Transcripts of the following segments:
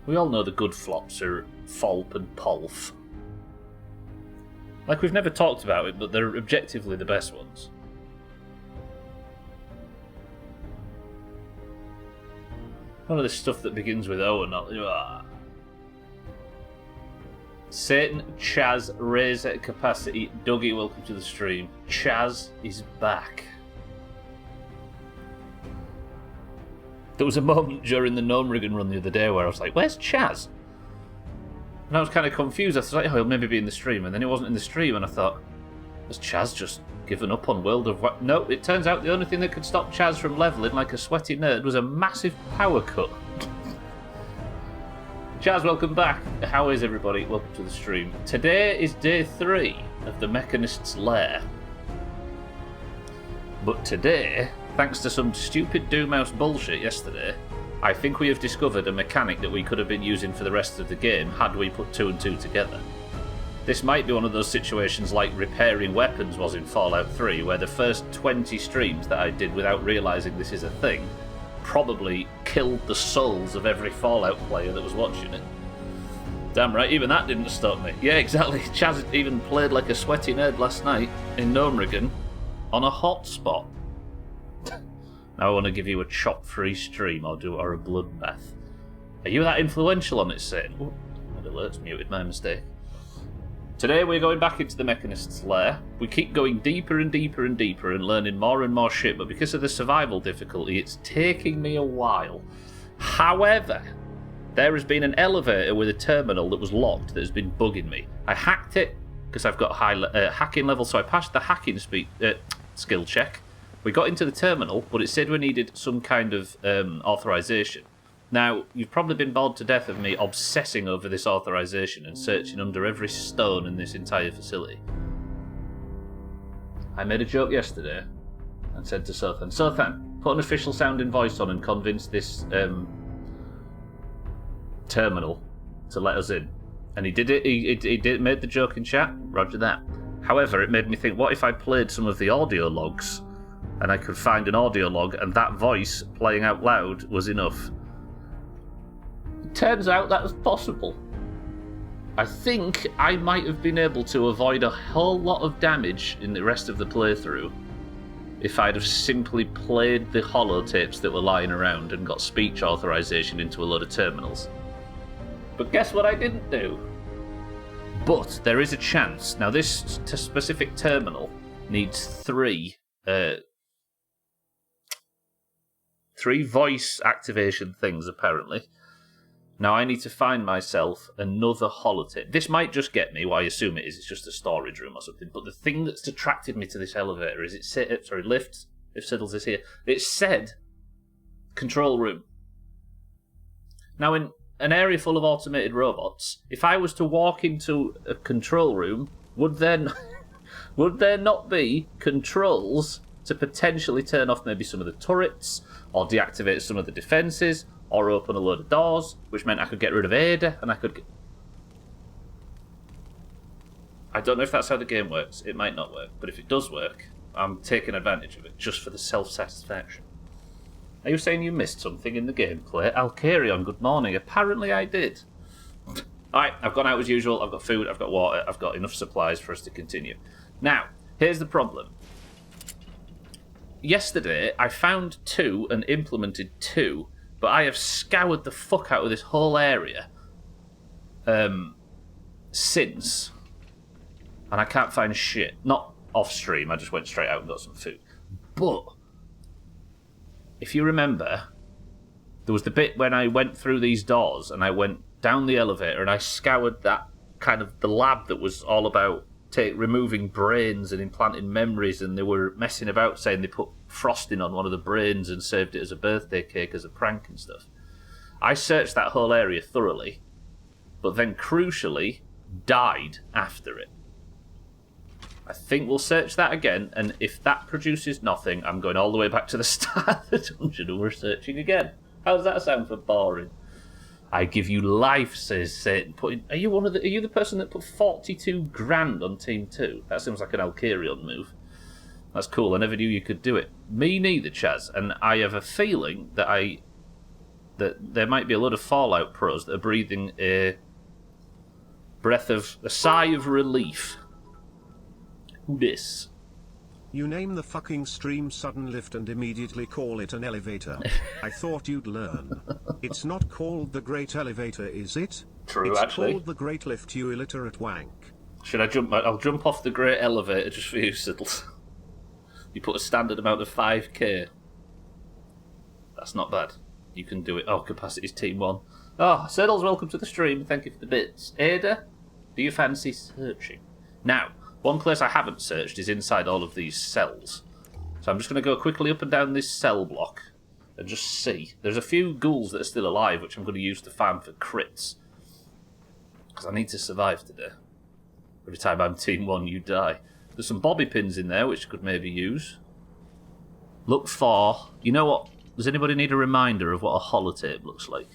We all know the good flops are Folp and Polf. Like, we've never talked about it, but they're objectively the best ones. None of this stuff that begins with O and not... Satan, Chaz, Razor, Capacity, Dougie, welcome to the stream. Chaz is back. There was a moment during the Gnomrigan run the other day where I was like, where's Chaz? And I was kind of confused. I thought, oh, he'll maybe be in the stream. And then he wasn't in the stream, and I thought, has Chaz just given up on World of Warcraft? No, it turns out the only thing that could stop Chaz from leveling like a sweaty nerd was a massive power cut. Chaz, welcome back. How is everybody? Welcome to the stream. Today is day 3 of the Mechanist's Lair. But today, thanks to some stupid Doomhaus bullshit yesterday, I think we have discovered a mechanic that we could have been using for the rest of the game had we put 2 and 2 together. This might be one of those situations like repairing weapons was in Fallout 3, where the first 20 streams that I did without realising this is a thing probably killed the souls of every Fallout player that was watching it. Damn right, even that didn't stop me. Yeah, exactly. Chaz even played like a sweaty nerd last night in Gnomrigan on a hotspot. Now I want to give you a chop-free stream or a bloodbath. Are you that influential on it, Satan? Oh, my alert's muted, my mistake. Today we're going back into the Mechanist's Lair. We keep going deeper and deeper and deeper and learning more and more shit, but because of the survival difficulty, it's taking me a while. However, there has been an elevator with a terminal that was locked that has been bugging me. I hacked it because I've got high hacking level, so I passed the hacking skill check. We got into the terminal, but it said we needed some kind of authorization. Now, you've probably been bored to death of me obsessing over this authorization and searching under every stone in this entire facility. I made a joke yesterday and said to Sothan, put an official sounding voice on and convince this terminal to let us in. And he did it. He made the joke in chat. Roger that. However, it made me think, what if I played some of the audio logs and I could find an audio log and that voice playing out loud was enough? It turns out that was possible. I think I might have been able to avoid a whole lot of damage in the rest of the playthrough if I'd have simply played the holotapes that were lying around and got speech authorization into a load of terminals. But guess what I didn't do? But there is a chance. Now this specific terminal needs 3 voice activation things, apparently. Now I need to find myself another holotape. This might just get me, what I assume it is, it's just a storage room or something, but the thing that's attracted me to this elevator is lift, if Siddles is here, it said control room. Now in an area full of automated robots, if I was to walk into a control room, would there not be controls to potentially turn off maybe some of the turrets, or deactivate some of the defences, or open a load of doors, which meant I could get rid of Ada, and I could... I don't know if that's how the game works. It might not work, but if it does work, I'm taking advantage of it, just for the self-satisfaction. Are you saying you missed something in the gameplay? Alcarion, good morning. Apparently I did. Alright, I've gone out as usual, I've got food, I've got water, I've got enough supplies for us to continue. Now, here's the problem. Yesterday, I found 2 and implemented 2, but I have scoured the fuck out of this whole area since, and I can't find shit. Not off stream, I just went straight out and got some food. But if you remember, there was the bit when I went through these doors and I went down the elevator and I scoured that kind of the lab that was all about removing brains and implanting memories, and they were messing about saying they put frosting on one of the brains and served it as a birthday cake as a prank and stuff. I searched that whole area thoroughly, but then crucially died after it. I think we'll search that again, and if that produces nothing, I'm going all the way back to the start of the dungeon and we're searching again. How does that sound for boring? I give you life, says Satan. Are you the person that put 42 grand on Team 2? That seems like an Alcarion move. That's cool. I never knew you could do it. Me neither, Chaz. And I have a feeling that that there might be a lot of Fallout pros that are breathing a sigh of relief. Who dis? You name the fucking stream sudden lift and immediately call it an elevator. I thought you'd learn. It's not called the Great Elevator, is it? True, it's actually. It's called the Great Lift, you illiterate wank. Should I jump? I'll jump off the Great Elevator just for you, Siddles. You put a standard amount of 5k. That's not bad. You can do it. Oh, capacity's team 1. Oh, Siddles, welcome to the stream. Thank you for the bits. Ada, do you fancy searching? Now, one place I haven't searched is inside all of these cells. So I'm just going to go quickly up and down this cell block and just see. There's a few ghouls that are still alive, which I'm going to use to farm for crits. Because I need to survive today. Every time I'm team 1, you die. There's some bobby pins in there, which could maybe use. Look for... You know what? Does anybody need a reminder of what a holotape looks like?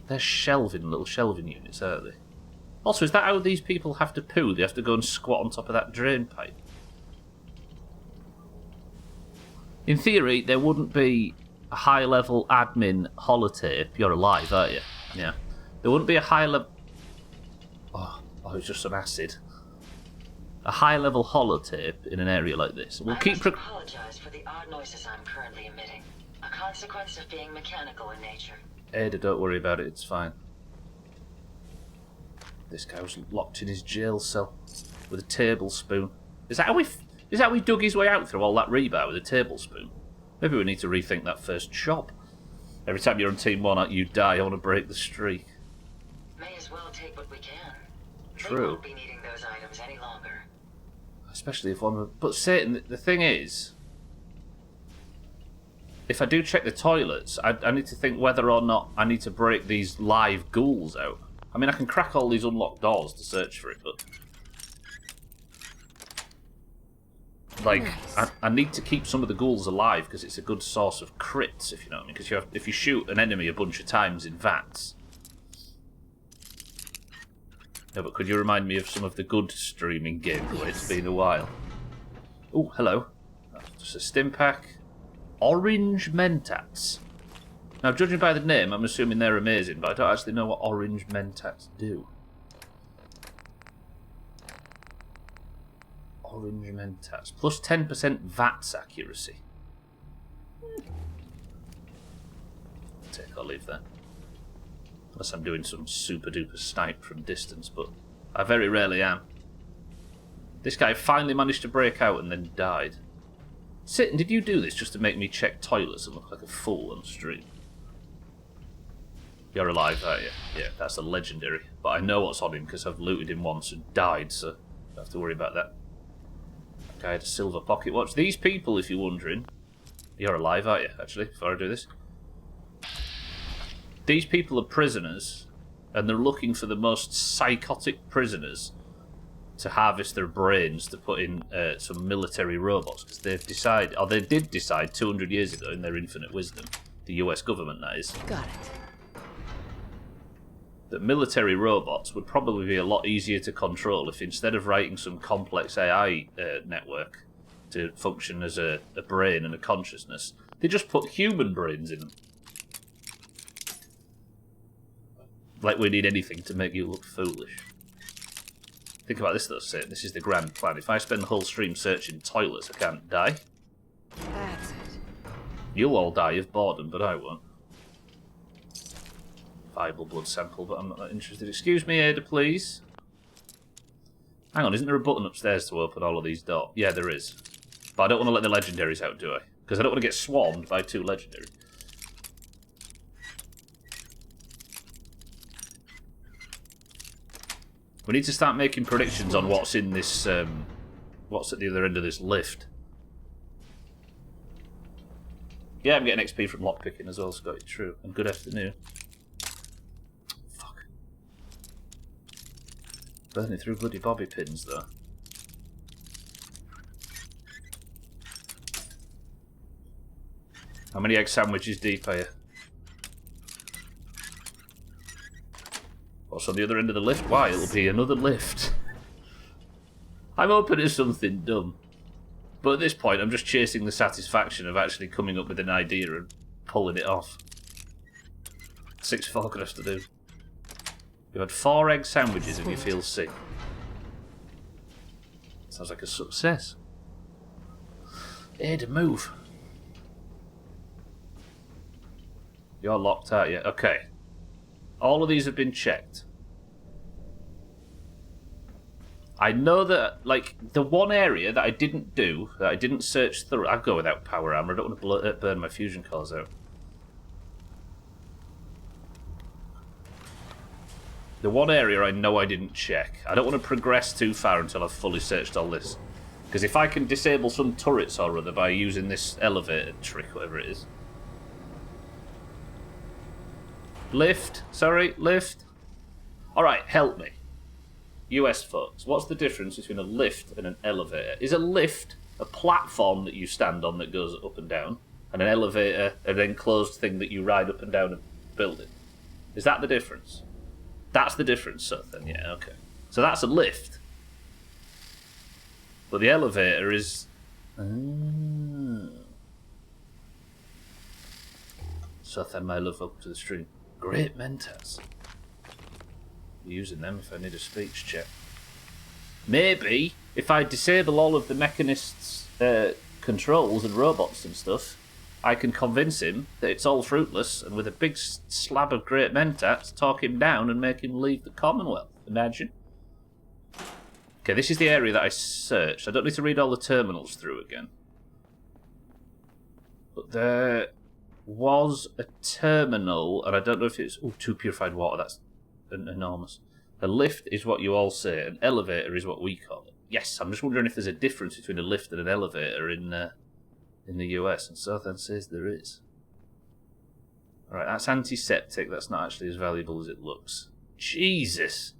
They're little shelving units, aren't they? Also, is that how these people have to poo? They have to go and squat on top of that drain pipe? In theory, there wouldn't be a high-level admin holotape. You're alive, aren't you? Yeah. There wouldn't be a high-level... Oh, it's just some acid. A high-level holotape in an area like this. We'll I must apologize for the odd noises I'm currently emitting. A consequence of being mechanical in nature. Ada, don't worry about it. It's fine. This guy was locked in his jail cell with a tablespoon. Is that how he dug his way out through all that rebar with a tablespoon? Maybe we need to rethink that first job. Every time you're on team 1, you die. I want to break the streak. May as well take what we can. True. We won't be needing those items any longer. Especially if one... But Satan, the thing is... If I do check the toilets, I need to think whether or not I need to break these live ghouls out. I mean, I can crack all these unlocked doors to search for it, but... Like, nice. I need to keep some of the ghouls alive, because it's a good source of crits, if you know what I mean. Because if you shoot an enemy a bunch of times in VATS... No, but could you remind me of some of the good streaming gameplay? It's been a while. Oh, hello. That's just a stim pack. Orange Mentats. Now, judging by the name, I'm assuming they're amazing, but I don't actually know what Orange Mentats do. Orange Mentats. Plus 10% VATS accuracy. Take or leave that. Unless I'm doing some super duper snipe from distance, but I very rarely am. This guy finally managed to break out and then died. Sitting, did you do this just to make me check toilets and look like a fool on stream? You're alive, aren't you? Yeah, that's a legendary. But I know what's on him because I've looted him once and died, so don't have to worry about that. That guy had a silver pocket watch. These people, if you're wondering... You're alive, aren't you, actually, before I do this? These people are prisoners, and they're looking for the most psychotic prisoners to harvest their brains to put in some military robots, because they've decided, or they did decide 200 years ago in their infinite wisdom, the US government that is, got it, that military robots would probably be a lot easier to control if instead of writing some complex AI network to function as a brain and a consciousness, they just put human brains in them. Like we need anything to make you look foolish. Think about this though, Satan. This is the grand plan. If I spend the whole stream searching toilets, I can't die. that's it. You'll all die of boredom, but I won't. Viable blood sample, but I'm not that interested. Excuse me, Ada, please. Hang on, isn't there a button upstairs to open all of these doors? Yeah, there is. But I don't want to let the legendaries out, do I? Because I don't want to get swarmed by 2 legendaries. We need to start making predictions on what's in this, what's at the other end of this lift. Yeah, I'm getting XP from lockpicking as well, Scotty. True. And good afternoon. Fuck. Burning through bloody bobby pins, though. How many egg sandwiches deep are you? What's on the other end of the lift? Why, it'll be another lift. I'm hoping it's something dumb. But at this point, I'm just chasing the satisfaction of actually coming up with an idea and pulling it off. 6 photographs to do. You had 4 egg sandwiches if you feel sick. Sounds like a success. Ada, move. You're locked out yet? Okay. All of these have been checked. I know that, like, the one area that I didn't do, that I didn't search through... I'd go without power armor. I don't want to burn my fusion cores out. The one area I know I didn't check. I don't want to progress too far until I've fully searched all this. Because if I can disable some turrets or other by using this elevator trick, whatever it is. Lift. Sorry, lift. Alright, help me. US folks, what's the difference between a lift and an elevator? Is a lift a platform that you stand on that goes up and down, and an elevator an enclosed thing that you ride up and down a building? Is that the difference? That's the difference, so then, yeah, okay. So that's a lift. But the elevator is... So then, my love, welcome to the stream. Great Mentats. Using them if I need a speech check. Maybe if I disable all of the mechanists' controls and robots and stuff, I can convince him that it's all fruitless, and with a big slab of Great Mentats, talk him down and make him leave the Commonwealth. Imagine. Okay, this is the area that I searched. I don't need to read all the terminals through again. But there was a terminal, and I don't know if it's... Oh, 2 purified water, that's enormous. A lift is what you all say, an elevator is what we call it. Yes, I'm just wondering if there's a difference between a lift and an elevator in the US, and Southend says there is. Alright, that's antiseptic, that's not actually as valuable as it looks. Jesus!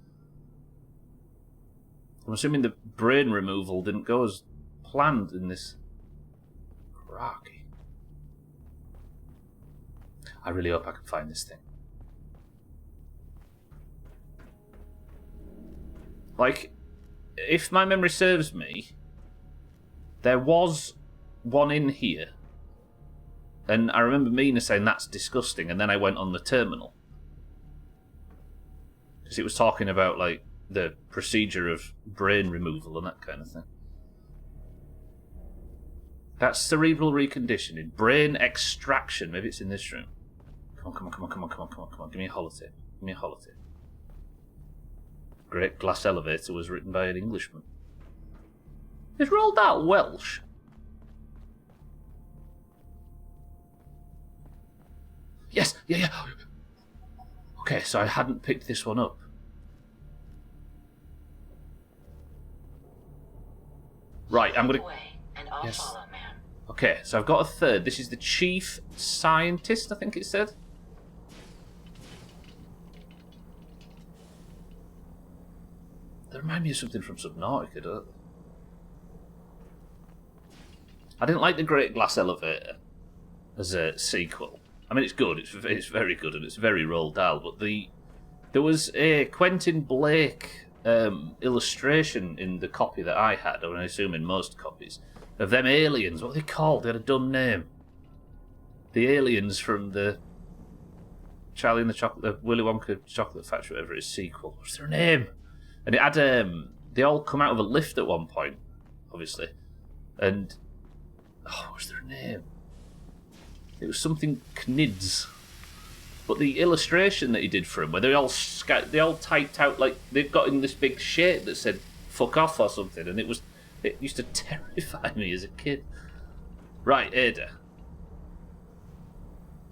I'm assuming the brain removal didn't go as planned in this. Crocky. I really hope I can find this thing. Like, if my memory serves me, there was one in here. And I remember Mina saying that's disgusting, and then I went on the terminal. Because it was talking about, like, the procedure of brain removal and that kind of thing. That's cerebral reconditioning. Brain extraction. Maybe it's in this room. Come on. Give me a holotape. Great Glass Elevator was written by an Englishman. Is Roald Dahl Welsh? Yes, yeah. Okay, so I hadn't picked this one up. Right, I'm gonna... Yes. Follow, man. Okay, so I've got a third. This is the chief scientist, I think it said. They remind me of something from Subnautica, don't they? I didn't like the Great Glass Elevator as a sequel. I mean, it's good. It's very good, and it's very Roald Dahl. But there was a Quentin Blake illustration in the copy that I had, or I assume in most copies, of them aliens. What are they called? They had a dumb name. The aliens from the Charlie and the Willy Wonka Chocolate Factory, whatever his sequel. What's their name? And it had they all come out of a lift at one point, obviously, and what's their name? It was something Knids. But the illustration that he did for him, where they all typed out, like, they've got in this big shape that said "fuck off" or something, and it used to terrify me as a kid. Right, Ada.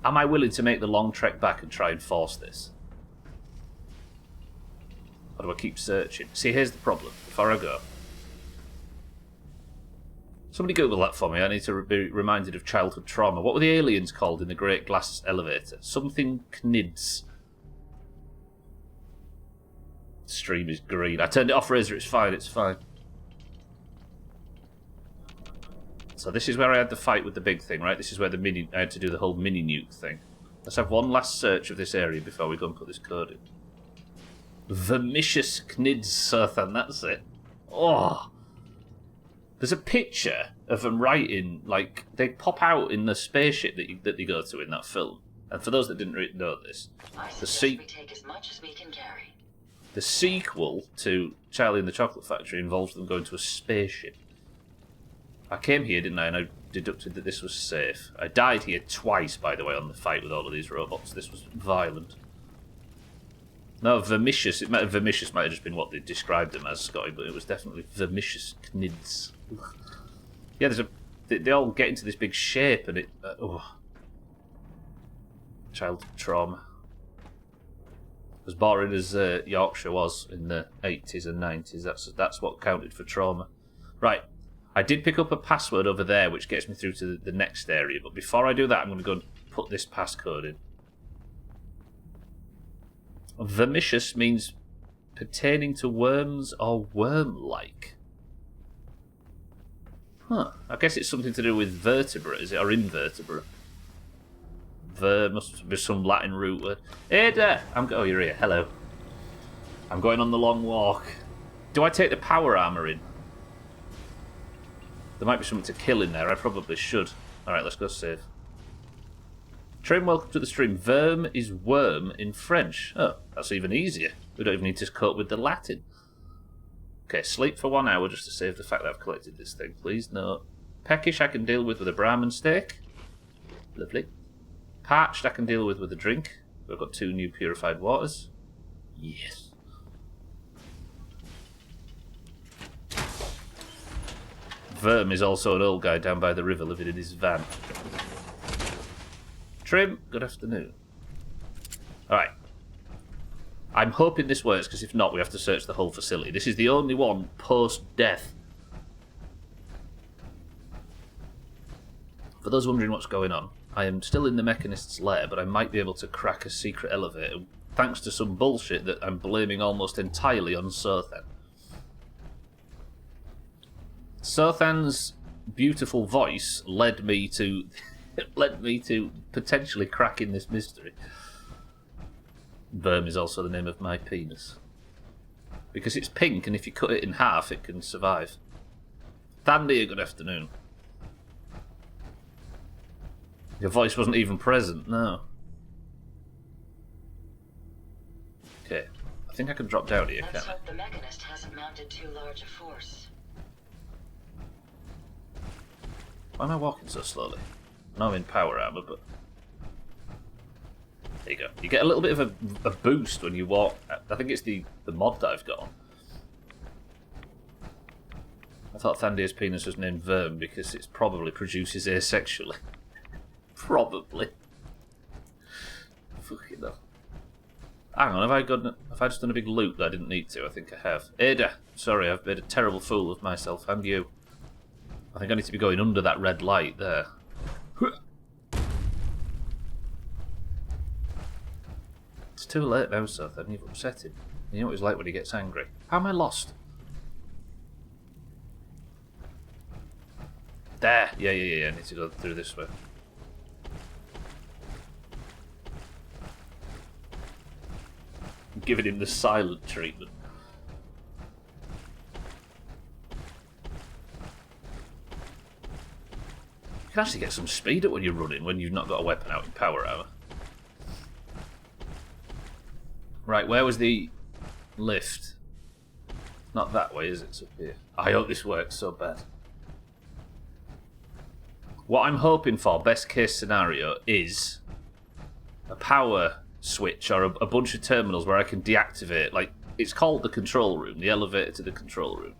Am I willing to make the long trek back and try and force this? Or do I keep searching? See, here's the problem. Before I go. Somebody Google that for me. I need to be reminded of childhood trauma. What were the aliens called in the Great Glass Elevator? Something Knids. Stream is green. I turned it off, Razor. It's fine. So this is where I had the fight with the big thing, right? This is where I had to do the whole mini nuke thing. Let's have one last search of this area before we go and put this code in. Vermicious Knids Surthan, that's it. Oh! There's a picture of them writing, like, they pop out in the spaceship that they go to in that film. And for those that didn't know this, we take as much as we can carry. The sequel to Charlie and the Chocolate Factory involves them going to a spaceship. I came here, didn't I, and I deducted that this was safe. I died here twice, by the way, on the fight with all of these robots. This was violent. No, Vermicious. Vermicious might have just been what they described them as, Scotty, but it was definitely Vermicious Knids. Yeah, they all get into this big shape, and it... Childhood trauma. As boring as Yorkshire was in the 80s and 90s, that's what counted for trauma. Right, I did pick up a password over there, which gets me through to the next area, but before I do that, I'm going to go and put this passcode in. Vermicious means pertaining to worms or worm-like. Huh. I guess it's something to do with vertebrate, is it? Or invertebrate? Must be some Latin root word. Ada! Oh, you're here. Hello. I'm going on the long walk. Do I take the power armor in? There might be something to kill in there. I probably should. Alright, let's go save. Trim, welcome to the stream. Verm is worm in French. Oh, that's even easier. We don't even need to cope with the Latin. Okay, sleep for 1 hour just to save the fact that I've collected this thing. Please, no. Peckish I can deal with a Brahmin steak. Lovely. Parched I can deal with a drink. We've got 2 new purified waters. Yes. Verm is also an old guy down by the river living in his van. Trim, good afternoon. Alright. I'm hoping this works, because if not, we have to search the whole facility. This is the only one post-death. For those wondering what's going on, I am still in the Mechanist's lair, but I might be able to crack a secret elevator, thanks to some bullshit that I'm blaming almost entirely on Sothan. Sothan's beautiful voice led me to potentially cracking this mystery. Verm is also the name of my penis. Because it's pink, and if you cut it in half, it can survive. Thandia, good afternoon. Your voice wasn't even present, no. Okay, I think I can drop down here, can't I? Let's hope the Mechanist hasn't mounted too large a force. Why am I walking so slowly? I know I'm in power armor, but... There you go. You get a little bit of a boost when you walk. I think it's the mod that I've got on. I thought Thandia's penis was named Verm because it probably produces asexually. Probably. Fucking hell. Hang on, have I just done a big loop that I didn't need to? I think I have. Ada, sorry, I've made a terrible fool of myself and you. I think I need to be going under that red light there. It's too late now, Sothan. You've upset him. You know what he's like when he gets angry. How am I lost? There! Yeah. I need to go through this way. I'm giving him the silent treatment. You can actually get some speed up when you're running, when you've not got a weapon out in power armor. Right, where was the lift? Not that way, is it? It's up here. I hope this works so bad. What I'm hoping for, best case scenario, is a power switch or a bunch of terminals where I can deactivate. Like, it's called the control room, the elevator to the control room.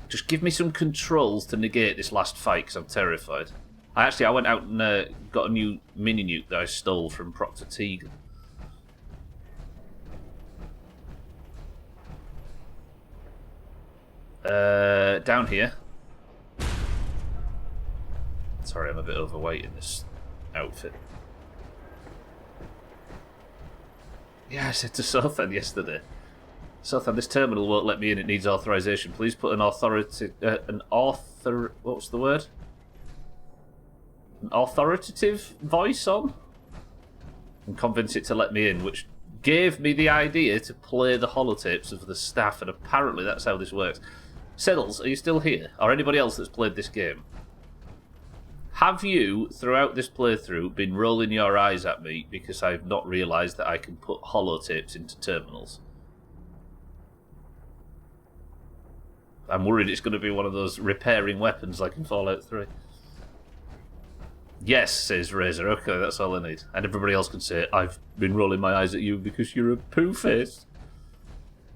Just give me some controls to negate this last fight, because I'm terrified. I went out and got a new mini nuke that I stole from Proctor Teagan. Down here. Sorry, I'm a bit overweight in this outfit. Yeah, I said to Sothan yesterday. Sothan, this terminal won't let me in. It needs authorization. Please put what's the word? An authoritative voice on, and convince it to let me in, which gave me the idea to play the holotapes of the staff, and apparently that's how this works. Siddles, are you still here? Or anybody else that's played this game? Have you, throughout this playthrough, been rolling your eyes at me because I've not realised that I can put holotapes into terminals? I'm worried it's going to be one of those repairing weapons like in Fallout 3. Yes, says Razor. Okay, that's all I need. And everybody else can say, I've been rolling my eyes at you because you're a poo-face.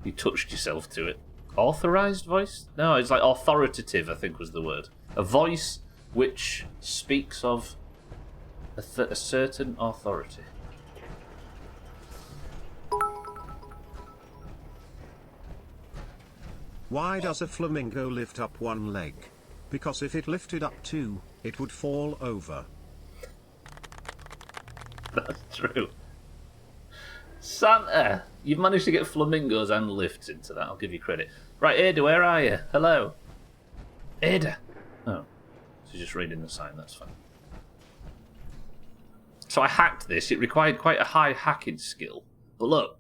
You touched yourself to it. Authorised voice? No, it's like authoritative, I think was the word. A voice which speaks of a certain authority. Why does a flamingo lift up one leg? Because if it lifted up two, it would fall over. That's true. Santa! You've managed to get flamingos and lifts into that, I'll give you credit. Right, Ada, where are you? Hello? Ada! Oh, she's just reading the sign, that's fine. So I hacked this. It required quite a high hacking skill. But look,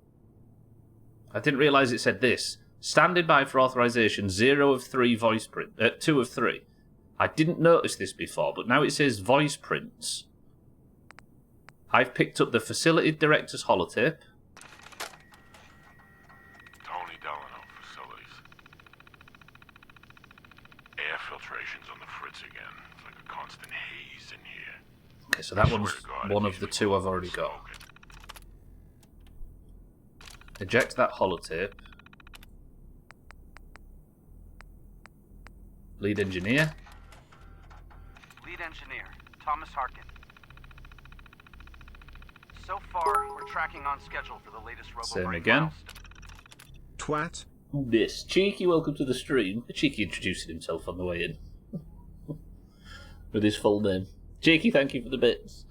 I didn't realise it said this. Standing by for authorization, 0 of 3 voice print. 2 of 3. I didn't notice this before, but now it says voice prints. I've picked up the Facility Director's holotape. Tony Delano, facilities. Air filtration's on the fritz again. It's like a constant haze in here. Okay, so that one's one of the 2 I've already got. Eject that holotape. Lead engineer. Lead engineer, Thomas Harkin. So far, we're tracking on schedule for the latest Same RoboBrain again. milestone. Twat. This Cheeky, welcome to the stream. Cheeky introducing himself on the way in. With his full name. Cheeky, thank you for the bits.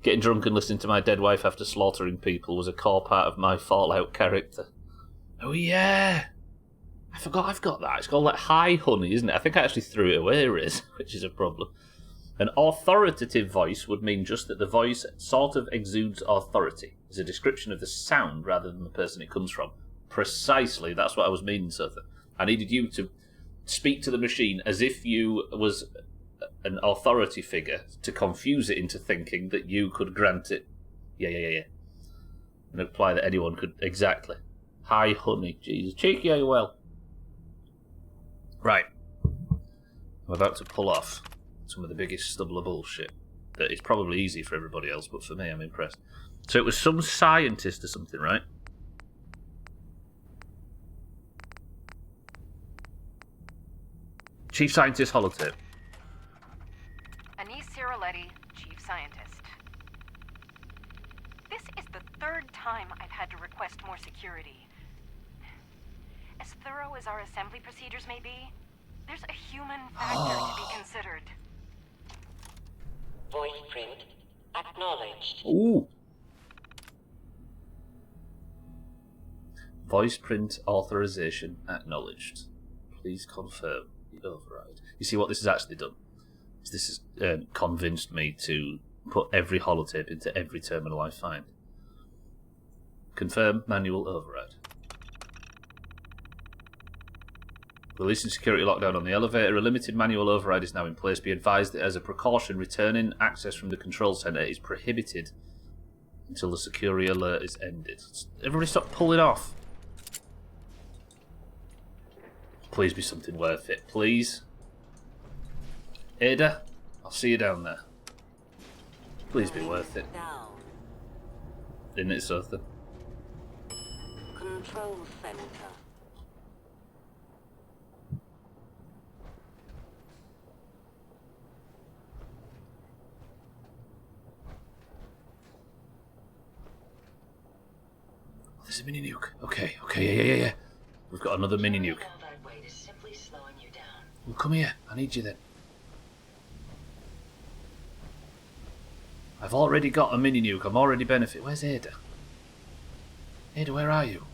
Getting drunk and listening to my dead wife after slaughtering people was a core part of my Fallout character. Oh yeah! I forgot I've got that. It's called like High Honey, isn't it? I think I actually threw it away, Riz, which is a problem. An authoritative voice would mean just that the voice sort of exudes authority. It's a description of the sound rather than the person it comes from. Precisely, that's what I was meaning, Sotha. I needed you to speak to the machine as if you was an authority figure to confuse it into thinking that you could grant it. Yeah. And apply that anyone could. Exactly. Hi, honey. Jesus. Cheeky, are you well? Right. I'm about to pull off some of the biggest stubble of bullshit. That is probably easy for everybody else, but for me, I'm impressed. So it was some scientist or something, right? Chief Scientist holotape. Anise Ciroletti, Chief Scientist. This is the 3rd time I've had to request more security. As thorough as our assembly procedures may be, there's a human factor to be considered. Voice print acknowledged. Ooh. Voice print authorization acknowledged. Please confirm the override. You see what this has actually done? This has convinced me to put every holotape into every terminal I find. Confirm manual override. Releasing security lockdown on the elevator. A limited manual override is now in place. Be advised that as a precaution, returning access from the control center is prohibited until the security alert is ended. Everybody stop pulling off. Please be something worth it. Please. Ada, I'll see you down there. Please be worth it. Down. Isn't it, Sotha? Control center. There's a mini nuke. Okay, yeah. We've got another mini nuke. All that weight is simply slowing you down. Well, come here. I need you then. I've already got a mini nuke. I'm already benefit. Where's Ada? Ada, where are you?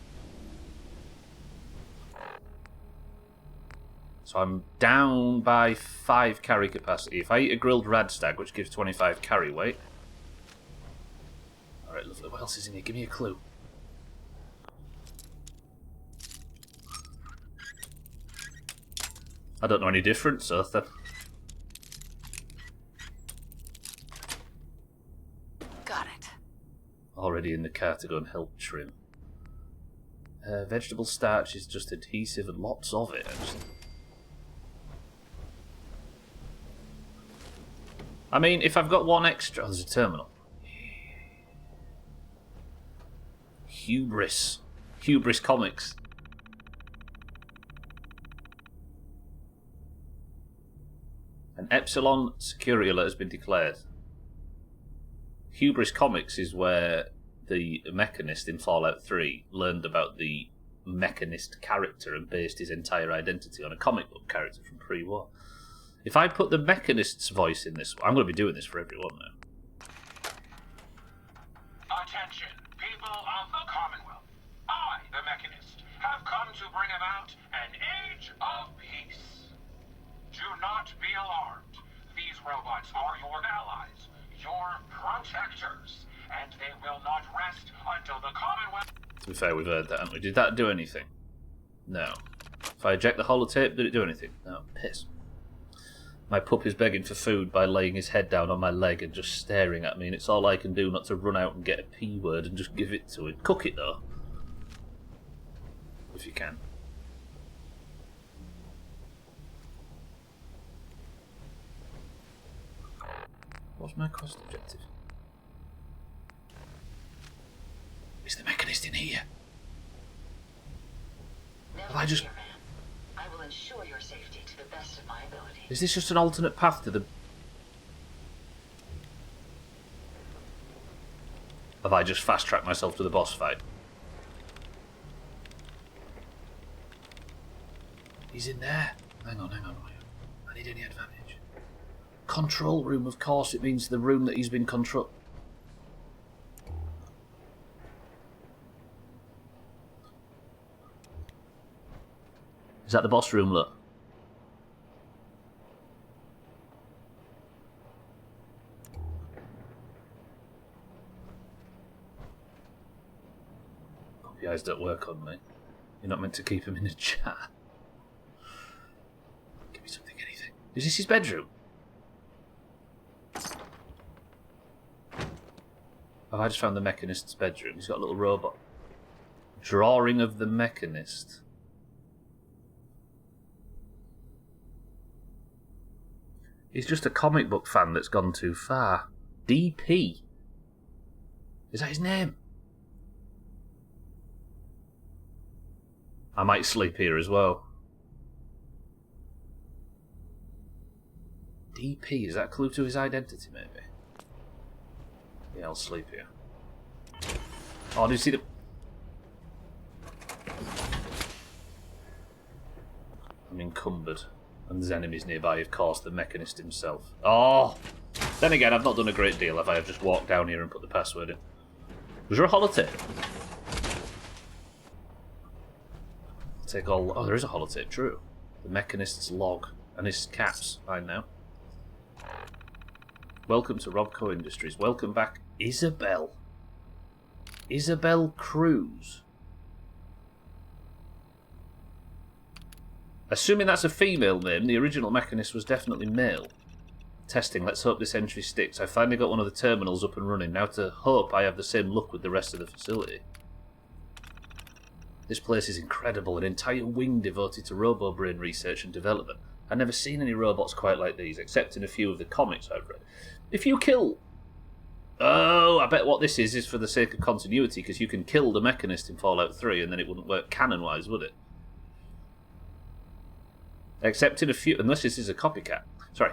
So I'm down by 5 carry capacity. If I eat a grilled radstag, which gives 25 carry weight. Alright, lovely. What else is in here? Give me a clue. I don't know any difference, Earth, then. Got it. Already in the car to go and help trim. Vegetable starch is just adhesive and lots of it, actually. I mean, if I've got one extra... Oh, there's a terminal. Hubris. Hubris Comics. An Epsilon security alert has been declared. Hubris Comics is where the Mechanist in Fallout 3 learned about the Mechanist character and based his entire identity on a comic book character from pre-war. If I put the Mechanist's voice in this, I'm going to be doing this for everyone now. Attention, people of the Commonwealth. I, the Mechanist, have come to bring about an age of peace. Do not be alarmed. These robots are your allies, your protectors, and they will not rest until the Commonwealth... To be fair, we've heard that, haven't we? Did that do anything? No. If I eject the holotape, did it do anything? No. Piss. My pup is begging for food by laying his head down on my leg and just staring at me, and it's all I can do not to run out and get a P word and just give it to him. Cook it, though. If you can. What's my quest objective? Is the Mechanist in here? Never Have I just... fear, man. I will ensure your safety to the best of my ability. Is this just an alternate path to the... Have I just fast-tracked myself to the boss fight? He's in there. Hang on. I need any advantage. Control room, of course. It means the room that he's been control... Is that the boss room, look? Puppy eyes don't work on me. You're not meant to keep him in a chat. Give me something, anything. Is this his bedroom? Oh, I just found the Mechanist's bedroom. He's got a little robot. Drawing of the Mechanist. He's just a comic book fan that's gone too far. DP. Is that his name? I might sleep here as well. DP, is that a clue to his identity, maybe? Yeah, I'll sleep here. Oh, do you see the... I'm encumbered. And there's enemies nearby, of course, the Mechanist himself. Oh! Then again, I've not done a great deal, have I? I've just walked down here and put the password in. Was there a holotape? I'll take all... Oh, there is a holotape, true. The Mechanist's log. And his caps, fine now. Welcome to Robco Industries. Welcome back, Isabel. Isabel Cruz. Assuming that's a female name, the original Mechanist was definitely male. Testing, let's hope this entry sticks. I finally got one of the terminals up and running. Now to hope I have the same luck with the rest of the facility. This place is incredible, an entire wing devoted to robo-brain research and development. I've never seen any robots quite like these, except in a few of the comics I've read. If you kill... Oh, I bet what this is for the sake of continuity, because you can kill the Mechanist in Fallout 3 and then it wouldn't work canon-wise, would it? Except in a few... Unless this is a copycat. Sorry.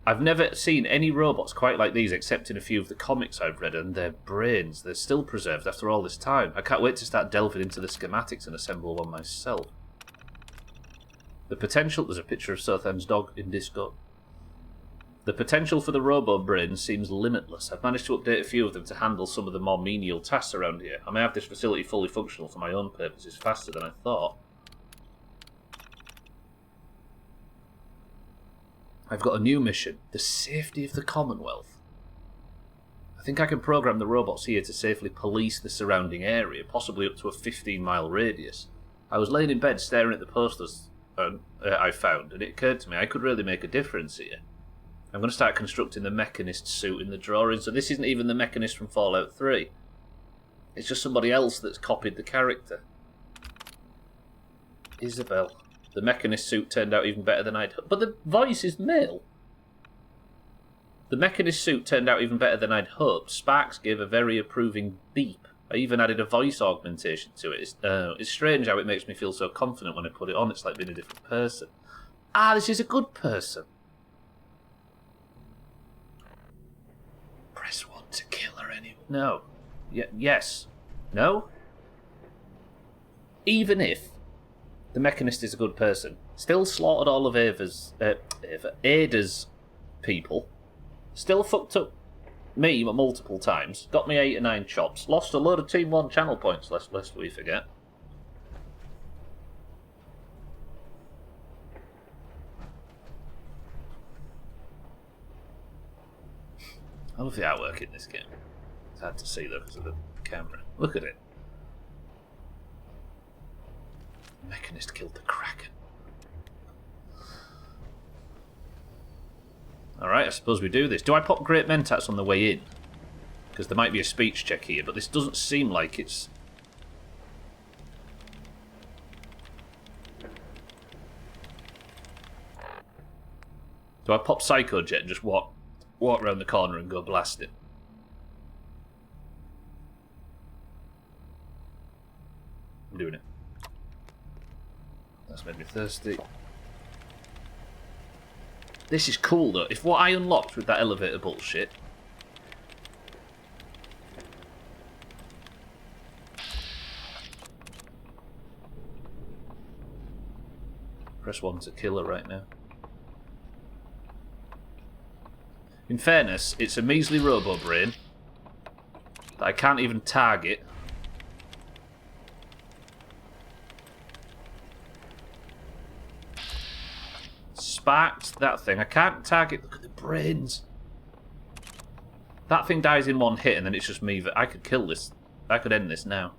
I've never seen any robots quite like these except in a few of the comics I've read, and their brains, they're still preserved after all this time. I can't wait to start delving into the schematics and assemble one myself. The potential... There's a picture of Sothan's dog in Discord. The potential for the robo-brains seems limitless. I've managed to update a few of them to handle some of the more menial tasks around here. I may have this facility fully functional for my own purposes faster than I thought. I've got a new mission. The safety of the Commonwealth. I think I can program the robots here to safely police the surrounding area, possibly up to a 15-mile radius. I was laying in bed staring at the posters I found, and it occurred to me I could really make a difference here. I'm going to start constructing the Mechanist suit in the drawing, so this isn't even the Mechanist from Fallout 3. It's just somebody else that's copied the character. Isabel. The Mechanist suit turned out even better than I'd hoped. But the voice is male. The Mechanist suit turned out even better than I'd hoped. Sparks gave a very approving beep. I even added a voice augmentation to it. It's strange how it makes me feel so confident when I put it on. It's like being a different person. Ah, this is a good person. Press 1 to kill her anyway. No. Yes. No? Even if the Mechanist is a good person, still slaughtered all of Ada's people, still fucked up me multiple times, got me 8 or 9 chops, lost a load of Team 1 channel points, lest we forget. I love the artwork in this game. It's hard to see though because of the camera. Look at it. Mechanist killed the Kraken. Alright, I suppose we do this. Do I pop Great Mentats on the way in? Because there might be a speech check here, but this doesn't seem like it's... Do I pop Psycho Jet and just walk around the corner and go blast it? I'm doing it. That's made me thirsty. This is cool though. If what I unlocked with that elevator bullshit... Press 1 to kill her right now. In fairness, it's a measly robo brain that I can't even target. Sparked that thing. I can't target. Look at the brains. That thing dies in one hit and then it's just me. I could kill this. I could end this now.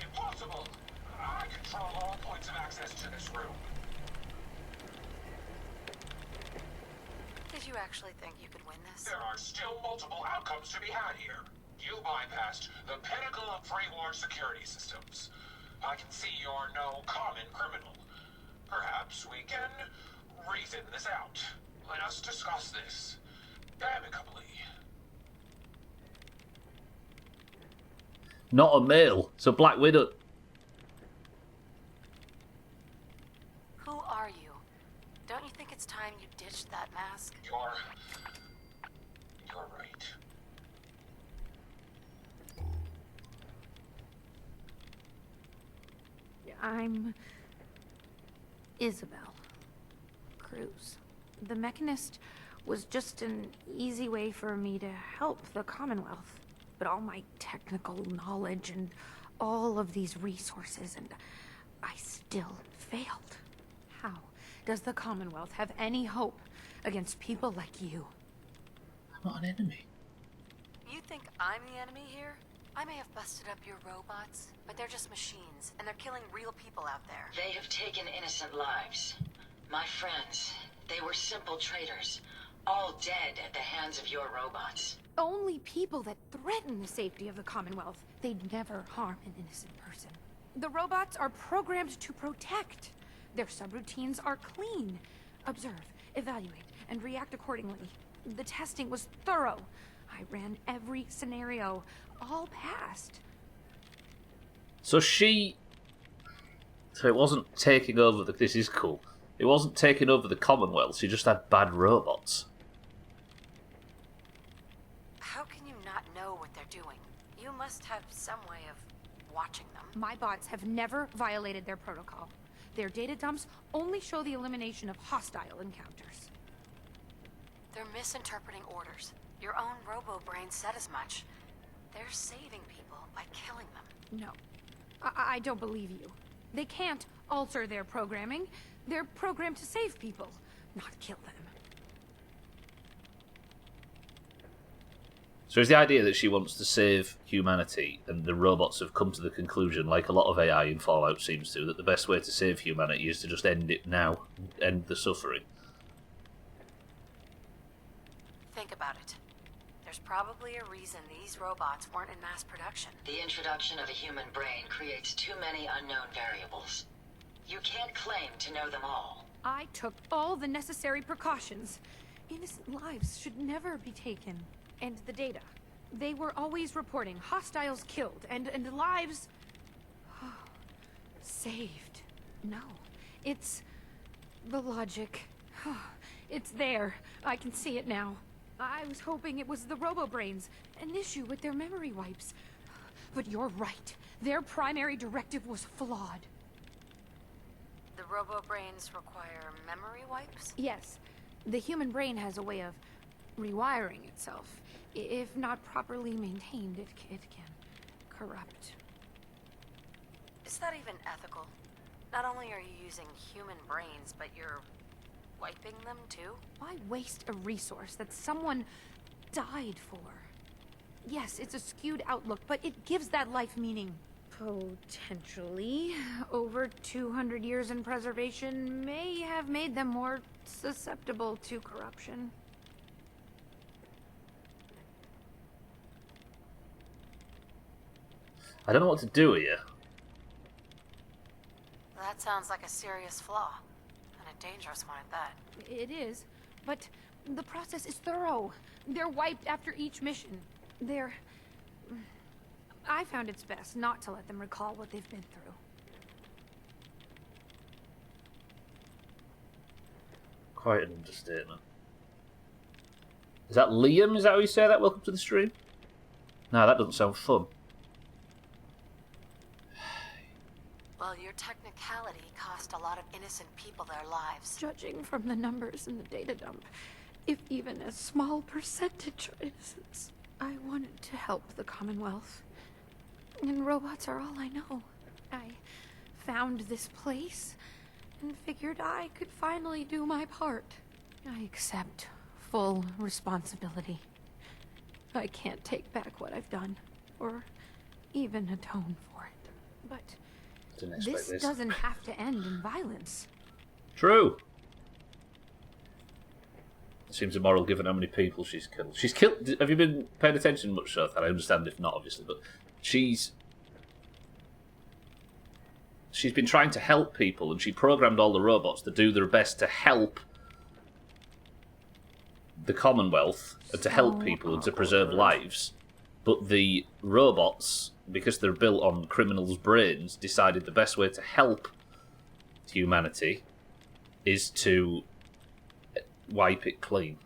Impossible! I control all points of access to this room. Did you actually think you could win this? There are still multiple outcomes to be had here. You bypassed the pinnacle of pre-war security systems. I can see you're no common criminal. Perhaps we can reason this out. Let us discuss this amicably. Not a male, so Black Widow. Who are you? Don't you think it's time you ditched that mask? You're right. I'm Isabel Cruz. The Mechanist was just an easy way for me to help the Commonwealth. But all my technical knowledge and all of these resources, and I still failed. How does the Commonwealth have any hope against people like you? I'm not an enemy. You think I'm the enemy here? I may have busted up your robots, but they're just machines, and they're killing real people out there. They have taken innocent lives. My friends, they were simple traitors, all dead at the hands of your robots. Only people that threaten the safety of the Commonwealth. They'd never harm an innocent person. The robots are programmed to protect. Their subroutines are clean. Observe, evaluate, and react accordingly. The testing was thorough. I ran every scenario. All passed. So it wasn't taking over the... This is cool. It wasn't taking over the Commonwealth, she just had bad robots. How can you not know what they're doing? You must have some way of watching them. My bots have never violated their protocol. Their data dumps only show the elimination of hostile encounters. They're misinterpreting orders. Your own robo-brain said as much. They're saving people by killing them. No, I don't believe you. They can't alter their programming. They're programmed to save people, not kill them. So is the idea that she wants to save humanity, and the robots have come to the conclusion, like a lot of AI in Fallout seems to, that the best way to save humanity is to just end it now, end the suffering? Think about it. There's probably a reason these robots weren't in mass production. The introduction of a human brain creates too many unknown variables. You can't claim to know them all. I took all the necessary precautions. Innocent lives should never be taken. And the data. They were always reporting hostiles killed and lives saved. No, it's the logic. It's there. I can see it now. I was hoping it was the robo-brains, an issue with their memory wipes. But you're right. Their primary directive was flawed. The robo-brains require memory wipes? Yes. The human brain has a way of rewiring itself. If not properly maintained, it can corrupt. Is that even ethical? Not only are you using human brains, but you're wiping them too? Why waste a resource that someone died for? Yes, it's a skewed outlook, but it gives that life meaning. Potentially. Over 200 years in preservation may have made them more susceptible to corruption. I don't know what to do here. That sounds like a serious flaw. And a dangerous one at that. It is, but the process is thorough. They're wiped after each mission. I found it's best not to let them recall what they've been through. Quite an understatement. Is that Liam? Is that how you say that? Welcome to the stream? No, that doesn't sound fun. Well, your technicality cost a lot of innocent people their lives. Judging from the numbers in the data dump, if even a small percentage are innocents, I wanted to help the Commonwealth. And robots are all I know. I found this place and figured I could finally do my part. I accept full responsibility. I can't take back what I've done, or even atone for it. But this doesn't have to end in violence. True. Seems immoral given how many people she's killed. She's killed... Have you been paying attention much, Seth? I understand if not, obviously, but she's been trying to help people, and she programmed all the robots to do their best to help the Commonwealth and to help people and to preserve lives. But the robots, because they're built on criminals' brains, decided the best way to help humanity is to wipe it clean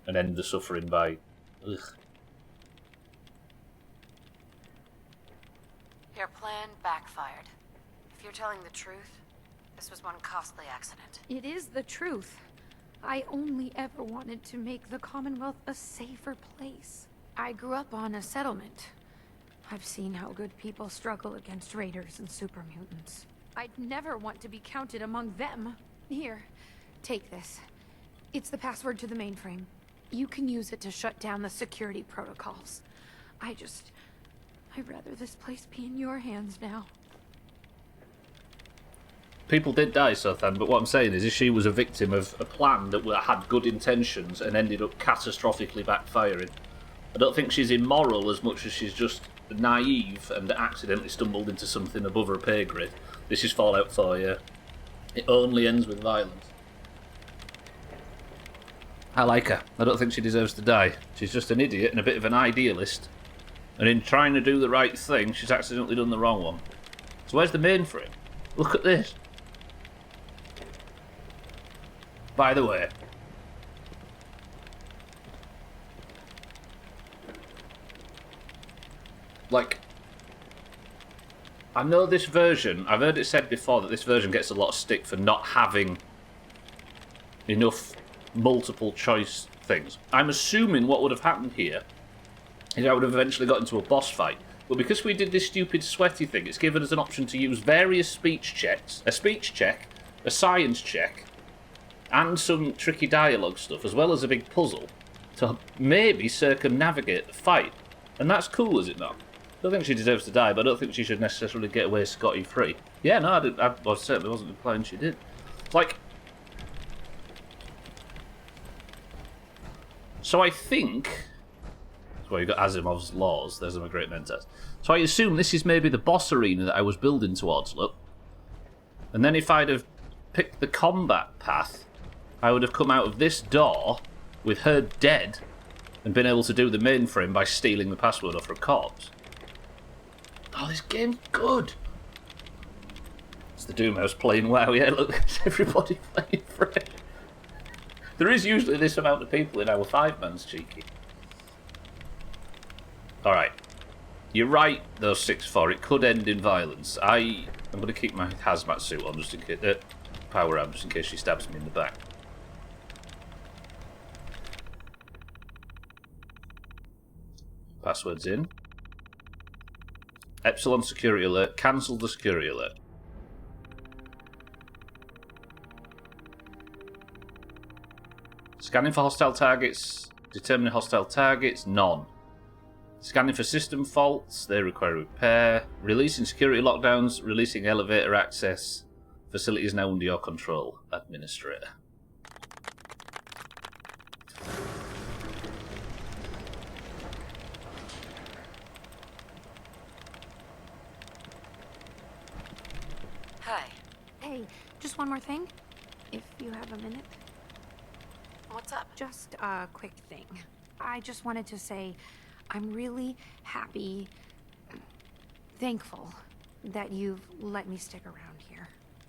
and end the suffering by... Ugh. Your plan backfired. If you're telling the truth, this was one costly accident. It is the truth. I only ever wanted to make the Commonwealth a safer place. I grew up on a settlement. I've seen how good people struggle against raiders and super mutants. I'd never want to be counted among them. Here, take this. It's the password to the mainframe. You can use it to shut down the security protocols. I'd rather this place be in your hands now. People did die, Sothan, but what I'm saying is she was a victim of a plan that had good intentions and ended up catastrophically backfiring. I don't think she's immoral as much as she's just naive and accidentally stumbled into something above her pay grade. This is Fallout 4, yeah. It only ends with violence. I like her. I don't think she deserves to die. She's just an idiot and a bit of an idealist. And in trying to do the right thing, she's accidentally done the wrong one. So where's the mainframe? Look at this. By the way, like, I know this version, I've heard it said before that this version gets a lot of stick for not having enough multiple choice things. I'm assuming what would have happened here is I would have eventually got into a boss fight. But because we did this stupid sweaty thing, it's given us an option to use various speech checks, a speech check, a science check, and some tricky dialogue stuff, as well as a big puzzle, to maybe circumnavigate the fight. And that's cool, is it not? I don't think she deserves to die, but I don't think she should necessarily get away scot-free. Yeah, no, I certainly wasn't implying she did. It's like... So I think... Well, you've got Asimov's laws. There's a great mentor. So I assume this is maybe the boss arena that I was building towards, look. And then if I'd have picked the combat path, I would have come out of this door with her dead and been able to do the mainframe by stealing the password off her corpse. Oh, this game's good. It's the Doomhaus playing WoW. Yeah, look, there's everybody playing for it. There is usually this amount of people in our 5-man's, cheeky. Alright. You're right, though, 6-4. It could end in violence. I'm going to keep my hazmat suit on just in case... power arm, just in case she stabs me in the back. Password's in. Epsilon security alert. Cancel the security alert. Scanning for hostile targets. Determining hostile targets. None. Scanning for system faults. They require repair. Releasing security lockdowns. Releasing elevator access. Facility is now under your control. Administrator. Hi. Hey, just one more thing, if you have a minute. What's up? Just a quick thing. I just wanted to say I'm really happy, thankful that you've let me stick around here.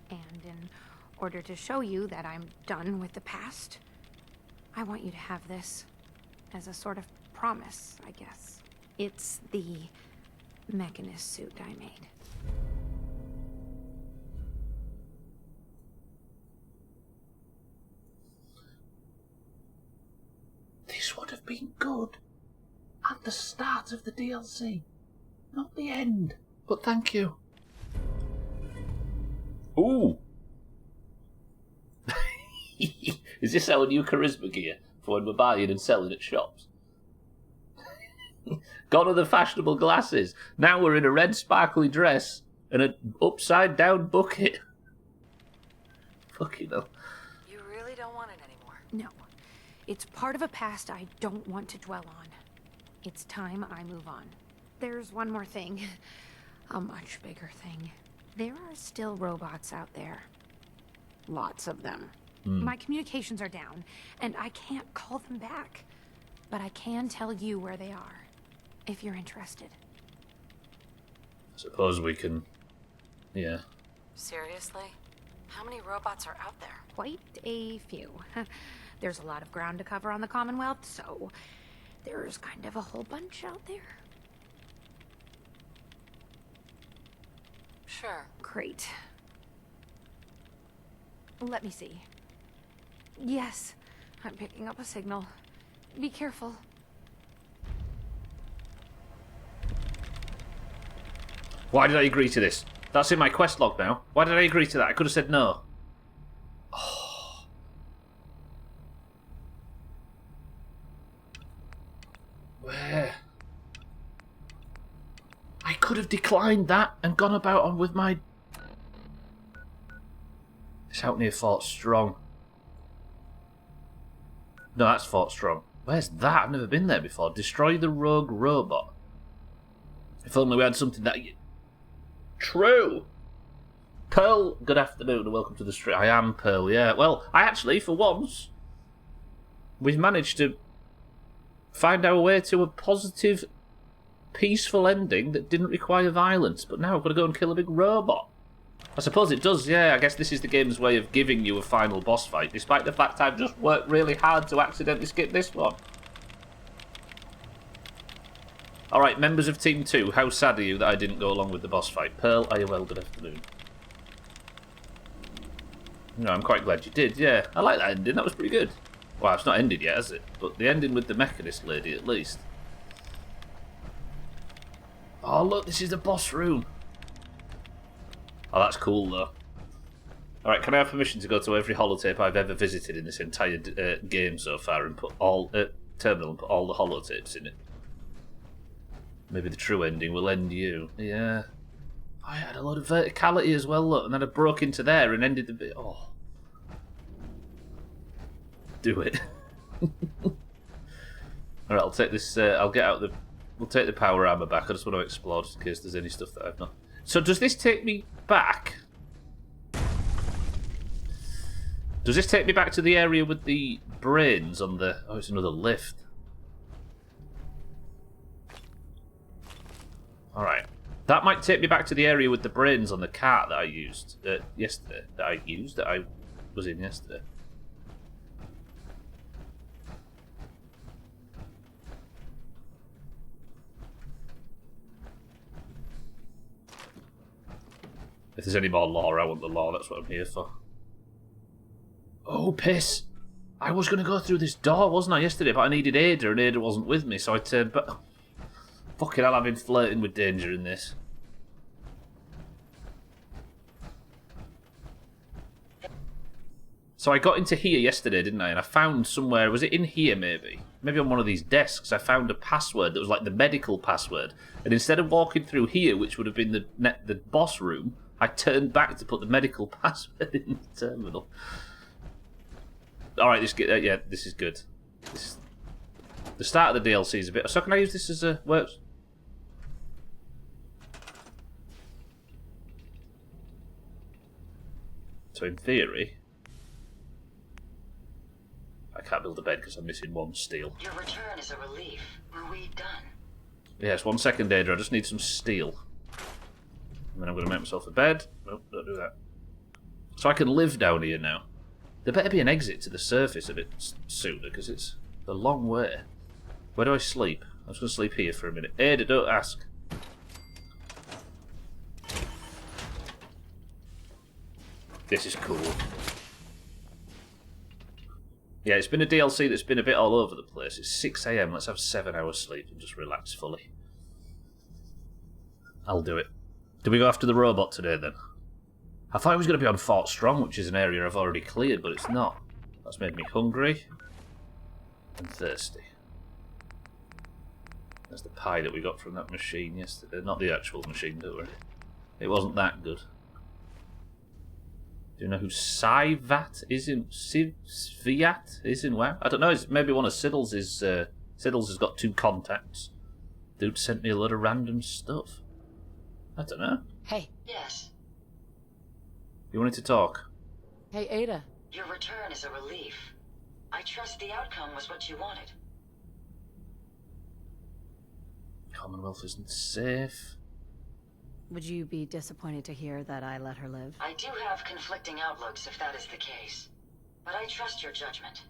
And in order to show you that I'm done with the past, I want you to have this as a sort of promise, I guess. It's the mechanist suit I made. This would have been good at the start of the DLC, not the end. But thank you. Ooh. Is this our new charisma gear for when we're buying and selling at shops? Gone are the fashionable glasses. Now we're in a red sparkly dress and an upside down bucket. Fucking hell. You really don't want it anymore. No. It's part of a past I don't want to dwell on. It's time I move on. There's one more thing. A much bigger thing. There are still robots out there. Lots of them. My communications are down, and I can't call them back. But I can tell you where they are, if you're interested. Suppose we can... Yeah. Seriously? How many robots are out there? Quite a few. There's a lot of ground to cover on the Commonwealth, so there's kind of a whole bunch out there. Sure. Great. Let me see. Yes, I'm picking up a signal. Be careful. Why did I agree to this? That's in my quest log now. Why did I agree to that? I could have said no. Oh. Where? I could have declined that and gone about on with my... It's out near Fort Strong. No, that's Fort Strong. Where's that? I've never been there before. Destroy the rogue robot. If only we had something that... True! Pearl, good afternoon and welcome to the stream. I am Pearl, yeah. Well, I actually, for once, we've managed to find our way to a positive, peaceful ending that didn't require violence. But now I've got to go and kill a big robot. I suppose it does, yeah. I guess this is the game's way of giving you a final boss fight, despite the fact I've just worked really hard to accidentally skip this one. Alright, members of Team 2, how sad are you that I didn't go along with the boss fight? Pearl, are you well? Good afternoon. No, I'm quite glad you did, yeah. I like that ending, that was pretty good. Well, it's not ended yet, has it? But the ending with the mechanist lady, at least. Oh, look, this is the boss room. Oh, that's cool, though. Alright, can I have permission to go to every holotape I've ever visited in this entire game so far and put all... terminal and put all the holotapes in it. Maybe the true ending will end you. Yeah. I had a lot of verticality as well, look, and then I broke into there and ended the bit. Oh. Do it. Alright, I'll take this, I'll get out the... We'll take the power armor back. I just want to explore just in case there's any stuff that I've not... So does this take me back? Does this take me back to the area with the brains on the... Oh, it's another lift. Alright. That might take me back to the area with the brains on the cart that I used yesterday. That I was in yesterday. If there's any more lore, I want the lore. That's what I'm here for. Oh, piss! I was going to go through this door, wasn't I, yesterday? But I needed Ada, and Ada wasn't with me, so I turned back. Fucking hell, I've been flirting with danger in this. So I got into here yesterday, didn't I? And I found somewhere, was it in here maybe? Maybe on one of these desks, I found a password that was like the medical password. And instead of walking through here, which would have been the boss room, I turned back to put the medical password in the terminal. Alright, this is good. The start of the DLC is a bit... So can I use this as a... works? So in theory... I can't build a bed because I'm missing one steel. Your return is a relief. Were we done? Yes, 1 second, Ada. I just need some steel. And then I'm going to make myself a bed. Nope, don't do that. So I can live down here now. There better be an exit to the surface a bit sooner because it's a long way. Where do I sleep? I'm just going to sleep here for a minute. Ada, don't ask. This is cool. Yeah, it's been a DLC that's been a bit all over the place. It's 6 AM. Let's have 7 hours sleep and just relax fully. I'll do it. Do we go after the robot today, then? I thought it was going to be on Fort Strong, which is an area I've already cleared, but it's not. That's made me hungry and thirsty. That's the pie that we got from that machine yesterday. Not the actual machine, don't worry. It wasn't that good. Do you know who Sviat is in... Sviat is in WoW? I don't know, it's maybe one of Siddle's is... Siddle's has got 2 contacts. Dude sent me a load of random stuff. I don't know. Hey. Yes. You wanted to talk? Hey, Ada. Your return is a relief. I trust the outcome was what you wanted. Commonwealth isn't safe. Would you be disappointed to hear that I let her live? I do have conflicting outlooks if that is the case. But I trust your judgment.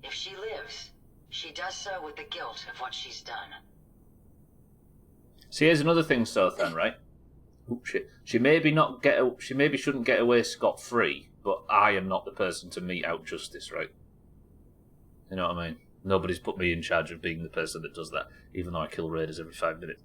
If she lives, she does so with the guilt of what she's done. See, here's another thing, Sothan, right? Oops, shit. She maybe shouldn't get away scot-free, but I am not the person to mete out justice, right? You know what I mean? Nobody's put me in charge of being the person that does that, even though I kill raiders every 5 minutes.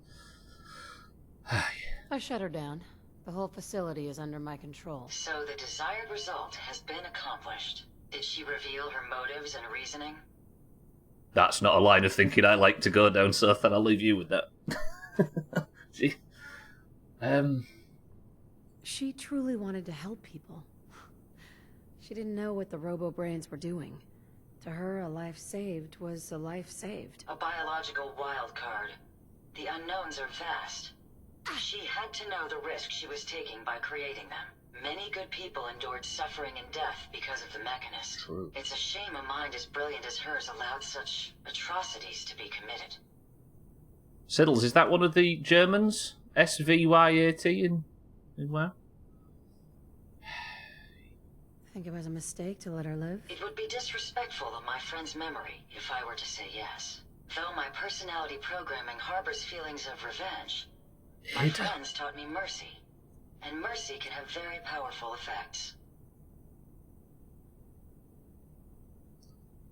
I shut her down. The whole facility is under my control. So the desired result has been accomplished. Did she reveal her motives and reasoning? That's not a line of thinking I like to go down, Sothan. I'll leave you with that. See? She truly wanted to help people. She didn't know what the robo-brains were doing. To her, a life saved was a life saved. A biological wild card. The unknowns are vast. She had to know the risk she was taking by creating them. Many good people endured suffering and death because of the Mechanist. True. It's a shame a mind as brilliant as hers allowed such atrocities to be committed. Siddles, is that one of the Germans? SVYAT in WoW? I think it was a mistake to let her live. It would be disrespectful of my friend's memory if I were to say yes. Though my personality programming harbors feelings of revenge, my friends taught me mercy. And mercy can have very powerful effects.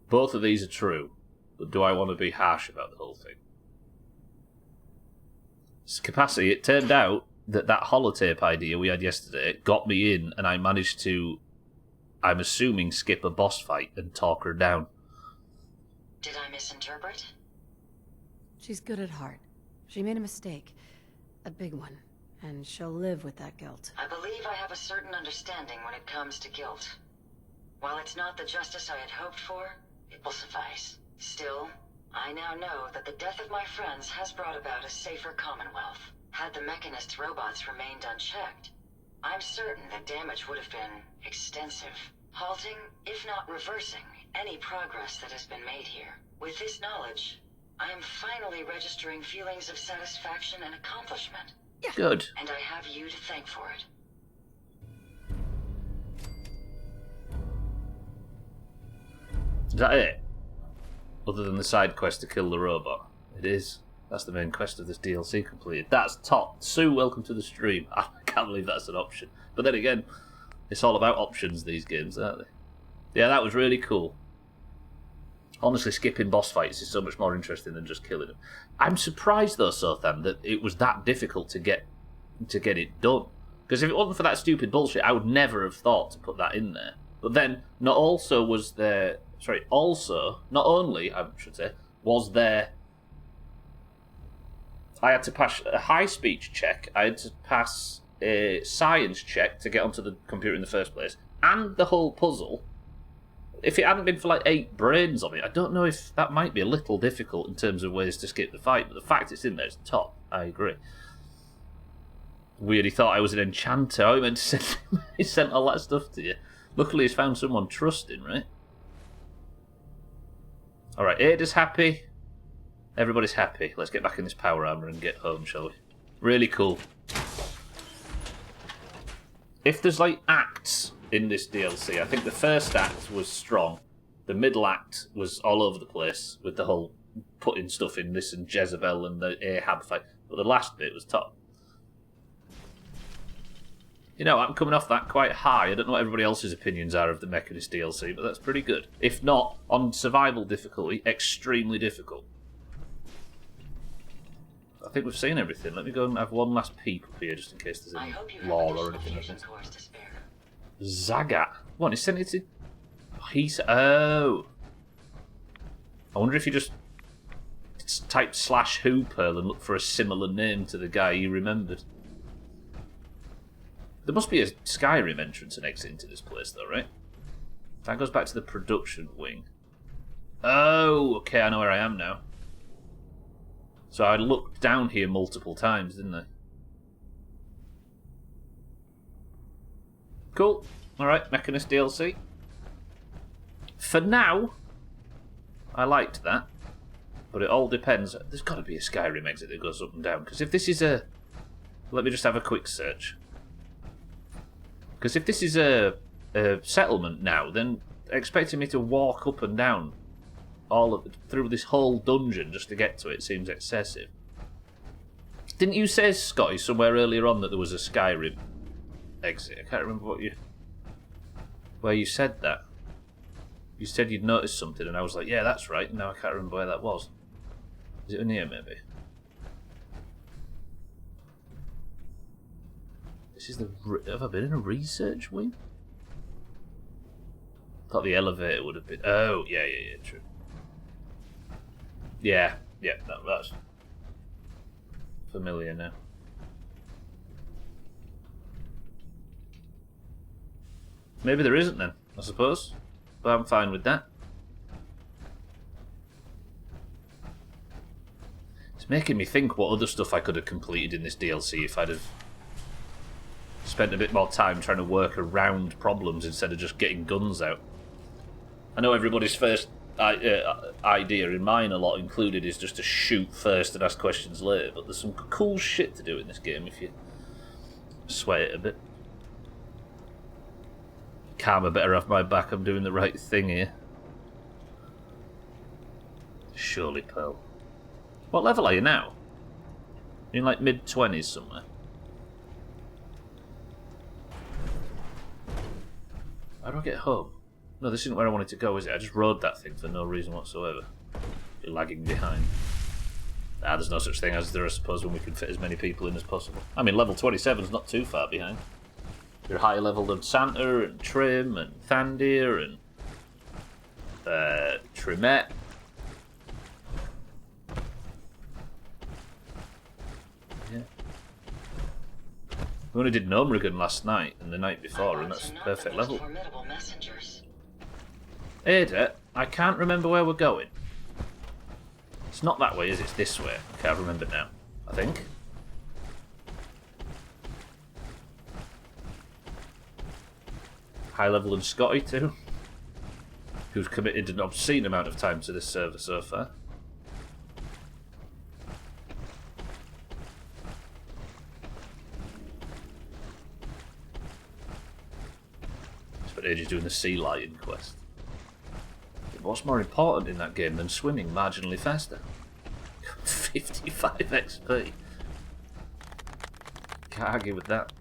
Both of these are true, but do I want to be harsh about the whole thing? Capacity, it turned out that holotape idea we had yesterday got me in, and I managed to, I'm assuming, skip a boss fight and talk her down. Did I misinterpret? She's good at heart. She made a mistake. A big one. And she'll live with that guilt. I believe I have a certain understanding when it comes to guilt. While it's not the justice I had hoped for, it will suffice. Still, I now know that the death of my friends has brought about a safer Commonwealth. Had the Mechanist's robots remained unchecked, I'm certain that damage would have been extensive, halting, if not reversing, any progress that has been made here. With this knowledge, I am finally registering feelings of satisfaction and accomplishment. Good. And I have you to thank for it. Is that it? Other than the side quest to kill the robot? It is. That's the main quest of this DLC completed. That's top. Sue, welcome to the stream. I can't believe that's an option. But then again, it's all about options, these games, aren't they? Yeah, that was really cool. Honestly, skipping boss fights is so much more interesting than just killing them. I'm surprised, though, Sothan, that it was that difficult to get it done. Because if it wasn't for that stupid bullshit, I would never have thought to put that in there. But then, not only, I should say, was there... I had to pass a high speech check, I had to pass a science check to get onto the computer in the first place, and the whole puzzle. If it hadn't been for like 8 brains on it, I don't know if that might be a little difficult in terms of ways to skip the fight, but the fact it's in there is top. I agree. Weird, he thought I was an enchanter. I meant to send he sent all that stuff to you. Luckily he's found someone trusting, right? Alright, Ada's happy. Everybody's happy. Let's get back in this power armor and get home, shall we? Really cool. If there's like acts in this DLC, I think the first act was strong. The middle act was all over the place with the whole putting stuff in this and Jezebel and the Ahab fight. But the last bit was top. You know, I'm coming off that quite high. I don't know what everybody else's opinions are of the Mechanist DLC, but that's pretty good. If not, on survival difficulty, extremely difficult. I think we've seen everything. Let me go and have one last peep up here just in case there's any lore or anything like this. Zagat. What, he sent it to... Oh. I wonder if you just type /Hooper and look for a similar name to the guy he remembered. There must be a Skyrim entrance and exit into this place though, right? That goes back to the production wing. Oh, okay, I know where I am now. So I looked down here multiple times, didn't I? Cool. Alright, Mechanist DLC. For now, I liked that. But it all depends. There's got to be a Skyrim exit that goes up and down. Because if this is a... Let me just have a quick search. Because if this is a settlement now, then expecting me to walk up and down through this whole dungeon just to get to it seems excessive. Didn't you say, Scotty, somewhere earlier on that there was a Skyrim exit? I can't remember where you said that. You said you'd noticed something, and I was like, yeah, that's right. Now I can't remember where that was. Is it in here, maybe? This is the... Have I been in a research wing? I thought the elevator would have been... Oh, yeah, true. Yeah, that's familiar now. Maybe there isn't then, I suppose. But I'm fine with that. It's making me think what other stuff I could have completed in this DLC if I'd have spent a bit more time trying to work around problems instead of just getting guns out. I know everybody's first idea, in mine a lot included, is just to shoot first and ask questions later, but there's some cool shit to do in this game if you sweat it a bit. Karma better have my back, I'm doing the right thing here. Surely, Pearl. What level are you now? You're in like mid-20s somewhere. How do I get home? No, this isn't where I wanted to go, is it? I just rode that thing for no reason whatsoever. You're lagging behind. There's no such thing as there, I suppose, when we can fit as many people in as possible. I mean, level 27's not too far behind. You're higher level than Santa and Trim and Thandir and Trimette. Yeah. We only did Nomrigan last night and the night before, and that's perfect level. Ada, I can't remember where we're going. It's not that way, is it? It's this way. Can't remember now, I think. High level and Scotty too, who's committed an obscene amount of time to this server so far. Spent ages doing the Sea Lion quest. What's more important in that game than swimming marginally faster? 55 XP. Can't argue with that.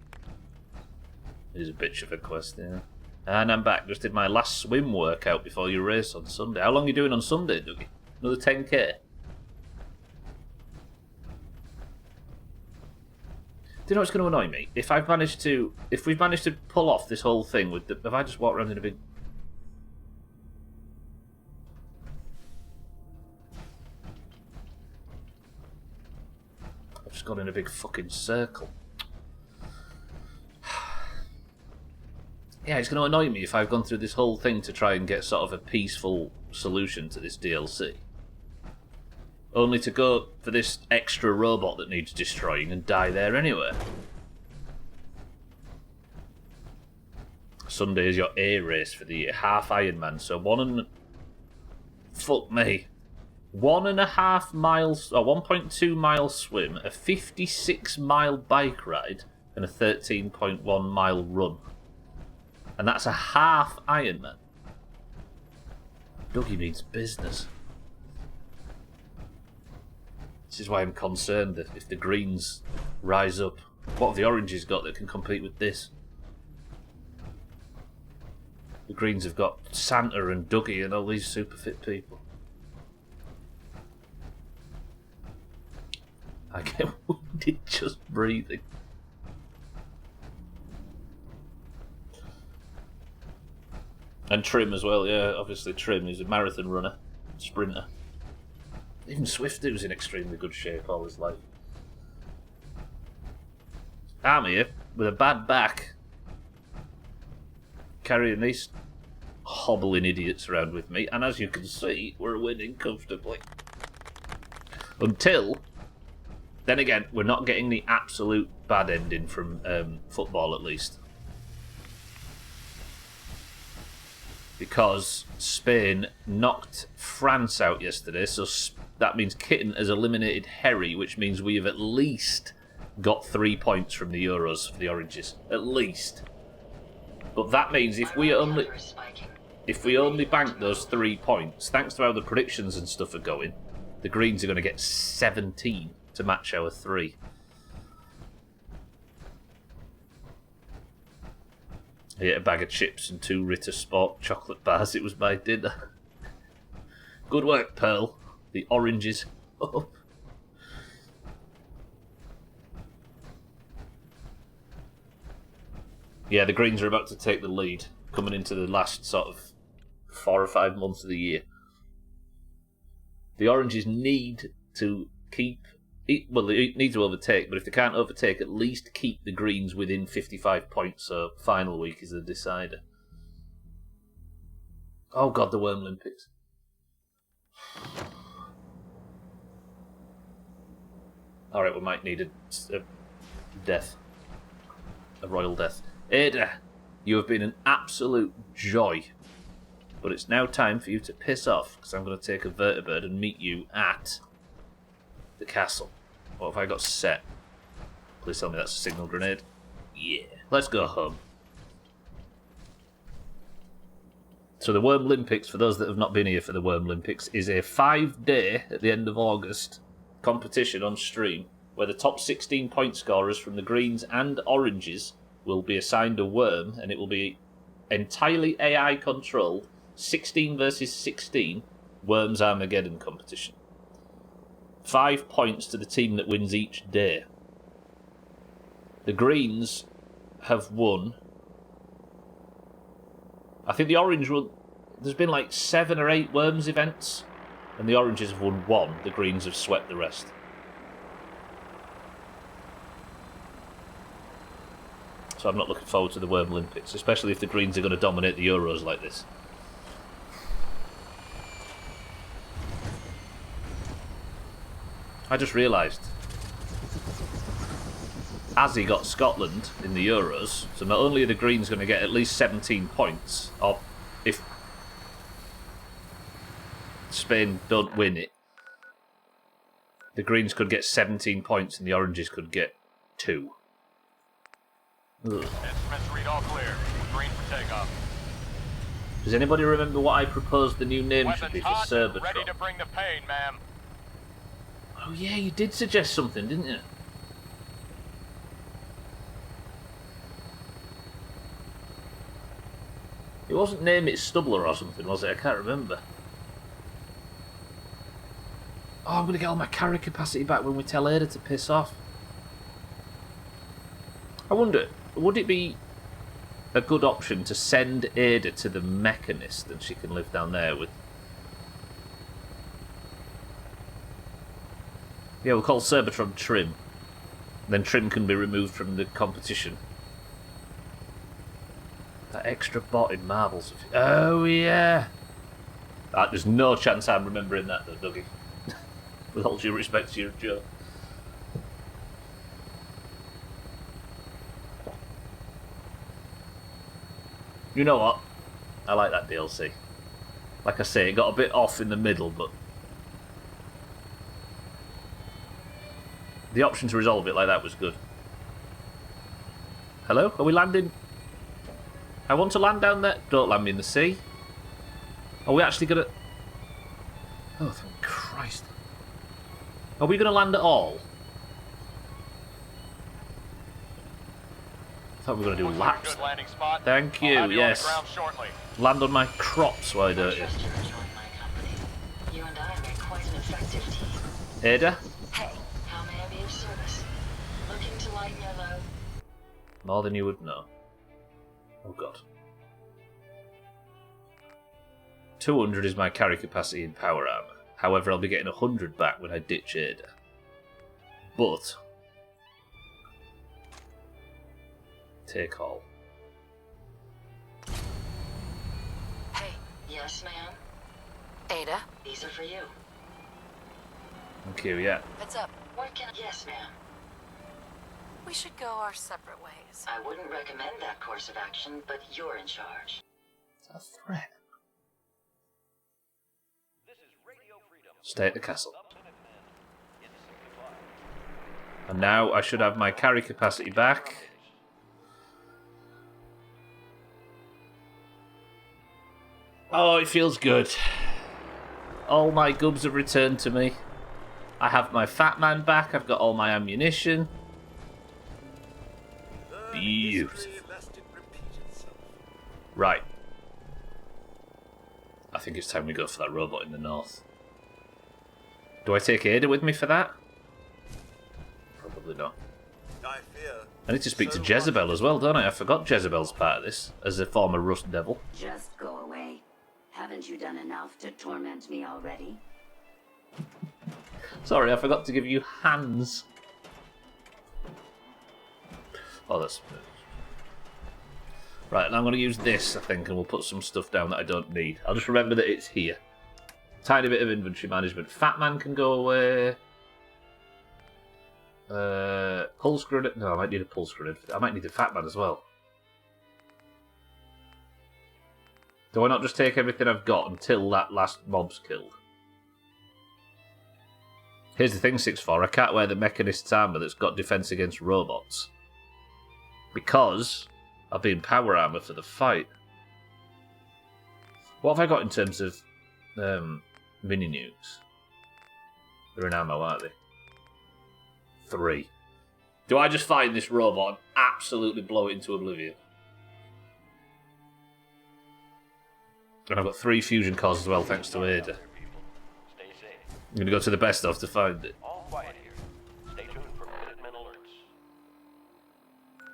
It is a bitch of a quest, yeah. And I'm back. Just did my last swim workout before your race on Sunday. How long are you doing on Sunday, Dougie? Another 10k? Do you know what's going to annoy me? If we've managed to pull off this whole thing with the... Have I just walked around in a big... I've just gone in a big fucking circle. Yeah, it's going to annoy me if I've gone through this whole thing to try and get sort of a peaceful solution to this DLC. Only to go for this extra robot that needs destroying and die there anyway. Sunday is your A race for the year. Half Ironman, so 1.5 miles, or 1.2 mile swim, a 56 mile bike ride, and a 13.1 mile run. And that's a half Ironman. Dougie means business. This is why I'm concerned that if the greens rise up, what have the oranges got that can compete with this? The greens have got Santa and Dougie and all these super fit people. I get wounded just breathing. And Trim as well, yeah, obviously Trim is a marathon runner, sprinter. Even Swifty was in extremely good shape all his life. I'm here with a bad back, carrying these hobbling idiots around with me, and as you can see, we're winning comfortably. Until, then again, we're not getting the absolute bad ending from football at least. Because Spain knocked France out yesterday, so that means Kitten has eliminated Harry, which means we have at least got 3 points from the Euros for the Oranges. At least. But that means if we only bank those 3 points, thanks to how the predictions and stuff are going, the Greens are going to get 17 to match our 3. I ate a bag of chips and 2 Ritter Sport chocolate bars. It was my dinner. Good work, Pearl. The oranges up. Yeah, the Greens are about to take the lead, coming into the last sort of 4 or 5 months of the year. The Oranges need to keep... Well, they need to overtake, but if they can't overtake, at least keep the Greens within 55 points, so final week is the decider. Oh god, the Worm Olympics. Alright, we might need a death. A royal death. Ada, you have been an absolute joy. But it's now time for you to piss off, because I'm going to take a vertibird and meet you at the castle. What have I got set? Please tell me that's a signal grenade. Yeah. Let's go home. So the Worm Olympics, for those that have not been here for the Worm Olympics, is a 5-day, at the end of August, competition on stream, where the top 16 point scorers from the Greens and Oranges will be assigned a worm, and it will be entirely AI controlled, 16 versus 16, Worms Armageddon competition. 5 points to the team that wins each day. The Greens have won. I think the Orange won. There's been like 7 or 8 Worms events, and the Oranges have won 1. The Greens have swept the rest. so I'm not looking forward to the Worm Olympics, especially if the Greens are going to dominate the Euros like this. I just realised Azzy got Scotland in the Euros, so not only are the Greens going to get at least 17 points, or if Spain don't win it, the Greens could get 17 points and the Oranges could get 2. Ugh. Instruments read all clear. Green for takeoff. Does anybody remember what I proposed the new name should be for Cerbatron? Ready to bring the pain, ma'am. Oh yeah, you did suggest something, didn't you? It wasn't Name It Stubbler or something, was it? I can't remember. Oh, I'm going to get all my carry capacity back when we tell Ada to piss off. I wonder, would it be a good option to send Ada to the Mechanist and she can live down there with... Yeah, we'll call Cerbatron Trim. Then Trim can be removed from the competition. That extra bot in Marbles. Oh, yeah. There's no chance I'm remembering that, though, Dougie. With all due respect to your Joe. You know what? I like that DLC. Like I say, it got a bit off in the middle, but the option to resolve it like that was good. Hello? Are we landing? I want to land down there. Don't land me in the sea. Are we actually going to... Oh, thank Christ. Are we going to land at all? I thought we were going to do laps. Thank you, yes. Land on my crops, why don't you? You and I make quite an effective team. Ada? Hey, how may I be of service? Looking to lighten your load? More than you would know. Oh god. 200 is my carry capacity in power armor. However, I'll be getting 100 back when I ditch Ada. But take all. Hey. Yes, ma'am? Ada? These are for you. Thank you, yeah. Heads up. What can I... Yes, ma'am. We should go our separate ways. I wouldn't recommend that course of action, but you're in charge. It's a threat. Stay at the castle. And now I should have my carry capacity back. Oh, it feels good. All my gubs have returned to me. I have my fat man back. I've got all my ammunition. Beautiful. Right. I think it's time we go for that robot in the north. Do I take Ada with me for that? Probably not. I need to speak to Jezebel as well, don't I? I forgot Jezebel's part of this, as a former Rust Devil. Just go away. Haven't you done enough to torment me already? Sorry, I forgot to give you hands. Oh, that's... Right, and I'm going to use this, I think, and we'll put some stuff down that I don't need. I'll just remember that it's here. Tiny bit of inventory management. Fat Man can go away. Pulse grenade. No, I might need a pulse grenade. I might need a Fat Man as well. Do I not just take everything I've got until that last mob's killed? Here's the thing, 6-4. I can't wear the Mechanist's armour that's got defence against robots. Because I've been power armour for the fight. What have I got in terms of mini nukes? They're in ammo, aren't they? 3. Do I just find this robot and absolutely blow it into oblivion? And I've got 3 fusion cores as well, thanks to Ada. I'm going to go to the best of to find it.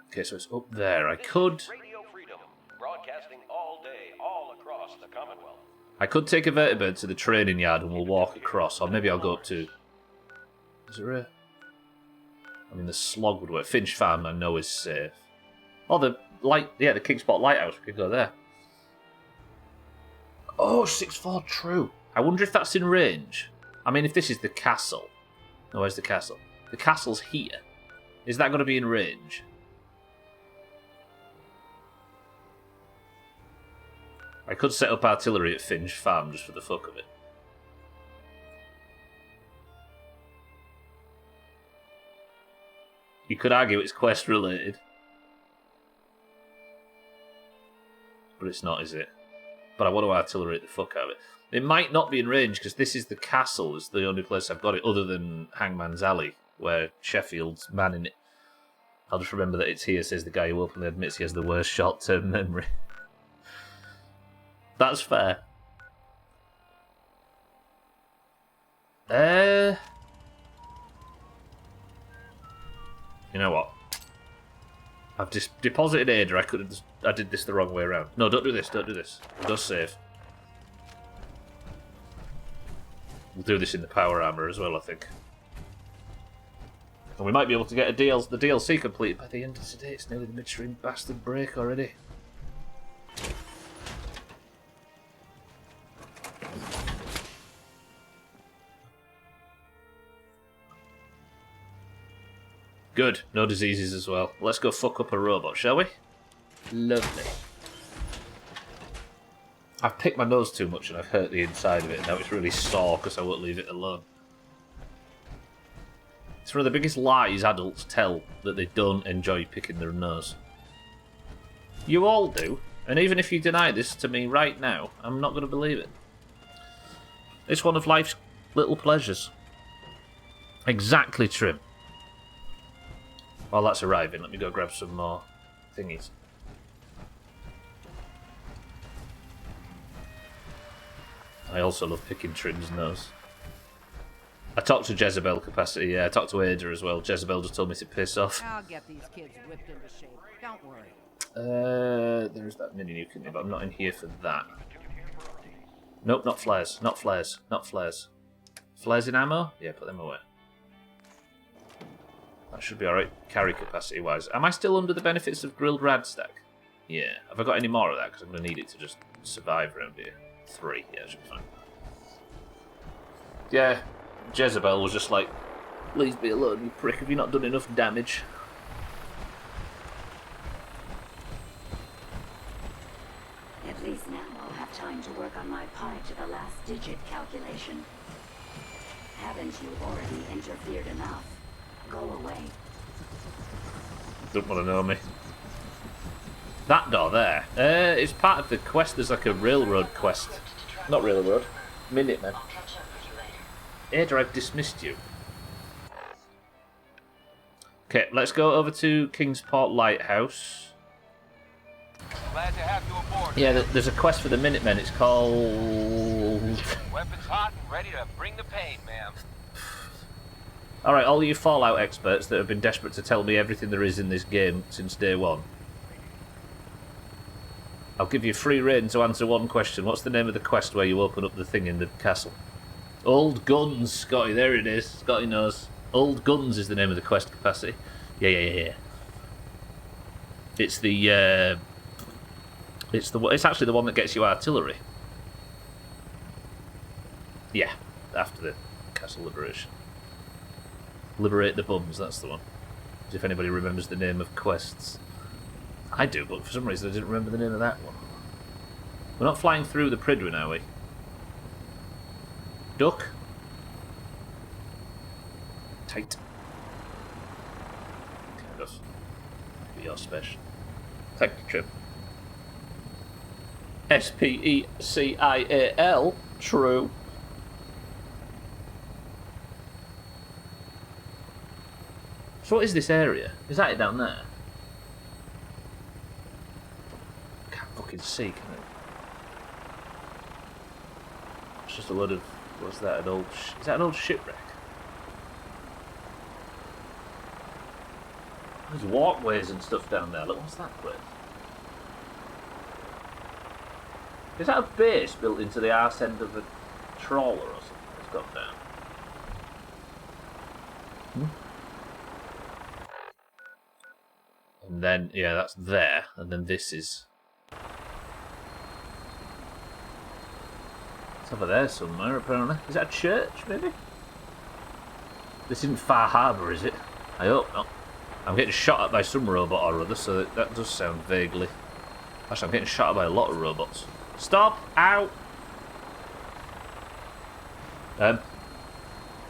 Okay, so it's up there. I could... I could take a vertibird to the training yard and we'll walk across, or maybe I'll go up to... Is there a... I mean, the slog would work. Finch Farm, I know, is safe. Oh, the Kingsport Lighthouse. We could go there. Oh, 6-4 true. I wonder if that's in range. I mean, if this is the castle. No, where's the castle? The castle's here. Is that going to be in range? I could set up artillery at Finch Farm just for the fuck of it. You could argue it's quest related. But it's not, is it? But I want to artillery the fuck out of it. It might not be in range because this is the castle. It's the only place I've got it other than Hangman's Alley, where Sheffield's manning it. I'll just remember that it's here, says the guy who openly admits he has the worst short-term memory. That's fair. You know what? I've just deposited Ada. I did this the wrong way around. No, don't do this. Don't do this. We'll go save. We'll do this in the power armor as well, I think. And we might be able to get the DLC completed by the end of today. It's nearly the midstream bastard break already. Good. No diseases as well. Let's go fuck up a robot, shall we? Lovely. I've picked my nose too much and I've hurt the inside of it. Now it's really sore because I won't leave it alone. It's one of the biggest lies adults tell, that they don't enjoy picking their nose. You all do. And even if you deny this to me right now, I'm not going to believe it. It's one of life's little pleasures. Exactly, Trim. While that's arriving, let me go grab some more thingies. I also love picking Trim's nose. I talked to Jezebel capacity, yeah, I talked to Ada as well. Jezebel just told me to piss off. I'll get these kids whipped into shape. Don't worry. There's that mini nuke in there, but I'm not in here for that. Nope, not flares, not flares, not flares. Flares in ammo? Yeah, put them away. That should be alright, carry capacity wise. Am I still under the benefits of grilled rad stack? Yeah. Have I got any more of that? Because I'm going to need it to just survive around here. 3. Yeah, it should be fine. Yeah, Jezebel was just like, leave me alone, you prick. Have you not done enough damage? At least now I'll have time to work on my pi to the last digit calculation. Haven't you already interfered enough? Go away. Don't want to know me. That door there. It's part of the quest. There's like a railroad quest. Not railroad. Minutemen. Ada, I've dismissed you. Okay, let's go over to Kingsport Lighthouse. Glad to have you aboard. Yeah, there's a quest for the Minutemen. It's called... Weapons hot and ready to bring the pain, ma'am. Alright, all you Fallout experts that have been desperate to tell me everything there is in this game since day one. I'll give you free rein to answer one question. What's the name of the quest where you open up the thing in the castle? Old Guns, Scotty, there it is. Scotty knows. Old Guns is the name of the quest capacity. Yeah. It's the, it's actually the one that gets you artillery. Yeah, after the castle liberation. Liberate the bums, that's the one. As if anybody remembers the name of quests. I do, but for some reason I didn't remember the name of that one. We're not flying through the Pridwin, are we? Duck? Tight. Kind of. Be your special. Thank you, Trim. S-P-E-C-I-A-L. True. So what is this area? Is that it down there? Can't fucking see, can it? It's just a load of... What's that? Is that an old shipwreck? There's walkways and stuff down there. Look, what's that place? Is that a base built into the arse end of a trawler or something that's gone down? And then, yeah, that's there. And then this is... It's over there somewhere, apparently. Is that a church, maybe? This isn't Far Harbour, is it? I hope not. I'm getting shot at by some robot or other, so that does sound vaguely... Actually, I'm getting shot at by a lot of robots. Stop! Ow!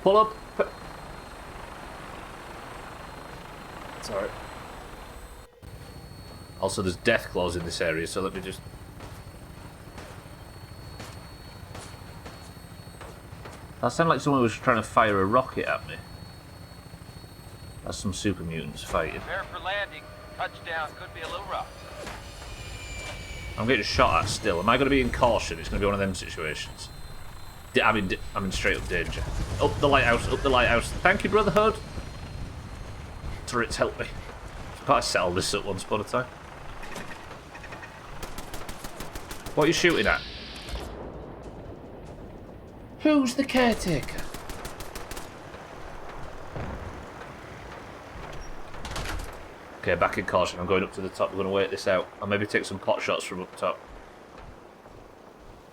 Pull up! Sorry. Also, there's death claws in this area, so let me just... That sounded like someone was trying to fire a rocket at me. That's some super mutants fighting. Prepare for landing. Touchdown could be a little rough. I'm getting shot at still. Am I going to be in caution? It's going to be one of them situations. I'm in straight up danger. Up the lighthouse, up the lighthouse. Thank you, Brotherhood. Turrets, help me. I've got to settle this at once upon a time. What are you shooting at? Who's the caretaker? Okay, back in caution. I'm going up to the top. We're going to wait this out. I'll maybe take some pot shots from up top.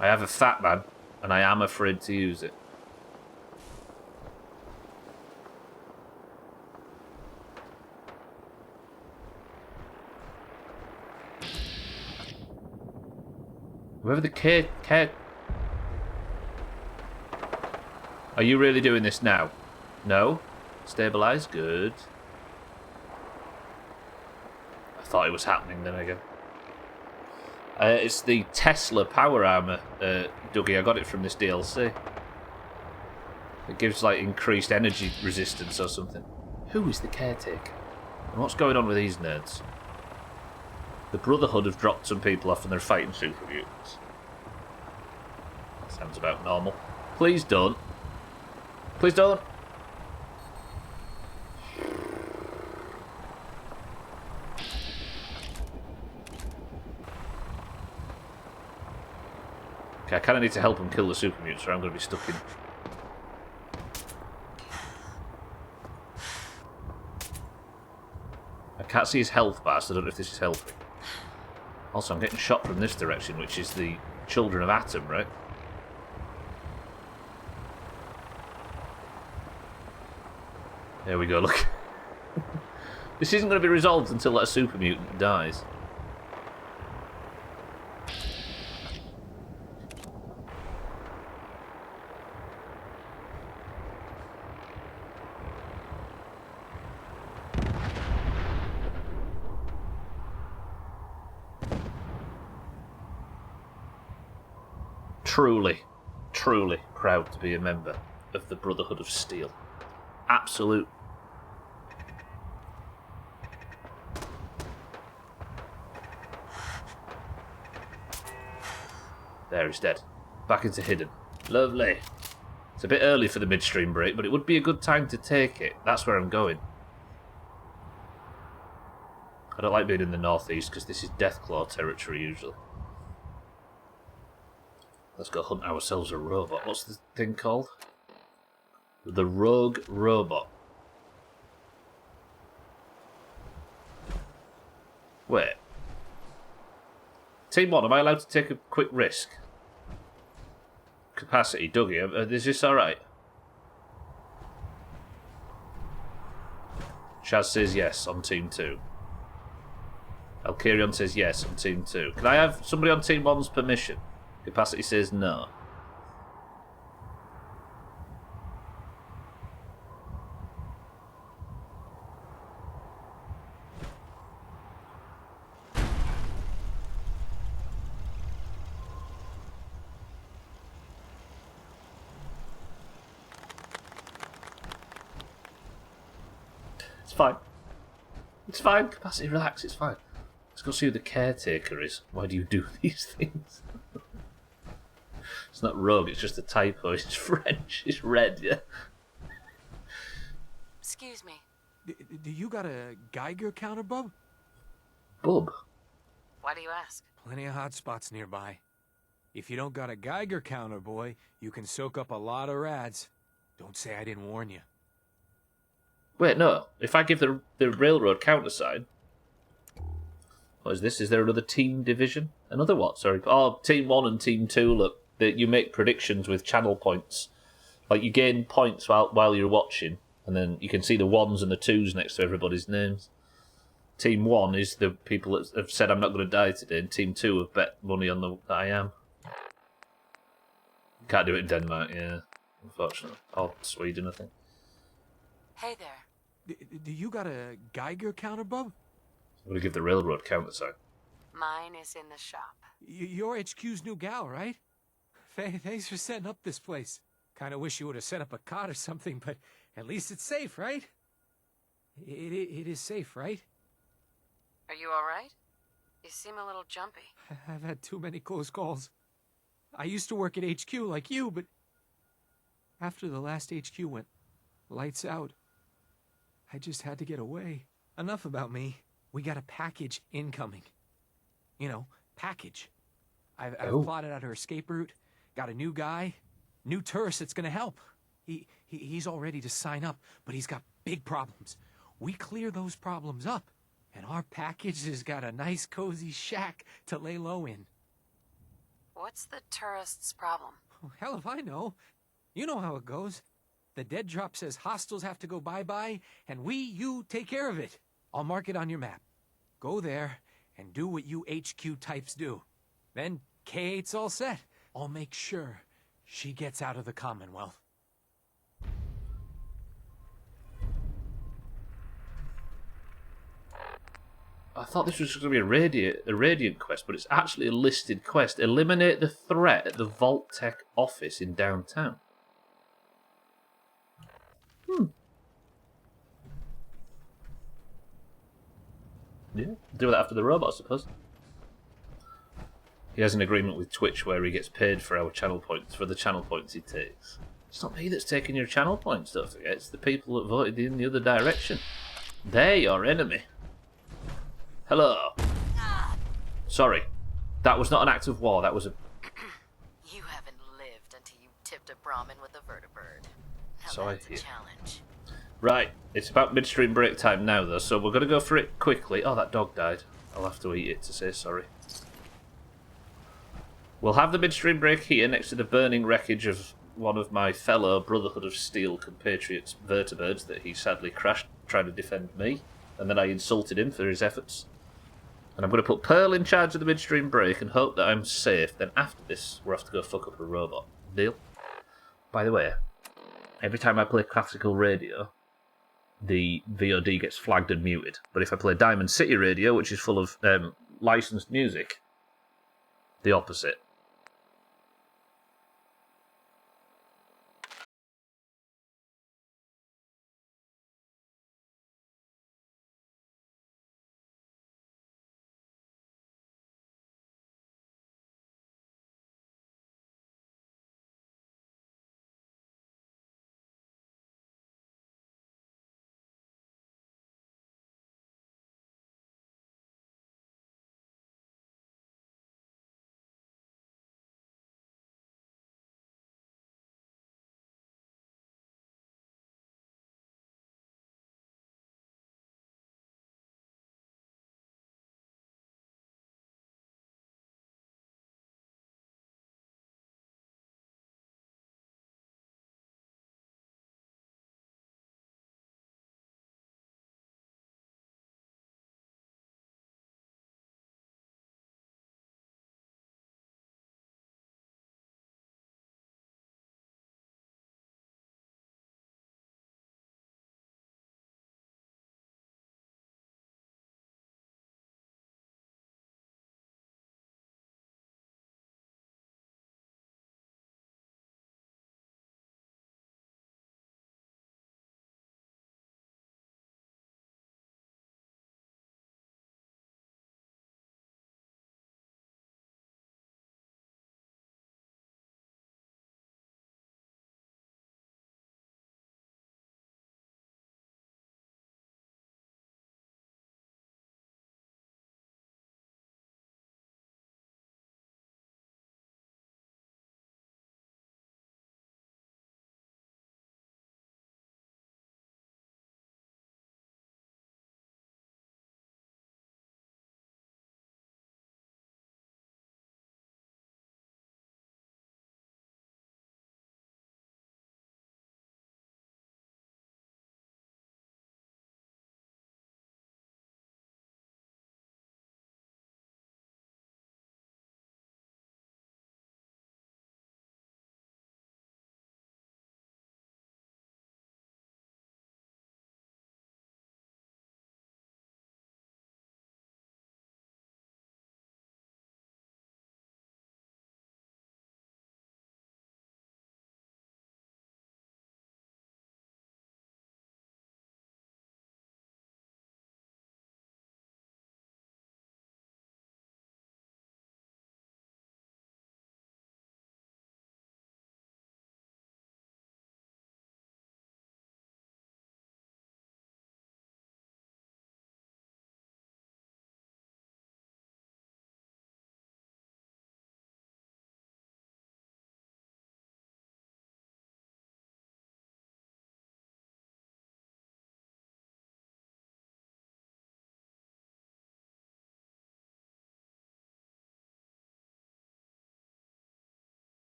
I have a fat man, and I am afraid to use it. Whoever the care... Are you really doing this now? No? Stabilize? Good. I thought it was happening then again. It's the Tesla power armor, Dougie. I got it from this DLC. It gives like increased energy resistance or something. Who is the caretaker? And what's going on with these nerds? The Brotherhood have dropped some people off and they're fighting super mutants. Sounds about normal. Please don't. Please don't. Okay, I kind of need to help him kill the super mutants or I'm going to be stuck in. I can't see his health bar, so I don't know if this is helping. Also, I'm getting shot from this direction, which is the Children of Atom, right? There we go, look. This isn't going to be resolved until that super mutant dies. Truly, truly proud to be a member of the Brotherhood of Steel. Absolute. There, he's dead. Back into hidden. Lovely. It's a bit early for the midstream break, but it would be a good time to take it. That's where I'm going. I don't like being in the northeast because this is Deathclaw territory usually. Let's go hunt ourselves a robot. What's the thing called? The Rogue Robot. Wait. Team 1, am I allowed to take a quick risk? Capacity, Dougie, is this alright? Shaz says yes on Team 2. Alkarion says yes on Team 2. Can I have somebody on Team 1's permission? Capacity says no. It's fine. It's fine. Capacity, relax. It's fine. Let's go see who the caretaker is. Why do you do these things? It's not rogue, it's just a typo. It's French. It's red, yeah. Excuse me. Do you got a Geiger counter, bub? Bub? Why do you ask? Plenty of hot spots nearby. If you don't got a Geiger counter, boy, you can soak up a lot of rads. Don't say I didn't warn you. Wait, no. If I give the railroad counter sign, What is this? Is there another team division? Another what? Sorry. Oh, Team 1 and Team 2, look. You make predictions with channel points. Like, you gain points while you're watching, and then you can see the 1s and the 2s next to everybody's names. Team 1 is the people that have said I'm not going to die today, and Team 2 have bet money on that I am. Can't do it in Denmark, yeah. Unfortunately. Or Sweden, I think. Hey there. Do you got a Geiger counter, bub? I'm going to give the railroad countersign. Mine is in the shop. You're HQ's new gal, right? Thanks for setting up this place. Kind of wish you would have set up a cot or something, but at least it's safe, right? It is safe, right? Are you alright? You seem a little jumpy. I've had too many close calls. I used to work at HQ like you, but after the last HQ went lights out, I just had to get away. Enough about me. We got a package incoming. You know, package. I've plotted out her escape route, got a new guy, new tourist that's gonna help. He's all ready to sign up, but he's got big problems. We clear those problems up, and our package has got a nice cozy shack to lay low in. What's the tourist's problem? Oh, hell if I know. You know how it goes. The dead drop says hostiles have to go bye-bye, and you take care of it. I'll mark it on your map. Go there and do what you HQ types do. Then K8's all set. I'll make sure she gets out of the Commonwealth. I thought this was going to be a Radiant quest, but it's actually a listed quest. Eliminate the threat at the Vault Tech office in downtown. Yeah, do that after the robot, I suppose. He has an agreement with Twitch where he gets paid for our channel points, for the channel points he takes. It's not me that's taking your channel points, don't forget. It's the people that voted in the other direction. They're your enemy. Hello. Sorry. That was not an act of war, that was a... You haven't lived until you tipped a Brahmin with a vertibird. Now So that's a challenge. Right, it's about midstream break time now, though, so we're going to go for it quickly. Oh, that dog died. I'll have to eat it to say sorry. We'll have the midstream break here next to the burning wreckage of one of my fellow Brotherhood of Steel compatriots' vertibirds that he sadly crashed trying to defend me, and then I insulted him for his efforts. And I'm going to put Pearl in charge of the midstream break and hope that I'm safe. Then after this, we'll have to go fuck up a robot. Deal? By the way, every time I play classical radio, the VOD gets flagged and muted. But if I play Diamond City Radio, which is full of licensed music, the opposite.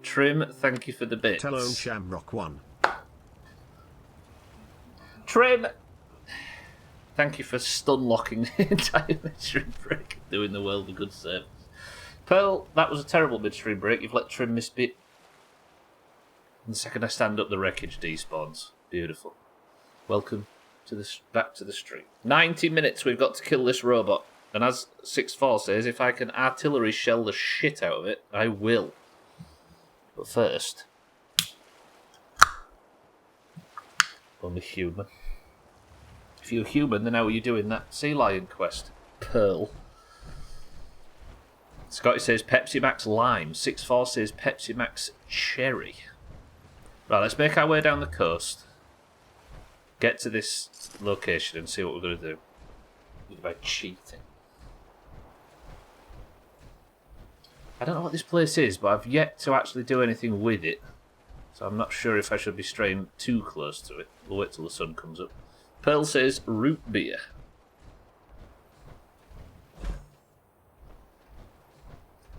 Trim, thank you for the bits. Talone Shamrock 1. Trim, thank you for stun locking the entire midstream break, doing the world a good service. Pearl, that was a terrible midstream break. You've let Trim miss bit. And the second I stand up, the wreckage despawns. Beautiful. Welcome to back to the stream. 90 minutes we've got to kill this robot. And as 6-4 says, if I can artillery shell the shit out of it, I will. But first, only human. If you're human, then how are you doing that sea lion quest? Pearl. Scotty says Pepsi Max Lime. 6-4 says Pepsi Max Cherry. Right, let's make our way down the coast. Get to this location and see what we're going to do. By cheating. I don't know what this place is, but I've yet to actually do anything with it. So I'm not sure if I should be straying too close to it. We'll wait till the sun comes up. Pearl says root beer.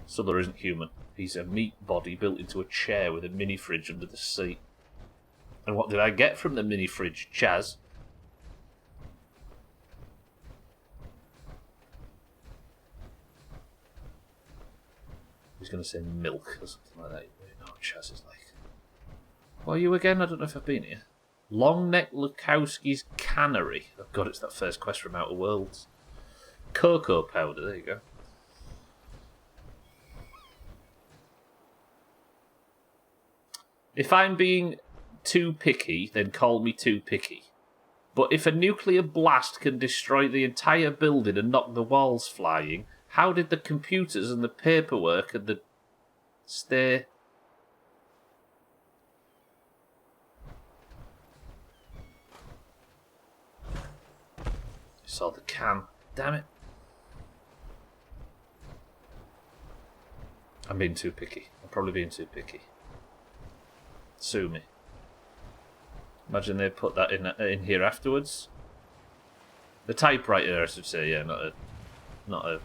Suller isn't human. He's a meat body built into a chair with a mini fridge under the seat. And what did I get from the mini fridge, Chaz? He's going to say milk or something like that. You know what Chaz is like. What are you again? I don't know if I've been here. Longneck Lukowski's Cannery. Oh god, it's that first quest from Outer Worlds. Cocoa powder, there you go. If I'm being too picky, then call me too picky. But if a nuclear blast can destroy the entire building and knock the walls flying, how did the computers and the paperwork and the stay? Saw the can. Damn it. I'm being too picky. I'm probably being too picky. Sue me. Imagine they put that in here afterwards. The typewriter, I should say, yeah, not a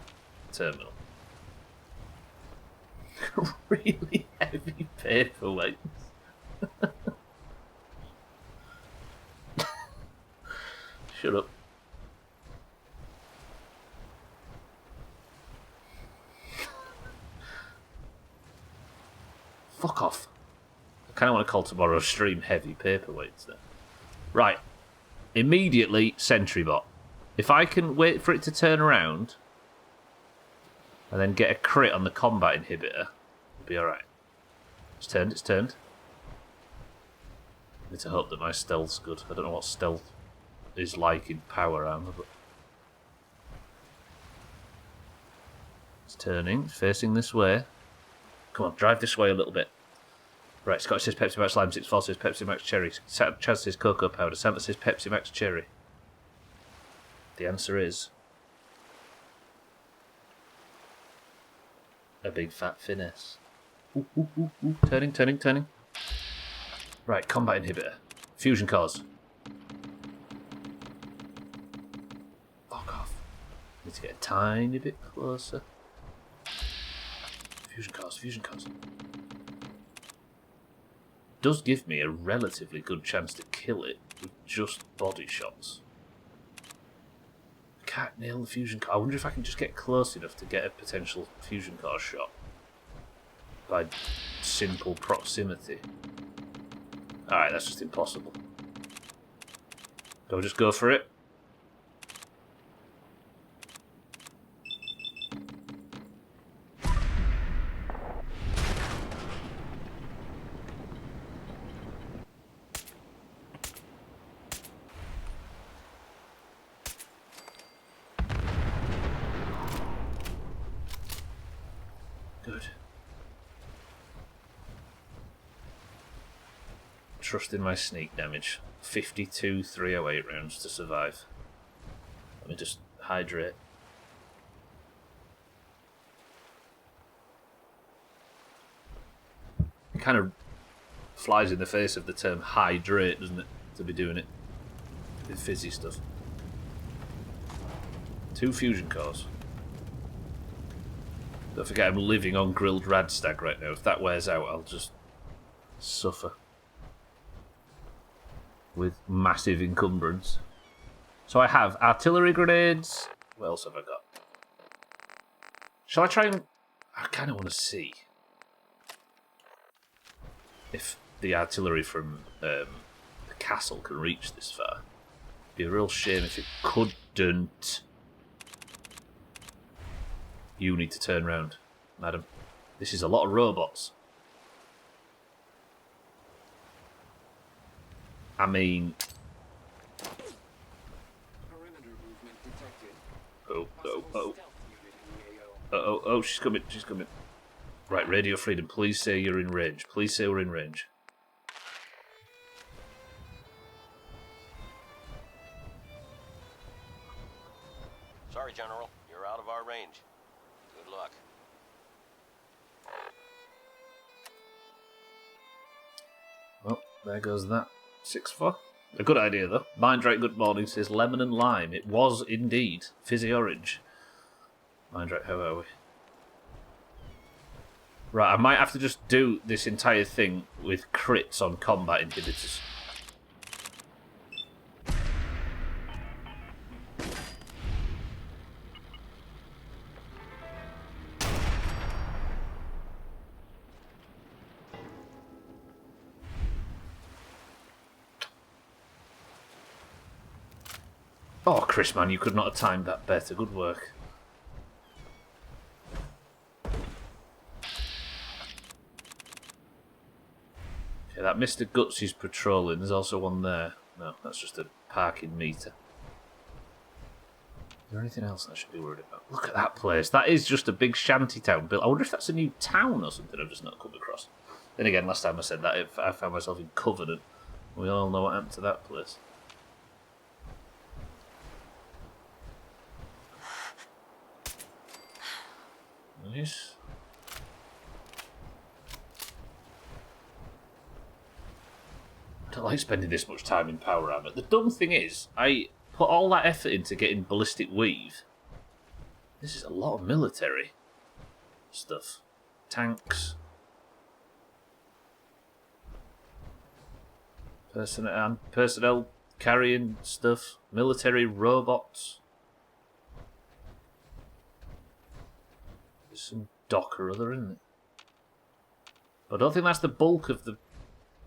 terminal. Really heavy paperweights. Shut up. Fuck off. I kind of want to call tomorrow's stream heavy paperweights then. Right. Immediately, SentryBot. If I can wait for it to turn around and then get a crit on the combat inhibitor, it'll be alright. It's turned, it's turned. I need to hope that my stealth's good. I don't know what stealth is like in power armor, but it's turning, it's facing this way. Come on, drive this way a little bit. Right, Scott says Pepsi Max Lime, 6-4 says Pepsi Max Cherry, Chaz says Cocoa Powder, Santa says Pepsi Max Cherry. The answer is a big fat finesse. Ooh, ooh, ooh, ooh. Turning, turning, turning. Right, combat inhibitor. Fusion cores. Fuck off. Need to get a tiny bit closer. Fusion cores, fusion cores. Does give me a relatively good chance to kill it with just body shots. I can't nail the fusion core. I wonder if I can just get close enough to get a potential fusion core shot by simple proximity. Alright, that's just impossible. Do I just go for it? Good. Trust in my sneak damage. 52 308 rounds to survive. Let me just hydrate. It kind of flies in the face of the term hydrate, doesn't it? To be doing it with fizzy stuff. 2 fusion cores. Don't forget I'm living on grilled radstag right now. If that wears out, I'll just suffer. With massive encumbrance. So I have artillery grenades. What else have I got? Shall I try and... I kind of want to see if the artillery from the castle can reach this far. It'd be a real shame if it couldn't. You need to turn round, madam. This is a lot of robots. I mean... Oh, she's coming, she's coming. Right, Radio Freedom, please say you're in range. Please say we're in range. Sorry, General. You're out of our range. Good luck. Well, there goes that. 6-4. A good idea, though. Mindrake Good Morning says lemon and lime. It was indeed. Fizzy orange. Mindrake, how are we? Right, I might have to just do this entire thing with crits on combat inhibitors. Oh, Chris, man, you could not have timed that better. Good work. Okay, that Mr. Gutsy's patrolling. There's also one there. No, that's just a parking meter. Is there anything else I should be worried about? Look at that place. That is just a big shanty town built. I wonder if that's a new town or something I've just not come across. Then again, last time I said that, I found myself in Covenant. We all know what happened to that place. Nice. I don't like spending this much time in power armor. The dumb thing is, I put all that effort into getting ballistic weave. This is a lot of military stuff. Tanks. Personnel carrying stuff. Military robots. There's some dock or other, isn't it? But I don't think that's the bulk of the...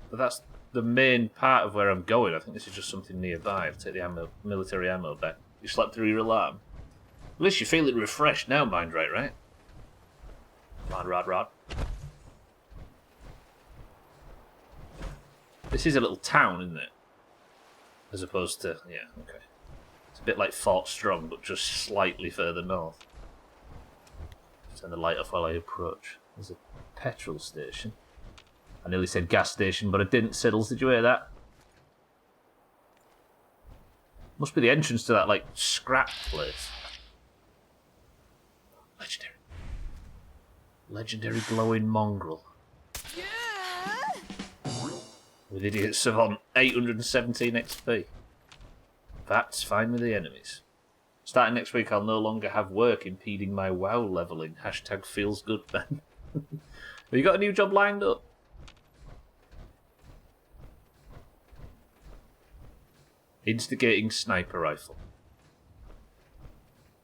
But that's the main part of where I'm going. I think this is just something nearby. I'll take the ammo, military ammo back. You slept through your alarm. At least you're feeling refreshed now, Mindrake, right? Come on, Rod. This is a little town, isn't it? As opposed to... Yeah, okay. It's a bit like Fort Strong, but just slightly further north. Turn the light off while I approach. There's a petrol station. I nearly said gas station, but I didn't. Siddles, did you hear that? Must be the entrance to that, like, scrap place. Legendary. Legendary glowing mongrel. With idiot savant, 817 XP. That's fine with the enemies. Starting next week, I'll no longer have work impeding my WoW leveling. Hashtag feels good, man. Have you got a new job lined up? Instigating sniper rifle.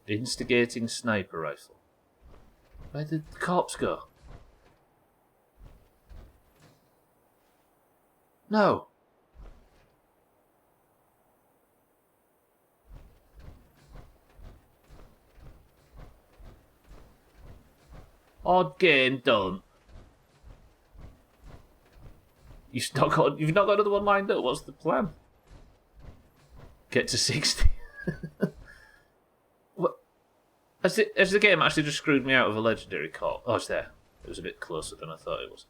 Instigating sniper rifle. Where did the corpse go? No. Odd game done. You've not got another one lined up. What's the plan? Get to 60. What? Has the game actually just screwed me out of a legendary corp? Oh, it's there. It was a bit closer than I thought it was.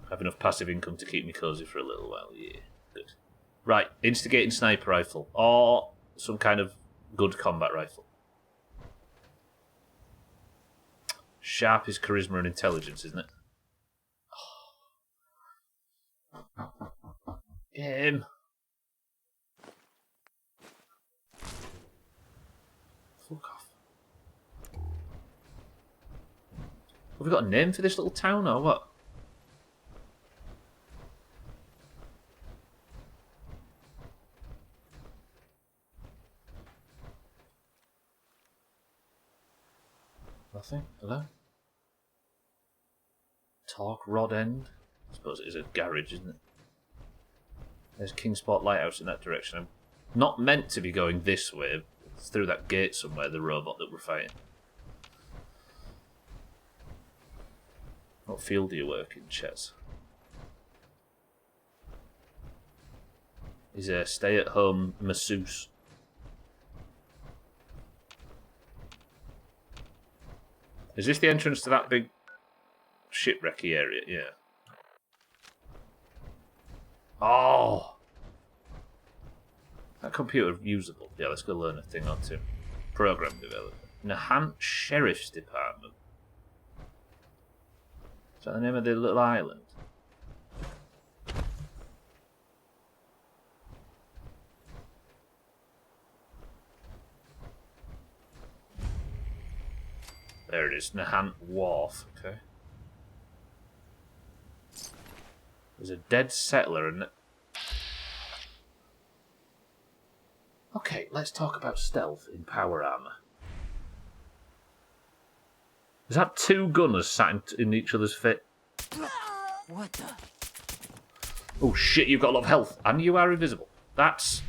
I have enough passive income to keep me cosy for a little while. Yeah, good. Right, instigating sniper rifle or some kind of good combat rifle. Sharp is charisma and intelligence, isn't it? Game. Fuck off. Have we got a name for this little town or what? Nothing? Hello? Talk Rod End? I suppose it is a garage, isn't it? There's Kingsport Lighthouse in that direction. I'm not meant to be going this way. It's through that gate somewhere, the robot that we're fighting. What field do you work in, Chez? He's a stay-at-home masseuse. Is this the entrance to that big shipwrecky area? Yeah. Oh! That computer usable. Yeah, let's go learn a thing or two. Program development. Nahant Sheriff's Department. Is that the name of the little island? There it is, Nahant Wharf. Okay. There's a dead settler and... Okay, let's talk about stealth in power armor. Is that two gunners sat in each other's fit? What the? Oh shit, you've got a lot of health, and you are invisible. That's...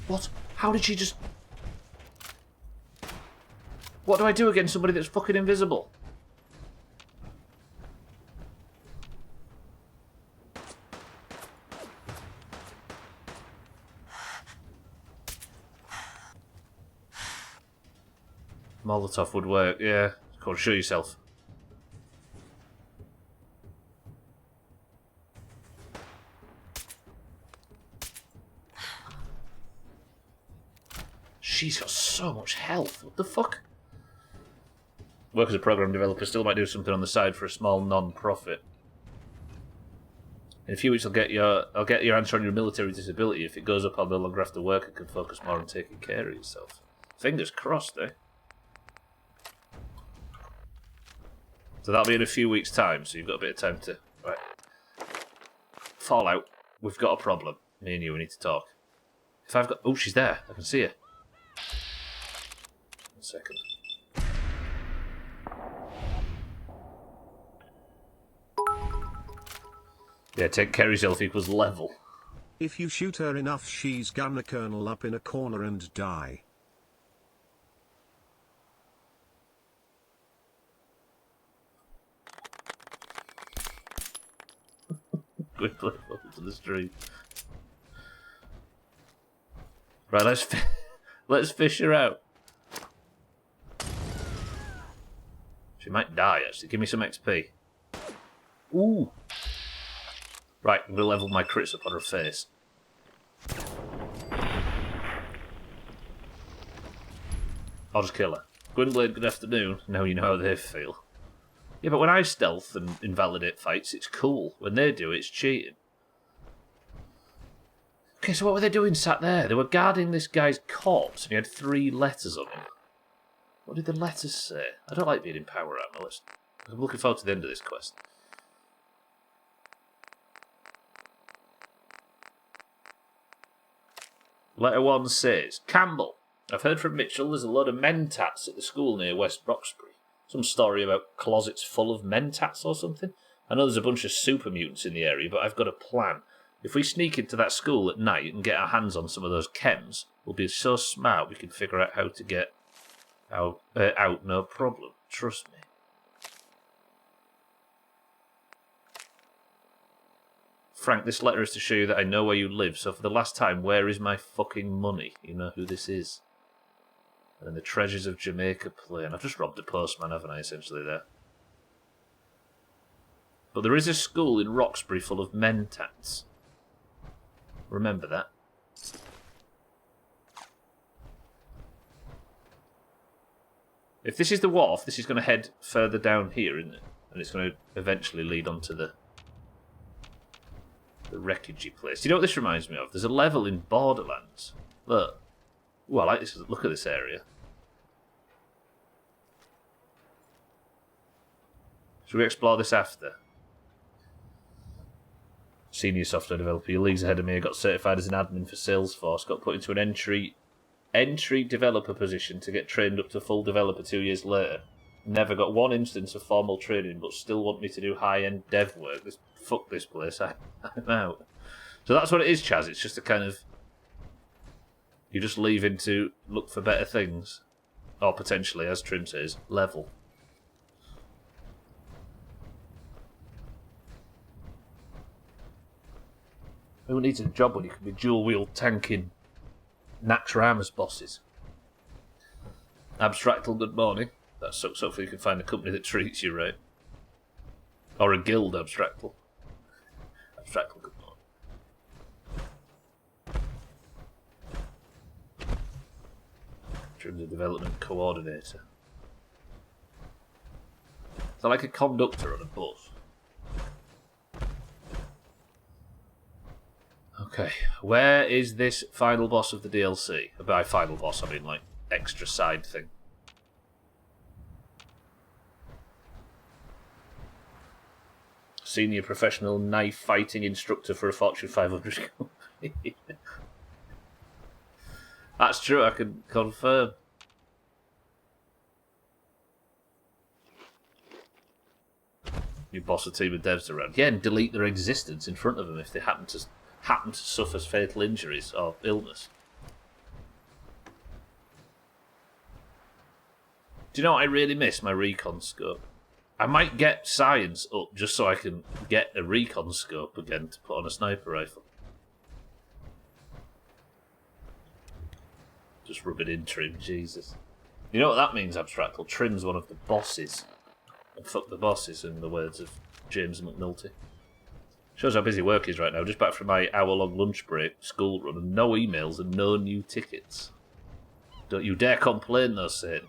What? How did she just... What do I do against somebody that's fucking invisible? Molotov would work, yeah. Go on, show yourself. She's got so much health. What the fuck? Work as a program developer, still might do something on the side for a small non-profit. In a few weeks I'll get your answer on your military disability. If it goes up, I'll no longer have to work and can focus more on taking care of yourself. Fingers crossed, eh? So that'll be in a few weeks' time, so you've got a bit of time to... Right. Fallout. We've got a problem. Me and you, we need to talk. If I've got... Oh, she's there. I can see her. 1 second. Yeah, take care of yourself equals level. If you shoot her enough, she's gonna curl up in a corner and die. Quickly, welcome to the stream. Right, let's fish her out. She might die, actually. Give me some XP. Ooh. Right, I'm going to level my crits up on her face. I'll just kill her. Gwynblade, good afternoon. Now you know how they feel. Yeah, but when I stealth and invalidate fights, it's cool. When they do, it's cheating. Okay, so what were they doing sat there? They were guarding this guy's corpse, and he had 3 letters on him. What did the letters say? I don't like being in power armor. I'm looking forward to the end of this quest. Letter 1 says, Campbell, I've heard from Mitchell there's a load of mentats at the school near West Roxbury. Some story about closets full of mentats or something. I know there's a bunch of super mutants in the area, but I've got a plan. If we sneak into that school at night and get our hands on some of those chems, we'll be so smart we can figure out how to get out no problem. Trust me. Frank, this letter is to show you that I know where you live, so for the last time, where is my fucking money? You know who this is. And the treasures of Jamaica Plain. I've just robbed a postman, haven't I, essentially, there. But there is a school in Roxbury full of mentats. Remember that. If this is the wharf, this is going to head further down here, isn't it? And it's going to eventually lead on to the wreckagey place. Do you know what this reminds me of? There's a level in Borderlands. Look. Ooh, I like this. Look at this area. Should we explore this after? Senior software developer, your league's ahead of me. I got certified as an admin for Salesforce. Got put into an entry developer position to get trained up to full developer 2 years later. Never got one instance of formal training, but still want me to do high-end dev work. Fuck this place. I'm out. So that's what it is, Chaz. It's just a kind of... You're just leaving to look for better things. Or potentially, as Trim says, level. Who needs a job when you can be dual-wheel tanking Naxxramas bosses? Abstractal, good morning. That sucks. Hopefully you can find a company that treats you right. Or a guild, Abstractal. Abstractal, good morning. Trim's a development coordinator. So like a conductor on a bus. Okay, where is this final boss of the DLC? By final boss, I mean like extra side thing. Senior professional knife fighting instructor for a Fortune 500 company. That's true, I can confirm. You boss a team of devs around. Yeah, and delete their existence in front of them if they happen to suffer fatal injuries or illness. Do you know what I really miss? My recon scope. I might get science up just so I can get a recon scope again to put on a sniper rifle. Just rub it in, Trim, Jesus. You know what that means, Abstractal? Trim's one of the bosses. And fuck the bosses, in the words of James McNulty. Shows how busy work is right now. Just back from my hour-long lunch break, school run, and no emails and no new tickets. Don't you dare complain, though, Satan.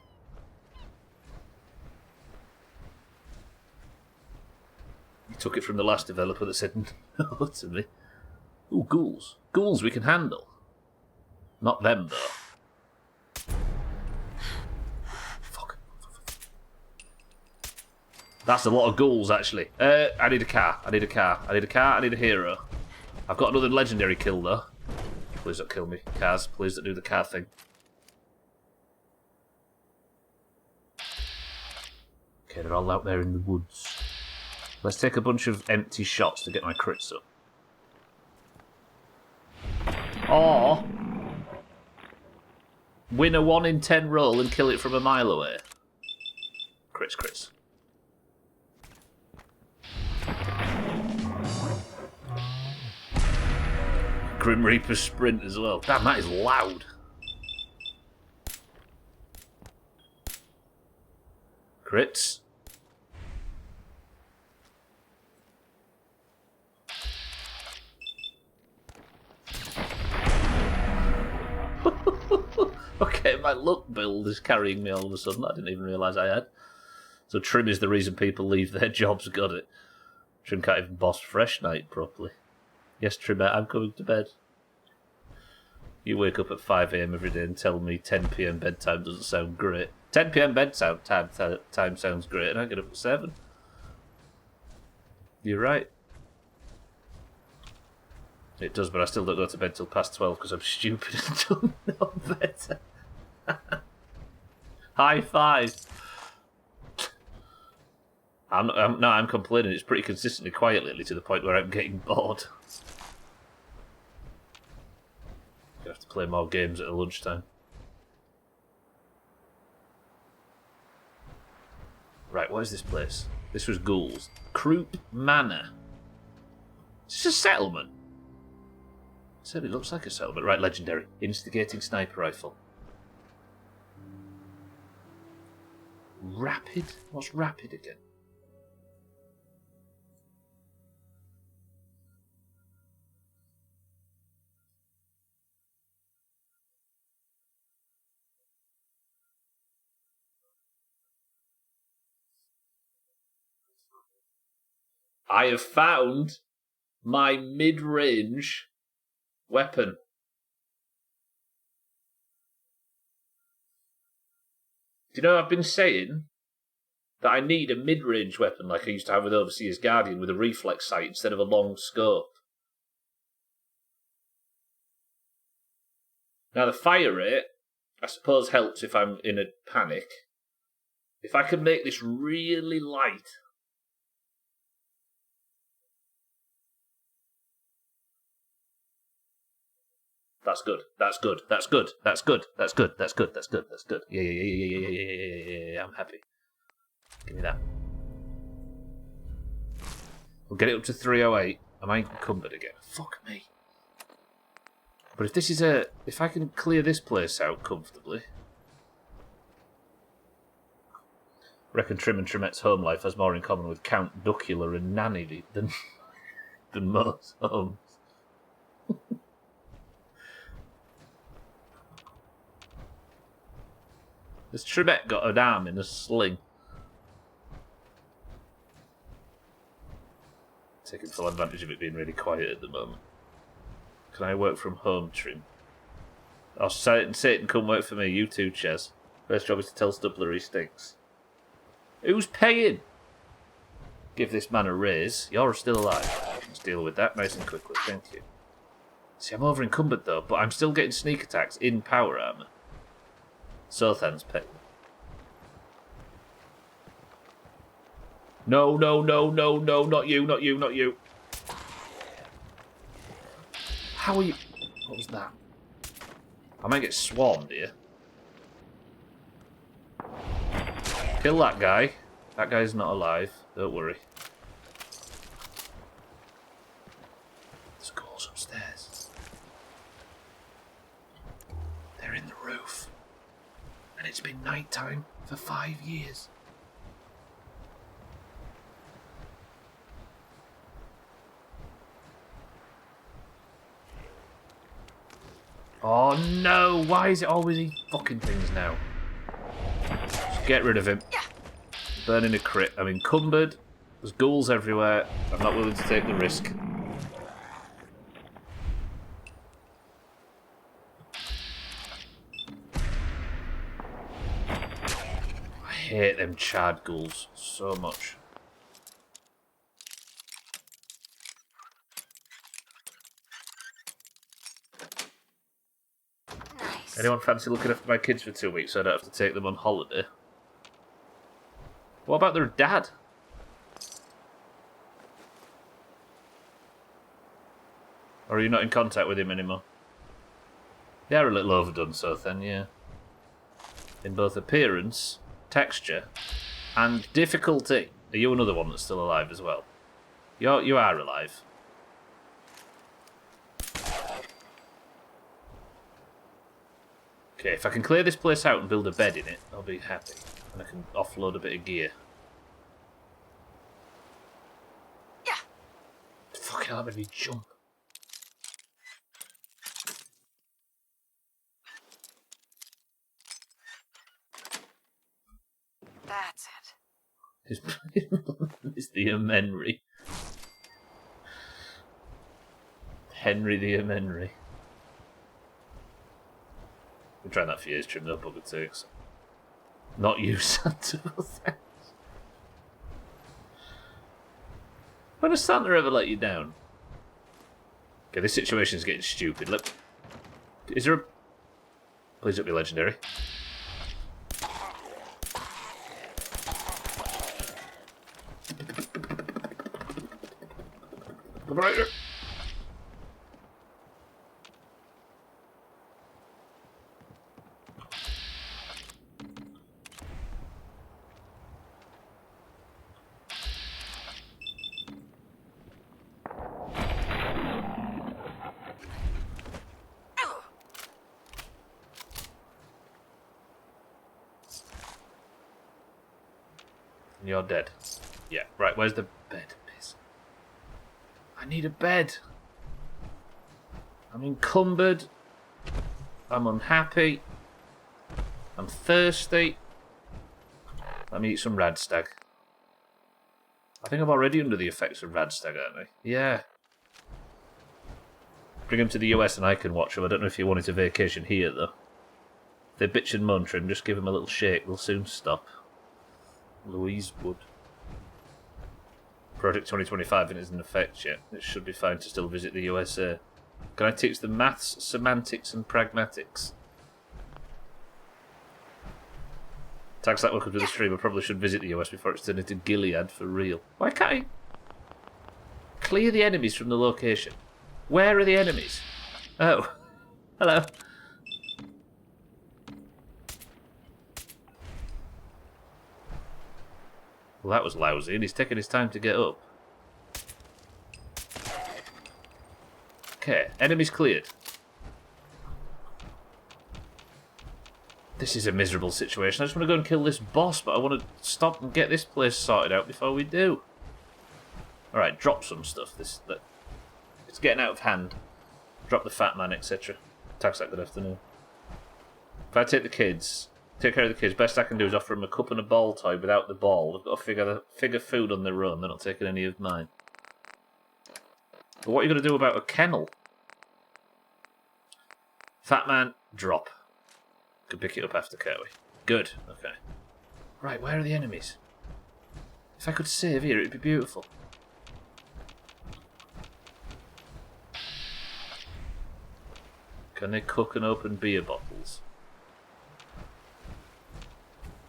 You took it from the last developer that said no to me. Ooh, ghouls. Ghouls we can handle. Not them, though. Fuck. That's a lot of ghouls, actually. I need a car. I need a car. I need a car. I need a hero. I've got another legendary kill, though. Please don't kill me. Cars, please don't do the car thing. Okay, they're all out there in the woods. Let's take a bunch of empty shots to get my crits up. Or win a 1 in 10 roll and kill it from a mile away. Crits, crits. Grim Reaper sprint as well. Damn, that is loud. Crits. Okay, my luck build is carrying me all of a sudden. I didn't even realise I had. So Trim is the reason people leave their jobs, got it. Trim can't even boss Fresh Night properly. Yes, Trim, I'm coming to bed. You wake up at 5 AM every day and tell me 10 PM bedtime doesn't sound great. 10 PM bedtime time sounds great, and I get up at 7. You're right. It does, but I still don't go to bed till past 12 because I'm stupid and don't know better. High five. I'm complaining. It's pretty consistently quiet lately to the point where I'm getting bored. Gonna have to play more games at lunchtime. Right, what is this place? This was Ghouls. Croup Manor. Is this a settlement? It certainly looks like a settlement. Right, legendary. Instigating sniper rifle. Rapid? What's rapid again? I have found my mid-range weapon. Do you know, I've been saying that I need a mid-range weapon like I used to have with Overseer's Guardian with a reflex sight instead of a long scope. Now the fire rate, I suppose, helps if I'm in a panic. If I can make this really light... That's good. That's good. That's good. That's good. That's good. That's good. That's good. That's good. Yeah. I'm happy. Give me that. We'll get it up to 308. Am I encumbered again? Fuck me. But if this is if I can clear this place out comfortably... Reckon Trim and Trimette's home life has more in common with Count Duckula and Nanny than most homes. Has Trimette got an arm in a sling? Taking full advantage of it being really quiet at the moment. Can I work from home, Trim? Oh, Satan, come work for me. You too, Ches. First job is to tell Stubler he stinks. Who's paying? Give this man a raise. You're still alive. Let's deal with that nice and quickly. Thank you. See, I'm over encumbered though, but I'm still getting sneak attacks in power armor. Sothan's paying. No, not you. How are you? What was that? I might get swarmed here. Kill that guy. That guy's not alive. Don't worry. There's ghouls upstairs. They're in the roof. And it's been night time for 5 years. Oh no, why is it always these fucking things now? Just get rid of him. Burning a crit. I'm encumbered. There's ghouls everywhere. I'm not willing to take the risk. I hate them charred ghouls so much. Anyone fancy looking after my kids for 2 weeks so I don't have to take them on holiday? What about their dad? Or are you not in contact with him anymore? They are a little overdone, so then, yeah. In both appearance, texture, and difficulty. Are you another one that's still alive as well? You are alive. Okay, if I can clear this place out and build a bed in it, I'll be happy. And I can offload a bit of gear. Yeah. Fucking hell, that made me jump. That's it. It's the Amenry. Henry the Amenry. Been trying that for years, Trim, no bugger takes. Not you, Santa. Thanks. When has Santa ever let you down? Okay, this situation is getting stupid. Is there a... Please don't be legendary. Right. You're dead. Yeah, right, where's the bed? Piss. I need a bed. I'm encumbered. I'm unhappy. I'm thirsty. Let me eat some Radstag. I think I'm already under the effects of Radstag, aren't I? Yeah. Bring him to the US and I can watch him. I don't know if he wanted a vacation here, though. If they bitch and moan, Trim, just give him a little shake. They'll soon stop. Louise Wood. Project 2025 isn't in effect yet. It should be fine to still visit the USA. Can I teach them maths, semantics, and pragmatics? Tags that welcome to the stream. I probably should visit the US before it's turned into Gilead for real. Why can't I clear the enemies from the location? Where are the enemies? Oh. Hello. Well, that was lousy, and he's taking his time to get up. Okay, enemies cleared. This is a miserable situation. I just want to go and kill this boss, but I want to stop and get this place sorted out before we do. Alright, drop some stuff. It's getting out of hand. Drop the fat man, etc. Tax that good afternoon. If I take care of the kids, best I can do is offer them a cup and a ball toy without the ball. They've got to figure food on their own. They're not taking any of mine. But what are you going to do about a kennel? Fat man, drop. Can pick it up after, can't we? Good, okay. Right, where are the enemies? If I could save here, it'd be beautiful. Can they cook and open beer bottles?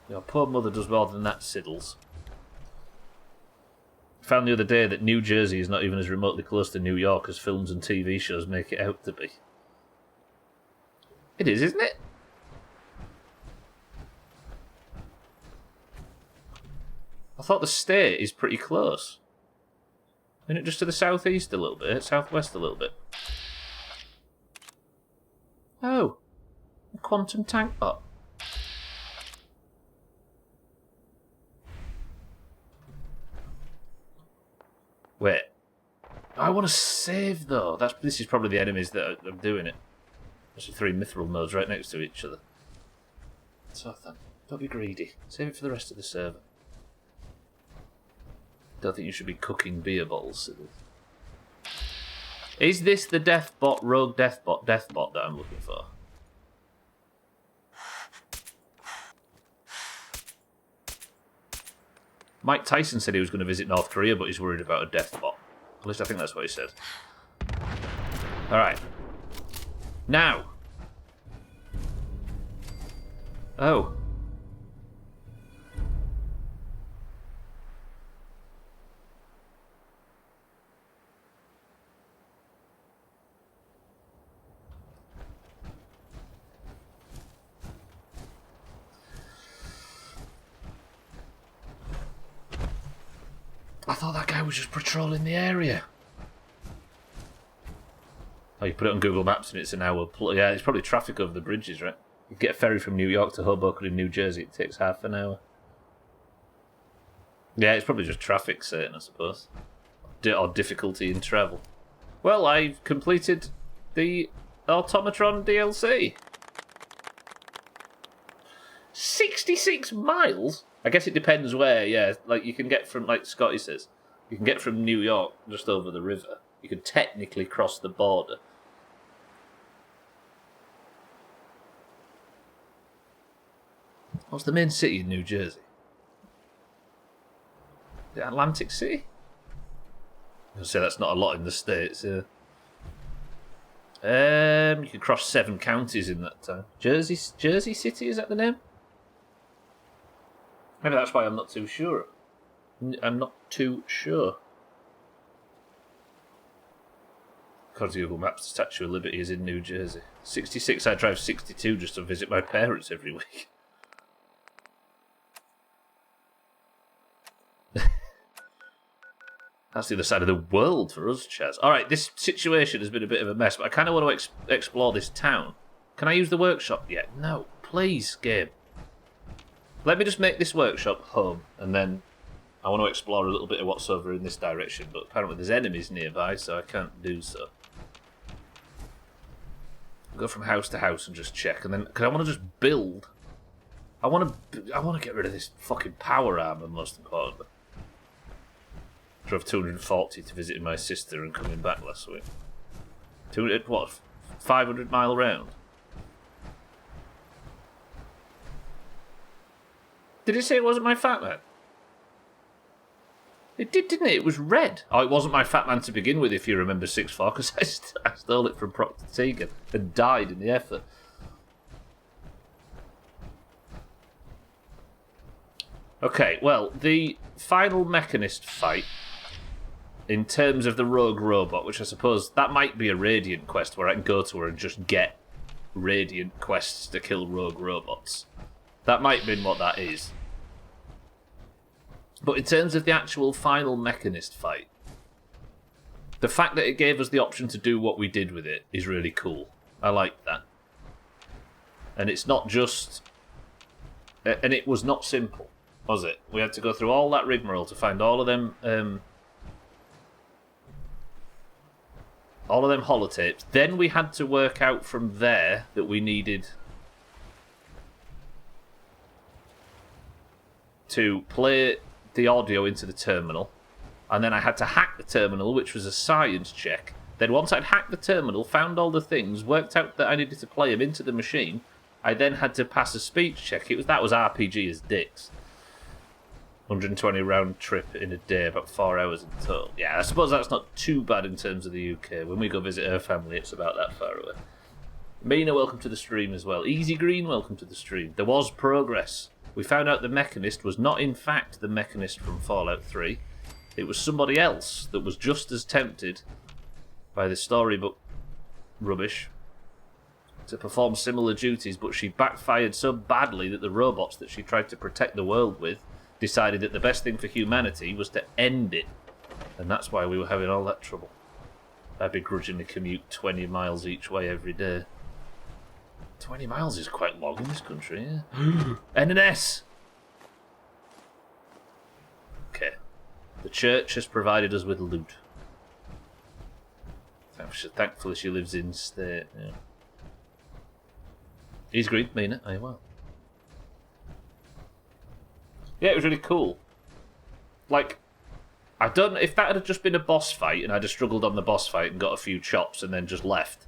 Your poor mother does more than that, Siddles. Found the other day that New Jersey is not even as remotely close to New York as films and TV shows make it out to be. It is, isn't it? I thought the state is pretty close. Isn't it just to the southeast a little bit? Southwest a little bit? Oh. A quantum tank bot. Wait. I want to save, though. This is probably the enemies that are doing it. There's the 3 mithril nodes right next to each other. So then, don't be greedy. Save it for the rest of the server. Don't think you should be cooking beer bottles. Is this the rogue deathbot that I'm looking for? Mike Tyson said he was going to visit North Korea, but he's worried about a deathbot. At least I think that's what he said. Alright. Now. Oh. I thought that guy was just patrolling the area. Oh, you put it on Google Maps and it's an hour. Yeah, it's probably traffic over the bridges, right? You get a ferry from New York to Hoboken in New Jersey. It takes half an hour. Yeah, it's probably just traffic, certain, I suppose. Or difficulty in travel. Well, I've completed the Automatron DLC. 66 miles? I guess it depends where, yeah. Like, you can get from, like Scotty says, you can get from New York just over the river. You can technically cross the border. What's the main city in New Jersey? The Atlantic City? I'm going to say that's not a lot in the States, yeah. You can cross 7 counties in that time. Jersey City, is that the name? Maybe that's why I'm not too sure. I'm not too sure. According to Google Maps, the Statue of Liberty is in New Jersey. 66, I drive 62 just to visit my parents every week. That's the other side of the world for us, Chaz. Alright, this situation has been a bit of a mess, but I kind of want to explore this town. Can I use the workshop yet? No, please, game. Let me just make this workshop home, and then I want to explore a little bit of what's over in this direction, but apparently there's enemies nearby, so I can't do so. Go from house to house and just check, and then, because I want to just build. I want to get rid of this fucking power armor, most importantly. Drove 240 to visit my sister and coming back last week. 200, what, 500 mile round? Did he say it wasn't my fat man? It did, didn't it? It was red. Oh, it wasn't my Fat Man to begin with, if you remember 6-4, because I stole it from Proctor Tegan and died in the effort. Okay, well, the final Mechanist fight, in terms of the rogue robot, which I suppose that might be a Radiant quest where I can go to her and just get Radiant quests to kill rogue robots. That might have been what that is. But in terms of the actual final Mechanist fight, the fact that it gave us the option to do what we did with it is really cool. I like that. And it's not just... And it was not simple, was it? We had to go through all that rigmarole to find all of them holotapes. Then we had to work out from there that we needed to play the audio into the terminal, and then I had to hack the terminal, which was a science check. Then once I'd hacked the terminal, found all the things, worked out that I needed to play them into the machine, I then had to pass a speech check. That was RPG as dicks. 120 round trip in a day, about 4 hours in total. Yeah, I suppose that's not too bad in terms of the UK. When we go visit her family, it's about that far away. Mina, welcome to the stream as well. Easy Green, welcome to the stream. There was progress. We found out the Mechanist was not in fact the Mechanist from Fallout 3. It was somebody else that was just as tempted by the storybook rubbish to perform similar duties, but she backfired so badly that the robots that she tried to protect the world with decided that the best thing for humanity was to end it. And that's why we were having all that trouble. I begrudgingly commute 20 miles each way every day. 20 miles is quite long in this country, yeah. N and S! Okay. The church has provided us with loot. Thankfully she lives in state, yeah. He's green, Mina. Are you well? Yeah, it was really cool. Like, I don't know if that had just been a boss fight and I'd have struggled on the boss fight and got a few chops and then just left.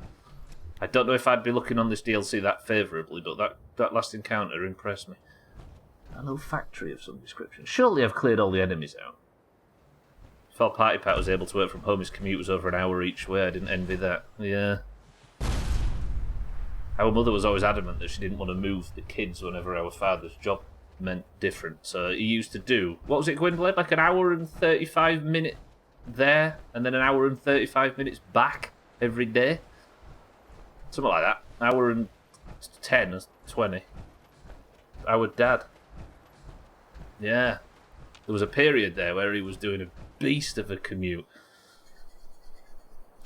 I don't know if I'd be looking on this DLC that favourably, but that last encounter impressed me. A little factory of some description. Surely I've cleared all the enemies out. Before Party Pat was able to work from home, his commute was over an hour each way. I didn't envy that. Yeah. Our mother was always adamant that she didn't want to move the kids whenever our father's job meant different. So he used to do, what was it, Gwynblade? Like an hour and 35 minutes there, and then an hour and 35 minutes back every day? Something like that. Hour and 10 or 20. Our dad. Yeah. There was a period there where he was doing a beast of a commute.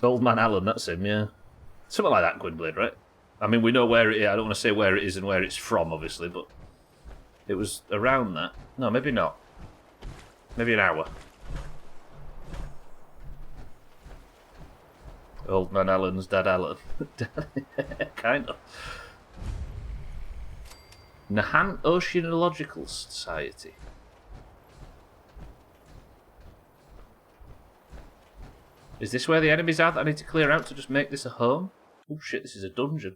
Old Man Alan, that's him, yeah. Something like that, Gwynblade, right? I mean, we know where it is. I don't want to say where it is and where it's from, obviously, but it was around that. No, maybe not. Maybe an hour. Old Man Alan's Dad Alan. Kind of. Nahan Oceanological Society. Is this where the enemies are that I need to clear out to just make this a home? Oh shit, this is a dungeon.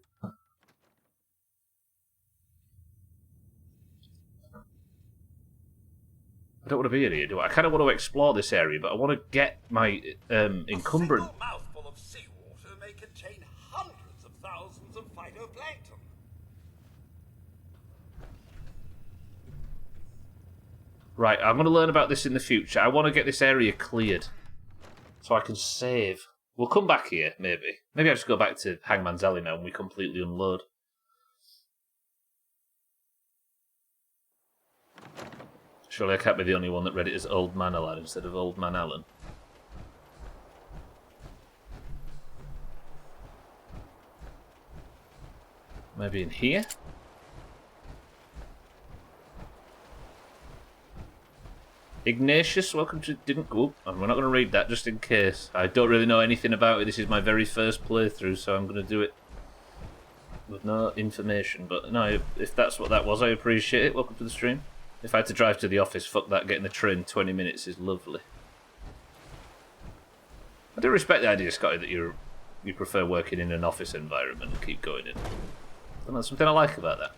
I don't want to be in here, do I? I kind of want to explore this area, but I want to get my encumbrance. A mouthful of seawater may contain hundreds of thousands of phytoplankton. Right, I'm going to learn about this in the future. I want to get this area cleared so I can save. We'll come back here, maybe. Maybe I just go back to Hangman's Alley now and we completely unload. Surely I can't be the only one that read it as Old Man Alan instead of Old Man Alan. Maybe in here? Ignatius, welcome to... Didn't go... Oh, we're not going to read that just in case. I don't really know anything about it. This is my very first playthrough, so I'm going to do it with no information. But no, if that's what that was, I appreciate it. Welcome to the stream. If I had to drive to the office, fuck that, getting the train 20 minutes is lovely. I do respect the idea, Scotty, that you prefer working in an office environment and keep going in. I don't know, something I like about that.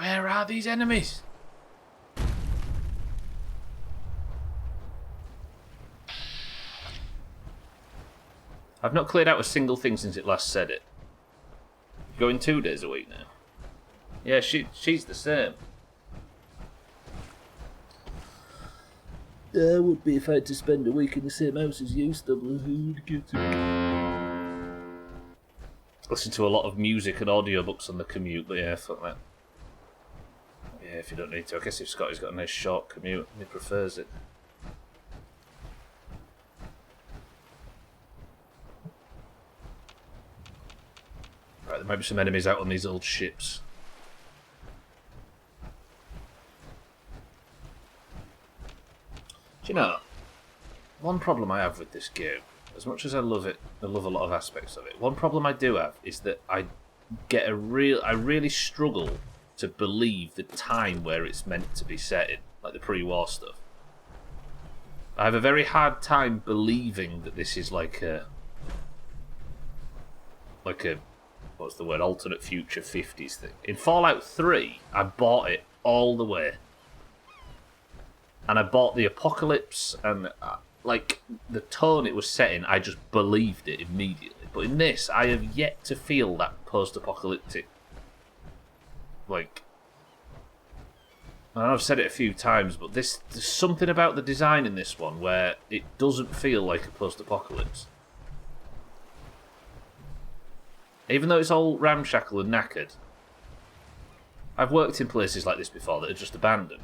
Where are these enemies? I've not cleared out a single thing since it last said it. Going 2 days a week now. Yeah, she's the same. I would be if I had to spend a week in the same house as you, Stubbler. Who would get to listen to a lot of music and audiobooks on the commute, but yeah, fuck that. Yeah, if you don't need to. I guess if Scotty's got a nice short commute, he prefers it. Right, there might be some enemies out on these old ships. Do you know, one problem I have with this game, as much as I love it, I love a lot of aspects of it, one problem I do have is that I really struggle to believe the time where it's meant to be set in, like the pre-war stuff. I have a very hard time believing that this is like a what's the word, alternate future 50s thing. In Fallout 3, I bought it all the way. And I bought the apocalypse, and like the tone it was set in, I just believed it immediately. But in this, I have yet to feel that post-apocalyptic. Like, I've said it a few times, but there's something about the design in this one where it doesn't feel like a post-apocalypse. Even though it's all ramshackle and knackered. I've worked in places like this before that are just abandoned.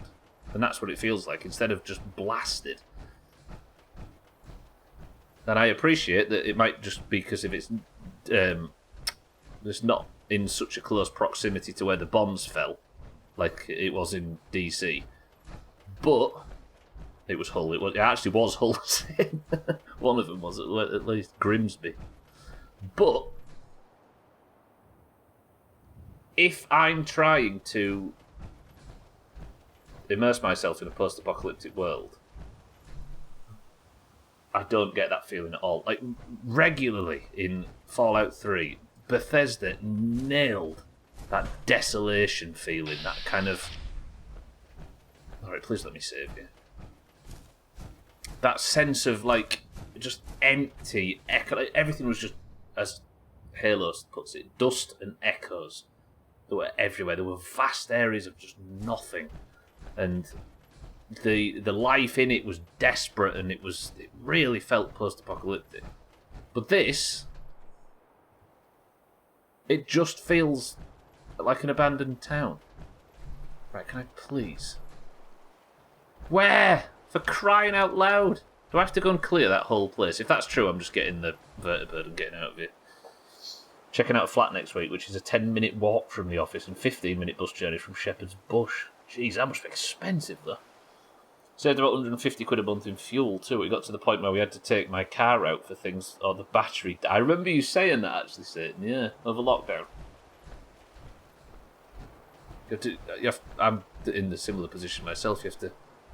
And that's what it feels like, instead of just blasted. And I appreciate that it might just be because if it's not in such a close proximity to where the bombs fell, like it was in DC. But it was Hull. It actually was Hull. One of them was, at least Grimsby. But if I'm trying to immerse myself in a post-apocalyptic world, I don't get that feeling at all. Like, regularly in Fallout 3, Bethesda nailed that desolation feeling, that kind of... Alright, please let me save you. That sense of, like, just empty, echo... Everything was just, as Halo puts it, dust and echoes that were everywhere. There were vast areas of just nothing. And the life in it was desperate, and it really felt post-apocalyptic. But this, it just feels like an abandoned town. Right, can I please? Where? For crying out loud! Do I have to go and clear that whole place? If that's true, I'm just getting the vertibird and getting out of here. Checking out a flat next week, which is a 10-minute walk from the office and 15-minute bus journey from Shepherd's Bush. Jeez, that must be expensive, though. Saved about 150 quid a month in fuel, too. It got to the point where we had to take my car out for things, or the battery. I remember you saying that, actually, Satan, yeah, over lockdown. I'm in a similar position myself. You have to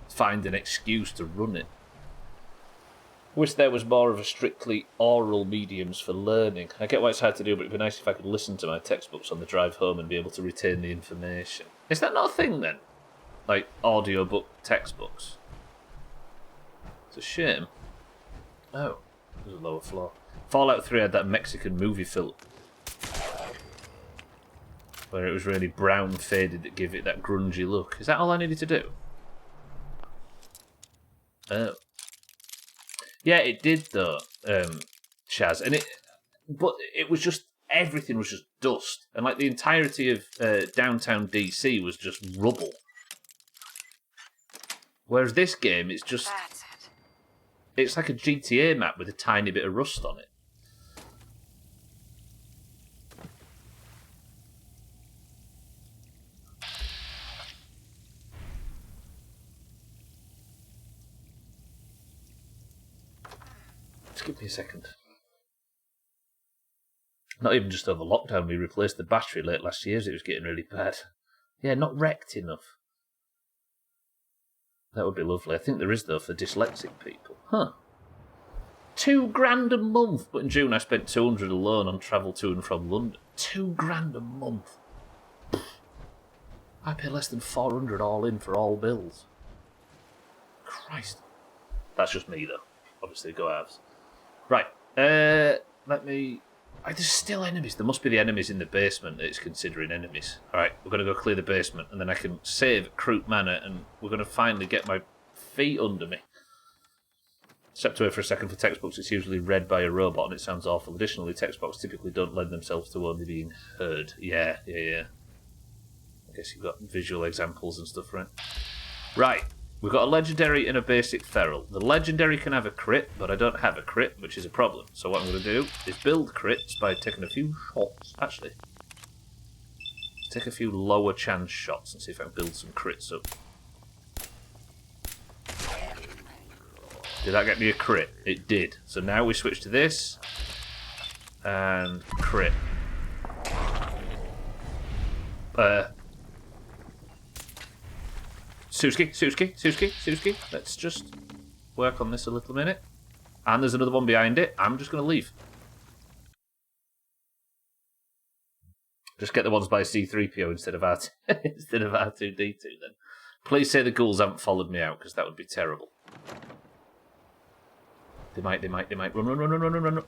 find an excuse to run it. Wish there was more of a strictly oral mediums for learning. I get why it's hard to do, but it'd be nice if I could listen to my textbooks on the drive home and be able to retain the information. Is that not a thing, then? Like, audiobook textbooks? It's a shame. Oh, there's a lower floor. Fallout 3 had that Mexican movie filter, where it was really brown faded that gave it that grungy look. Is that all I needed to do? Oh. Yeah, it did though, Chaz. But it was just, everything was just dust. And like the entirety of downtown DC was just rubble. Whereas this game, it's just... It's like a GTA map with a tiny bit of rust on it. Just give me a second. Not even just over lockdown, we replaced the battery late last year as it was getting really bad. Yeah, not wrecked enough. That would be lovely. I think there is, though, for dyslexic people. Huh. £2,000 a month. But in June I spent 200 alone on travel to and from London. £2,000 a month. I pay less than 400 all in for all bills. Christ. That's just me, though. Obviously, go halves. Right. Let me... there's still enemies. There must be the enemies in the basement that it's considering enemies. Alright, we're going to go clear the basement, and then I can save at Croup Manor, and we're going to finally get my feet under me. Step away for a second for textbooks. It's usually read by a robot, and it sounds awful. Additionally, textbooks typically don't lend themselves to only being heard. Yeah. I guess you've got visual examples and stuff, right? Right. We've got a legendary and a basic feral. The legendary can have a crit, but I don't have a crit, which is a problem. So what I'm going to do is build crits by taking a few shots. Actually, take a few lower chance shots and see if I can build some crits up. Did that get me a crit? It did. So now we switch to this. And crit. Suski. Let's just work on this a little minute. And there's another one behind it. I'm just going to leave. Just get the ones by C-3PO instead of R2-D2 then. Please say the ghouls haven't followed me out, because that would be terrible. They might. Run.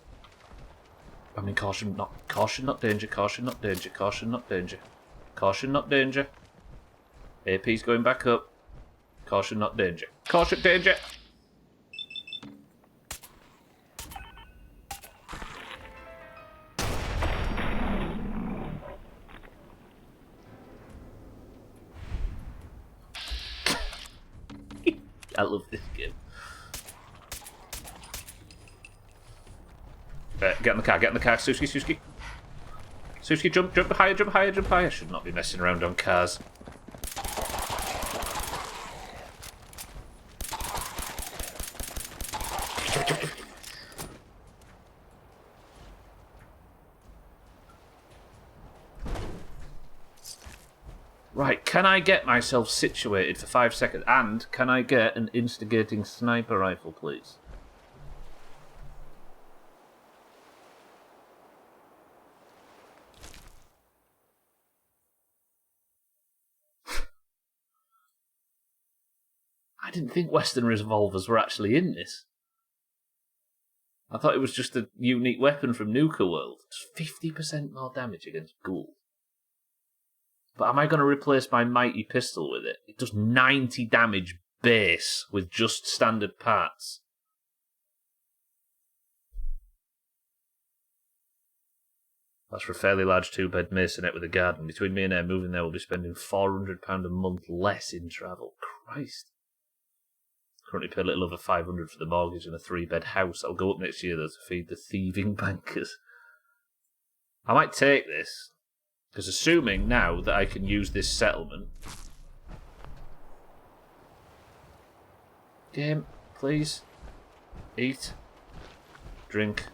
I mean, caution, not danger. AP's going back up. Caution, not danger. Caution, danger! I love this game. Get in the car, Suski. Suski, jump higher. Should not be messing around on cars. Right, can I get myself situated for 5 seconds? And can I get an instigating sniper rifle, please? I didn't think Western revolvers were actually in this. I thought it was just a unique weapon from Nuka World. Just 50% more damage against ghouls. But am I going to replace my mighty pistol with it? It does 90 damage base with just standard parts. That's for a fairly large 2-bed masonette with a garden. Between me and her, moving there will be spending £400 a month less in travel. Christ. Currently pay a little over 500 for the mortgage and a 3-bed house. I'll go up next year, though, to feed the thieving bankers. I might take this. Because assuming now that I can use this settlement... Game, please. Eat. Drink.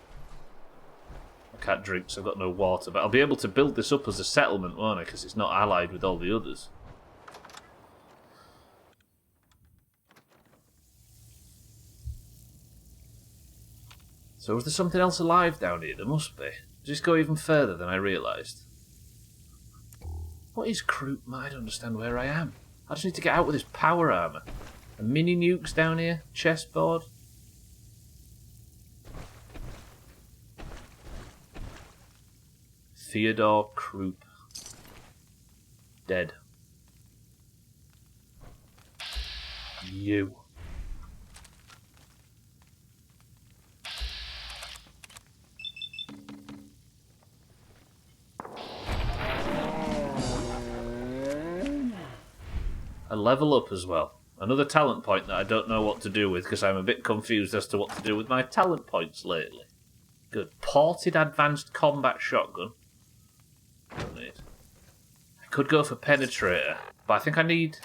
I can't drink, so I've got no water. But I'll be able to build this up as a settlement, won't I? Because it's not allied with all the others. So is there something else alive down here? There must be. Just go even further than I realised. What is Croup? I don't understand where I am. I just need to get out with this power armour. And mini nukes down here. Chessboard. Theodore Croup. Dead. You. A level up as well. Another talent point that I don't know what to do with because I'm a bit confused as to what to do with my talent points lately. Good. Ported advanced combat shotgun. Don't need. I could go for penetrator, but I think I need...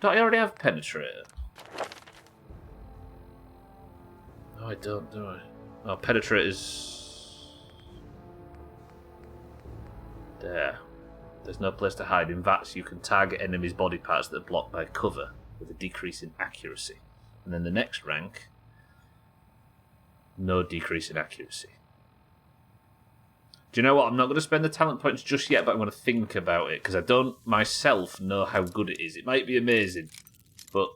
Don't I already have penetrator? No, I don't, do I? Oh, penetrator's... There. There's no place to hide. In VATS, you can target enemies' body parts that are blocked by cover with a decrease in accuracy. And then the next rank, no decrease in accuracy. Do you know what? I'm not going to spend the talent points just yet, but I'm going to think about it, because I don't myself know how good it is. It might be amazing, but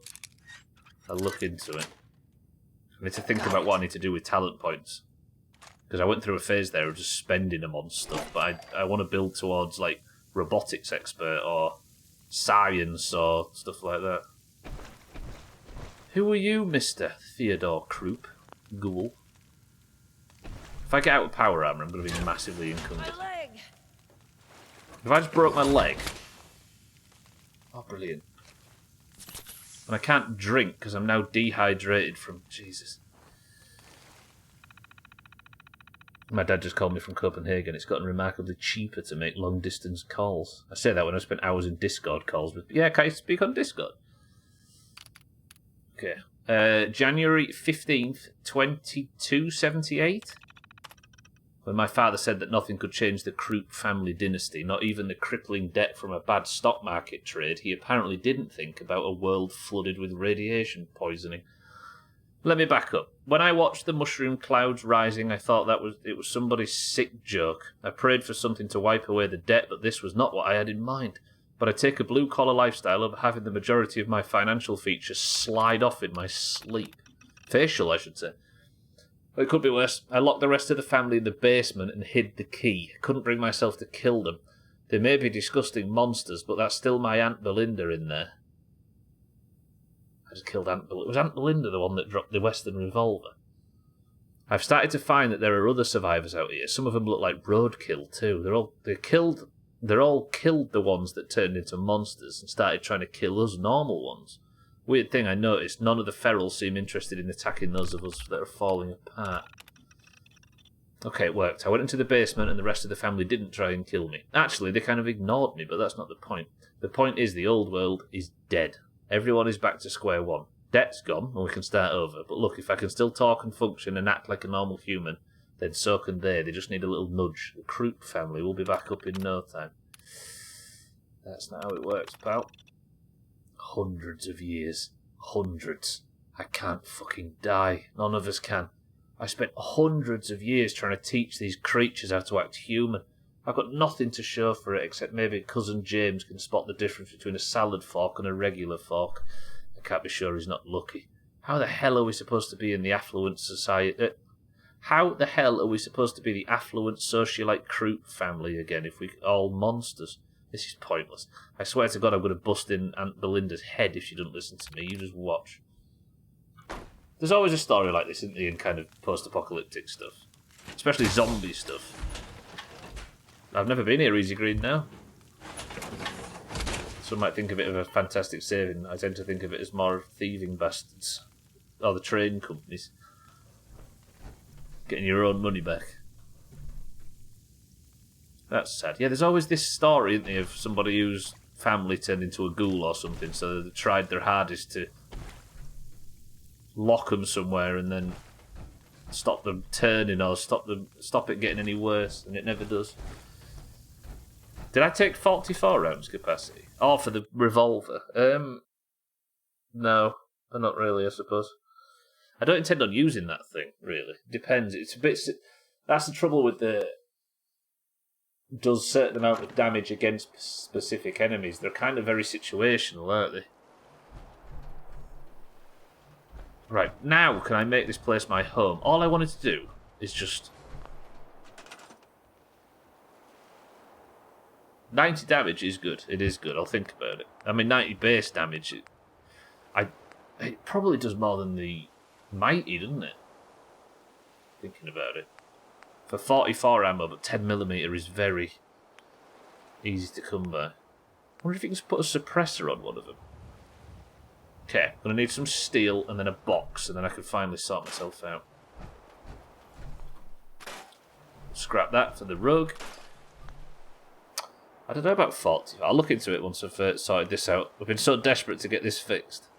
I'll look into it. I need to think about what I need to do with talent points. Because I went through a phase there of just spending them on stuff, but I want to build towards, like, robotics expert or science or stuff like that. Who are you, Mr. Theodore Croup? Ghoul. If I get out of power armor, I'm going to be massively encumbered. If I just broke my leg... Oh, brilliant. And I can't drink because I'm now dehydrated from... Jesus. My dad just called me from Copenhagen. It's gotten remarkably cheaper to make long-distance calls. I say that when I spent hours in Discord calls. But yeah, can I speak on Discord? Okay. January 15th, 2278. When my father said that nothing could change the Croup family dynasty, not even the crippling debt from a bad stock market trade, he apparently didn't think about a world flooded with radiation poisoning. Let me back up. When I watched the mushroom clouds rising, I thought it was somebody's sick joke. I prayed for something to wipe away the debt, but this was not what I had in mind. But I take a blue-collar lifestyle of having the majority of my financial features slide off in my sleep. Facial, I should say. It could be worse. I locked the rest of the family in the basement and hid the key. I couldn't bring myself to kill them. They may be disgusting monsters, but that's still my Aunt Belinda in there. I just killed Aunt Belinda. Was Aunt Belinda the one that dropped the Western revolver? I've started to find that there are other survivors out here. Some of them look like roadkill too. They're all killed the ones that turned into monsters and started trying to kill us normal ones. Weird thing I noticed, none of the ferals seem interested in attacking those of us that are falling apart. Okay, it worked. I went into the basement and the rest of the family didn't try and kill me. Actually, they kind of ignored me, but that's not the point. The point is the old world is dead. Everyone is back to square one. Debt's gone and we can start over. But look, if I can still talk and function and act like a normal human, then so can they. They just need a little nudge. The Croup family will be back up in no time. That's not how it works, pal. Hundreds of years. Hundreds. I can't fucking die. None of us can. I spent hundreds of years trying to teach these creatures how to act human. I've got nothing to show for it except maybe Cousin James can spot the difference between a salad fork and a regular fork. I can't be sure he's not lucky. How the hell are we supposed to be in the affluent society... How the hell are we supposed to be the affluent socialite Croup family again if we're all monsters? This is pointless. I swear to God I'm going to bust in Aunt Belinda's head if she doesn't listen to me. You just watch. There's always a story like this, isn't there, in kind of post-apocalyptic stuff. Especially zombie stuff. I've never been here, Easy Green, now. Some might think of it as a fantastic saving. I tend to think of it as more thieving bastards. Or the train companies. Getting your own money back. That's sad. Yeah, there's always this story, isn't there, of somebody whose family turned into a ghoul or something, so they tried their hardest to lock them somewhere and then stop them turning or stop it getting any worse, and it never does. Did I take 44 rounds capacity? Oh, for the revolver. No, not really, I suppose. I don't intend on using that thing, really. Depends. It's a bit... That's the trouble with the... Does certain amount of damage against specific enemies. They're kind of very situational, aren't they? Right, now can I make this place my home? All I wanted to do is just... 90 damage is good. It is good. I'll think about it. I mean, 90 base damage... It probably does more than the Mighty, doesn't it? Thinking about it. For 44 ammo, but 10mm is very easy to come by. I wonder if you can put a suppressor on one of them. Okay, I'm going to need some steel and then a box, and then I can finally sort myself out. Scrap that for the rug. I don't know about 40. I'll look into it once I've sorted this out. I've been so desperate to get this fixed.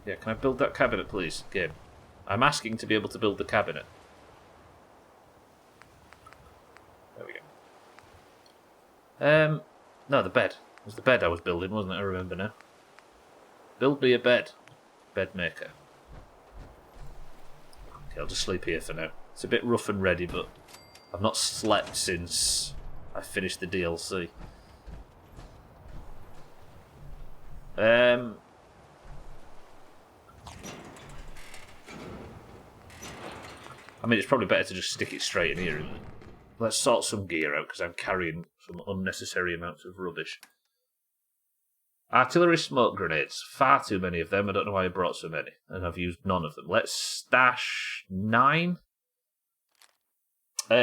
Yeah, can I build that cabinet, please? Game. I'm asking to be able to build the cabinet. There we go. No, the bed. It was the bed I was building, wasn't it? I remember now. Build me a bed. Bed maker. Okay, I'll just sleep here for now. It's a bit rough and ready, but I've not slept since I finished the DLC. I mean, it's probably better to just stick it straight in here, isn't it? Let's sort some gear out, because I'm carrying some unnecessary amounts of rubbish. Artillery smoke grenades. Far too many of them. I don't know why I brought so many. And I've used none of them. Let's stash 9.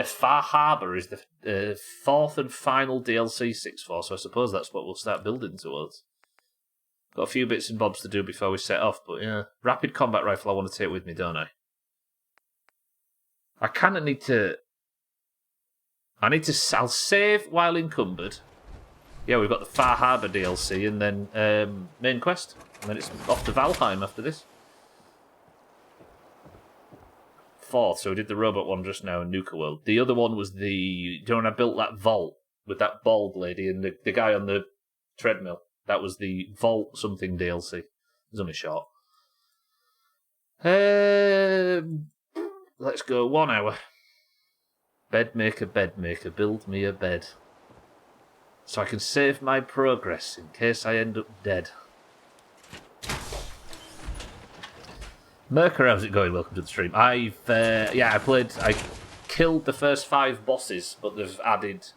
Far Harbour is the 4th and final DLC 6-4, so I suppose that's what we'll start building towards. Got a few bits and bobs to do before we set off, but yeah. Rapid combat rifle I want to take with me, don't I? I kind of need to... I'll save while encumbered. Yeah, we've got the Far Harbour DLC and then main quest. And then it's off to Valheim after this. 4th, so we did the robot one just now in Nuka World. The other one was the... Do you know when I built that vault with that bald lady and the guy on the treadmill? That was the Vault something DLC. It was only short. Let's go 1 hour. Bed maker, build me a bed. So I can save my progress in case I end up dead. Merker, how's it going? Welcome to the stream. I killed the first 5 bosses, but they've added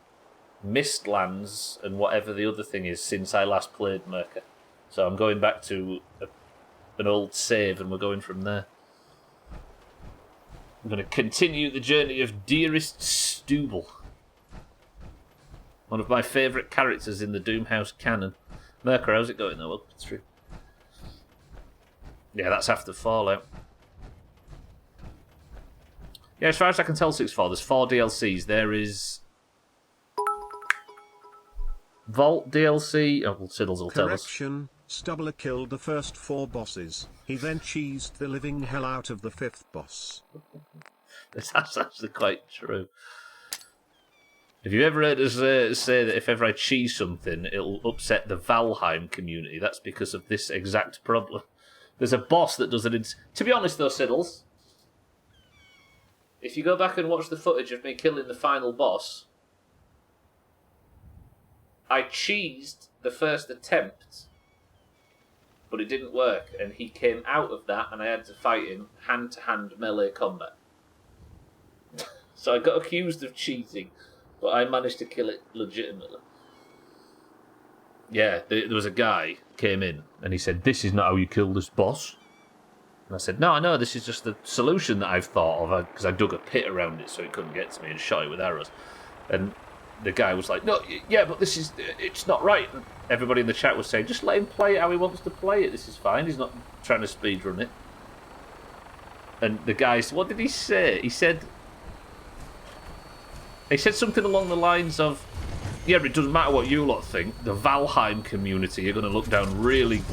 Mistlands and whatever the other thing is since I last played Merker. So I'm going back to an old save and we're going from there. I'm going to continue the journey of Dearest Stubble. One of my favourite characters in the Doomhaus canon. Merker, how's it going though? Welcome to the stream. Yeah, that's after Fallout. Yeah, as far as I can tell, 6-4, there's 4 DLCs. There is Vault DLC. Oh, well, Siddles will tell us. Correction, Stubble killed the first 4 bosses. He then cheesed the living hell out of the 5th boss. That's actually quite true. Have you ever heard us say that if ever I cheese something, it'll upset the Valheim community? That's because of this exact problem. There's a boss that does it. To be honest, though, Siddles, if you go back and watch the footage of me killing the final boss, I cheesed the first attempt, but it didn't work, and he came out of that, and I had to fight him hand-to-hand melee combat. So I got accused of cheating, but I managed to kill it legitimately. Yeah, there was a guy came in and he said, "This is not how you kill this boss." And I said, "No, I know, this is just the solution that I've thought of," because I dug a pit around it so it couldn't get to me and shot it with arrows. And the guy was like, "No, yeah, but it's not right." And everybody in the chat was saying, "Just let him play it how he wants to play it. This is fine. He's not trying to speedrun it." And the guy said, what did he say? He said something along the lines of, "Yeah, but it doesn't matter what you lot think. The Valheim community are going to look down really,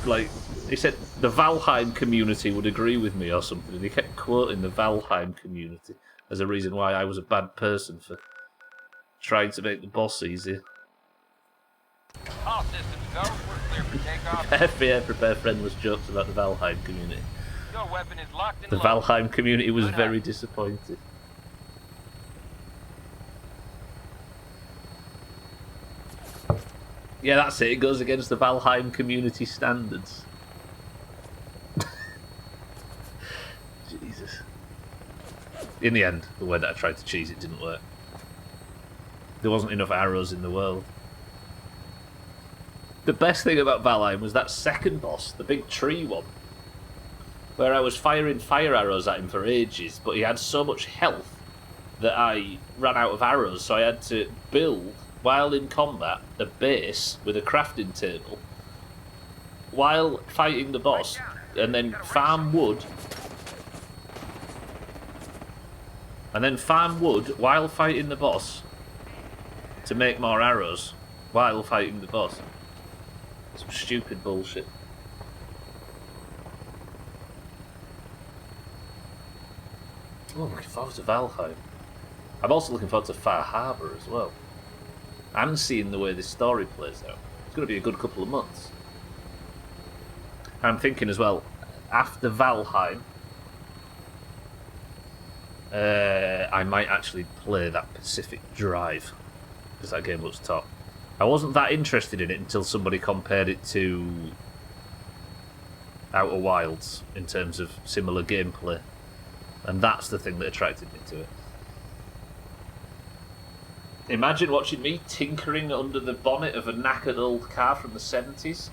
like," he said, "the Valheim community would agree with me," or something. And he kept quoting the Valheim community as a reason why I was a bad person for trying to make the boss easier. All systems go. We're clear for takeoff. Prepare friendless jokes about the Valheim community. Your weapon is locked and The loaded. Valheim community was very disappointed. Yeah, that's it. It goes against the Valheim community standards. Jesus. In the end, the way that I tried to cheese it didn't work. There wasn't enough arrows in the world. The best thing about Valheim was that second boss, the big tree one, where I was firing fire arrows at him for ages, but he had so much health that I ran out of arrows, so I had to build, while in combat, a base with a crafting table while fighting the boss, and then farm wood, while fighting the boss to make more arrows while fighting the boss. Some stupid bullshit. Oh, I'm looking forward to Valheim. I'm also looking forward to Far Harbour as well. And seeing the way this story plays out. It's going to be a good couple of months. I'm thinking as well, after Valheim, I might actually play that Pacific Drive, because that game looks top. I wasn't that interested in it until somebody compared it to Outer Wilds in terms of similar gameplay, and that's the thing that attracted me to it. Imagine watching me tinkering under the bonnet of a knackered old car from the 70s.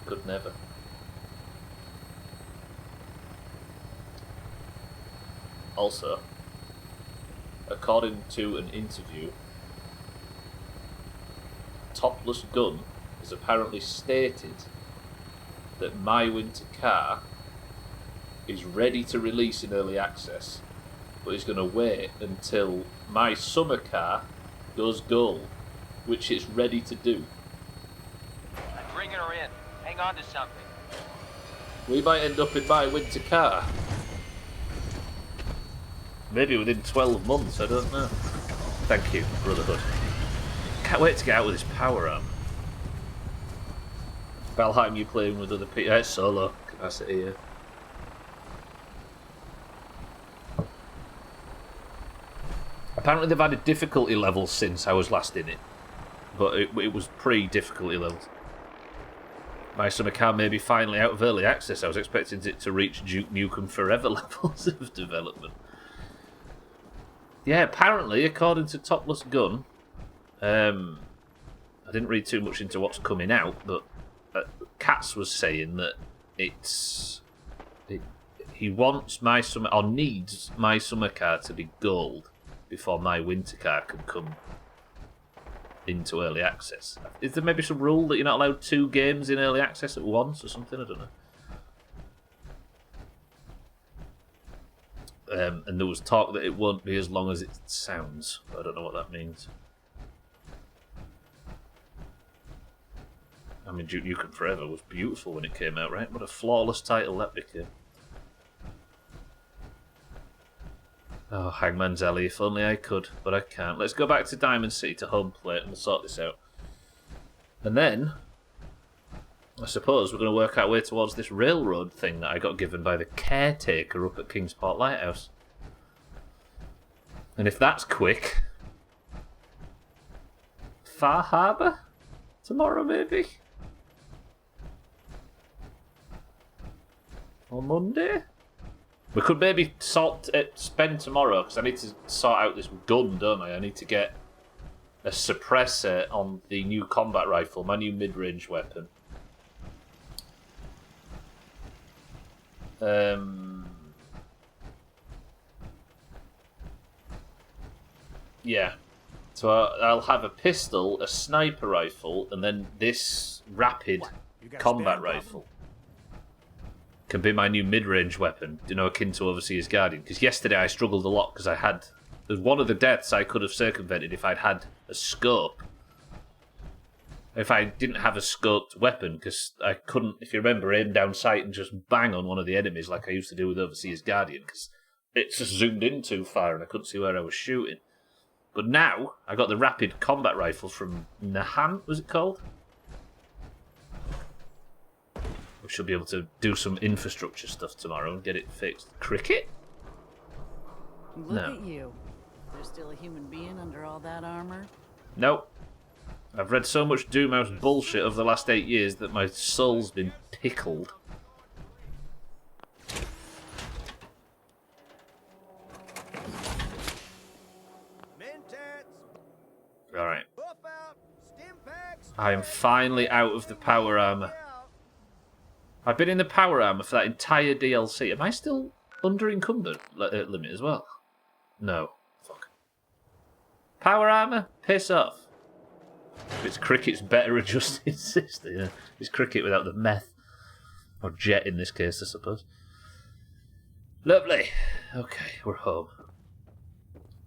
Could never. Also, according to an interview, Topless Gun has apparently stated that My Winter Car is ready to release in early access, but is going to wait until My Summer Car goes gold, which it's ready to do. I'm bringing her in. Hang on to something. We might end up in My Winter Car. Maybe within 12 months, I don't know. Thank you, Brotherhood. Can't wait to get out with this power arm. Valheim, you playing with other people? Solo capacity, yeah. Apparently they've added difficulty levels since I was last in it. But it was pre-difficulty levels. My Summer Car may be finally out of early access. I was expecting it to reach Duke Nukem Forever levels of development. Yeah, apparently, according to Topless Gun, I didn't read too much into what's coming out, but Katz was saying that he wants My Summer, or needs My Summer Car to be gold before My Winter Car can come into early access. Is there maybe some rule that you're not allowed 2 games in early access at once or something? I don't know. And there was talk that it won't be as long as it sounds. I don't know what that means. I mean, Duke Nukem Forever was beautiful when it came out, right? What a flawless title that became. Oh, Hangman's Alley, if only I could, but I can't. Let's go back to Diamond City to home plate and we'll sort this out. And then, I suppose we're going to work our way towards this railroad thing that I got given by the caretaker up at Kingsport Lighthouse. And if that's quick... Far Harbour? Tomorrow, maybe? Or Monday? We could maybe spend tomorrow, because I need to sort out this gun, don't I? I need to get a suppressor on the new combat rifle, my new mid-range weapon. Yeah. So I'll have a pistol, a sniper rifle, and then this rapid combat rifle can be my new mid-range weapon, you know, akin to Overseer's Guardian. Because yesterday I struggled a lot because there's one of the deaths I could have circumvented if I'd had a scope. If I didn't have a scoped weapon, because I couldn't, if you remember, aim down sight and just bang on one of the enemies like I used to do with Overseer's Guardian, because it just zoomed in too far and I couldn't see where I was shooting. But now, I got the rapid combat rifle from Nahant, was it called? We should be able to do some infrastructure stuff tomorrow and get it fixed. Cricket? Look at you. There's still a human being under all that armor? Nope. I've read so much Doomhaus bullshit over the last 8 years that my soul's been pickled. Alright. I am finally out of the power armor. I've been in the power armor for that entire DLC. Am I still under encumbered limit as well? No. Fuck. Power armor? Piss off. It's Cricket's better adjusted system. Yeah. It's Cricket without the meth. Or Jet in this case, I suppose. Lovely. Okay, we're home.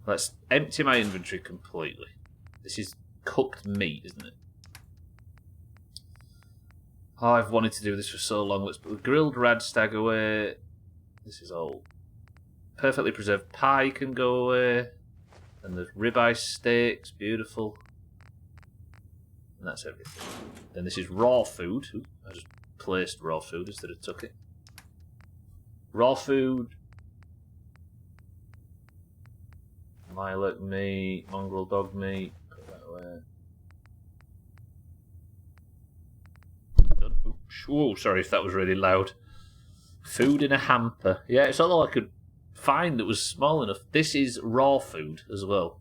Let's empty my inventory completely. This is cooked meat, isn't it? Oh, I've wanted to do this for so long. Let's put the grilled radstag away. This is all. Perfectly preserved pie can go away. And the ribeye steaks, beautiful. And that's everything. Then this is raw food. Ooh, I just placed raw food instead of took it. Raw food. Lilac meat, mongrel dog meat. Put that away. Done. Oops. Whoa, sorry if that was really loud. Food in a hamper. Yeah, it's all I could find that was small enough. This is raw food as well.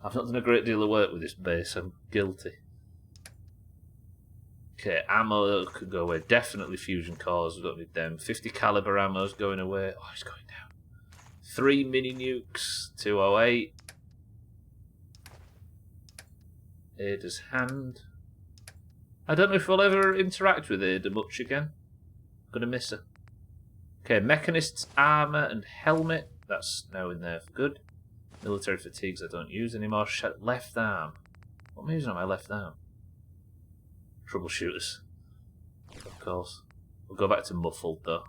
I've not done a great deal of work with this base. I'm guilty. Okay, ammo could go away. Definitely fusion cores. We don't need them. 50 caliber ammo's going away. Oh, it's going down. 3 mini nukes. 208. Ada's hand. I don't know if we'll ever interact with Ada much again. Gonna miss her. Okay, Mechanist's armour and helmet. That's now in there for good. Military fatigues I don't use anymore. Left arm. What am I using on my left arm? Troubleshooters. Of course. We'll go back to muffled though.